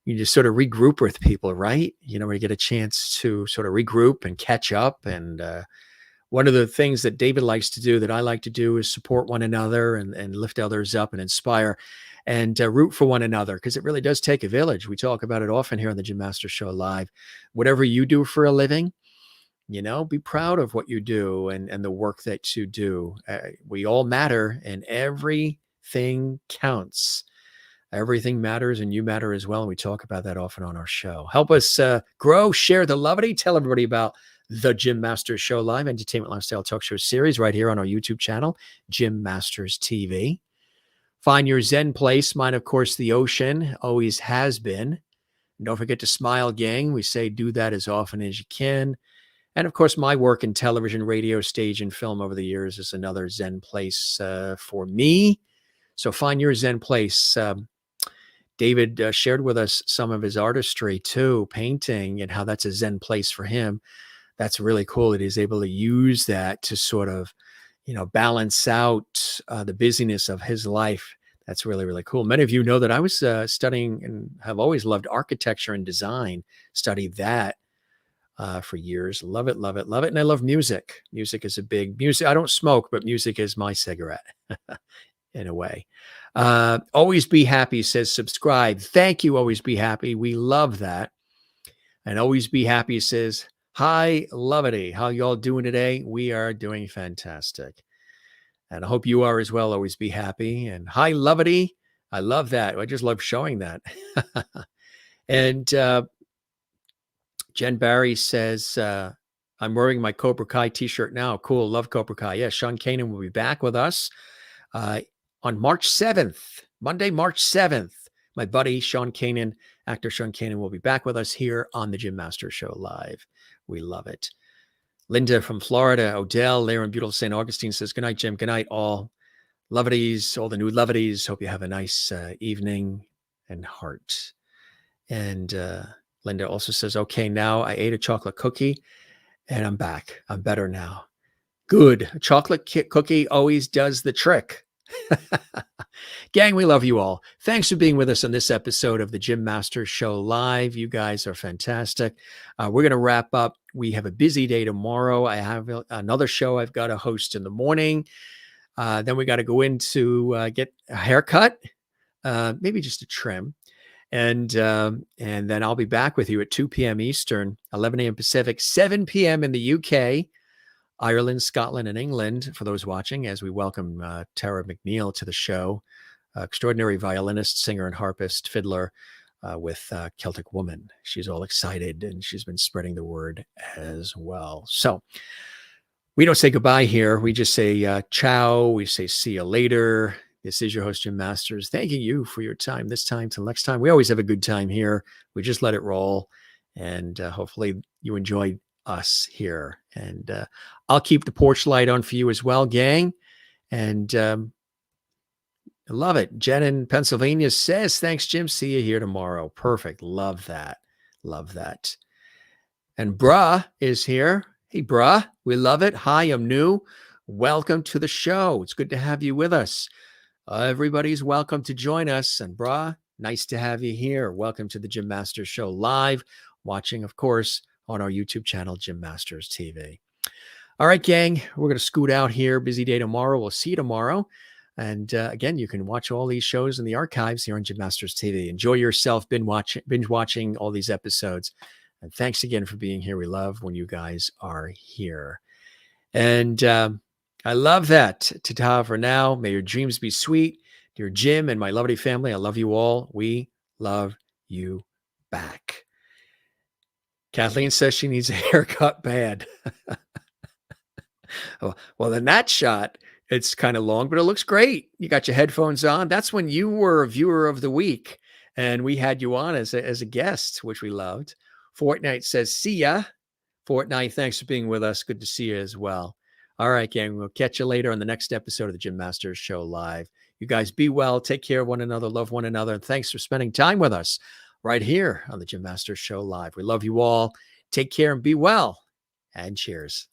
you just sort of regroup with people, right? You know, where you get a chance to sort of regroup and catch up. And one of the things that David likes to do that I like to do is support one another and lift others up and inspire and root for one another, because it really does take a village. We talk about it often here on the Jim Masters Show Live. Whatever you do for a living, you know, be proud of what you do and the work that you do. We all matter and everything counts. Everything matters and you matter as well. And we talk about that often on our show. Help us grow, share the lovity. Tell everybody about the Jim Masters Show Live, entertainment lifestyle talk show series right here on our YouTube channel, Jim Masters TV. Find your Zen place. Mine, of course, the ocean always has been. And don't forget to smile, gang. We say do that as often as you can. And of course, my work in television, radio, stage, and film over the years is another Zen place for me. So find your Zen place. David shared with us some of his artistry too, painting, and how that's a Zen place for him. That's really cool that he's able to use that to sort of, you know, balance out the busyness of his life. That's really, really cool. Many of you know that I was studying and have always loved architecture and design, studied that for years. Love it, love it, love it. And I love music. Music is a big music. I don't smoke, but music is my cigarette in a way. Always Be Happy says subscribe. Thank you. Always Be Happy. We love that. And Always Be Happy says, hi, lovity. How y'all doing today? We are doing fantastic. And I hope you are as well. Always Be Happy. And hi, lovity. I love that. I just love showing that. And Jen Barry says, I'm wearing my Cobra Kai t-shirt now. Cool. Love Cobra Kai. Yeah, Sean Kanan will be back with us On March 7th, Monday, March 7th, my buddy Sean Kanan, actor Sean Kanan, will be back with us here on the Jim Masters Show Live. We love it. Linda from Florida, Odell, there in beautiful St. Augustine says, good night, Jim. Good night, all. Lovities, all the new Lovities. Hope you have a nice evening and heart. And Linda also says, okay, now I ate a chocolate cookie and I'm back. I'm better now. Good. A chocolate cookie always does the trick. Gang, we love you all. Thanks for being with us on this episode of the Jim Masters Show Live. You guys are fantastic. We're going to wrap up. We have a busy day tomorrow. I have another show I've got to host in the morning. Then we got to go in to get a haircut, maybe just a trim. And then I'll be back with you at 2 p.m. Eastern, 11 a.m. Pacific, 7 p.m. in the UK, Ireland, Scotland, and England, for those watching, as we welcome Tara McNeil to the show, extraordinary violinist, singer, and harpist, fiddler with Celtic Woman. She's all excited, and she's been spreading the word as well. So we don't say goodbye here. We just say ciao. We say see you later. This is your host, Jim Masters, thanking you for your time this time till next time. We always have a good time here. We just let it roll. And hopefully you enjoyed us here. And I'll keep the porch light on for you as well, gang. And I love it. Jen in Pennsylvania says, thanks, Jim. See you here tomorrow. Perfect. Love that. Love that. And Bruh is here. Hey, Bruh. We love it. Hi, I'm new. Welcome to the show. It's good to have you with us. Everybody's welcome to join us. And Bruh, nice to have you here. Welcome to the Jim Masters Show Live, watching, of course, on our YouTube channel, Jim Masters TV. All right, gang, we're going to scoot out here. Busy day tomorrow. We'll see you tomorrow. And again, you can watch all these shows in the archives here on Jim Masters TV. Enjoy yourself binge watching all these episodes. And thanks again for being here. We love when you guys are here. And I love that. Ta-ta for now. May your dreams be sweet. Dear Jim and my lovely family, I love you all. We love you back. Kathleen says she needs a haircut bad. Well, in that shot, it's kind of long, but it looks great. You got your headphones on. That's when you were a viewer of the week, and we had you on as a guest, which we loved. Fortnite says, see ya. Fortnite, thanks for being with us. Good to see you as well. All right, gang, we'll catch you later on the next episode of the Jim Masters Show Live. You guys be well, take care of one another, love one another, and thanks for spending time with us right here on the Jim Masters Show Live. We love you all. Take care and be well, and cheers.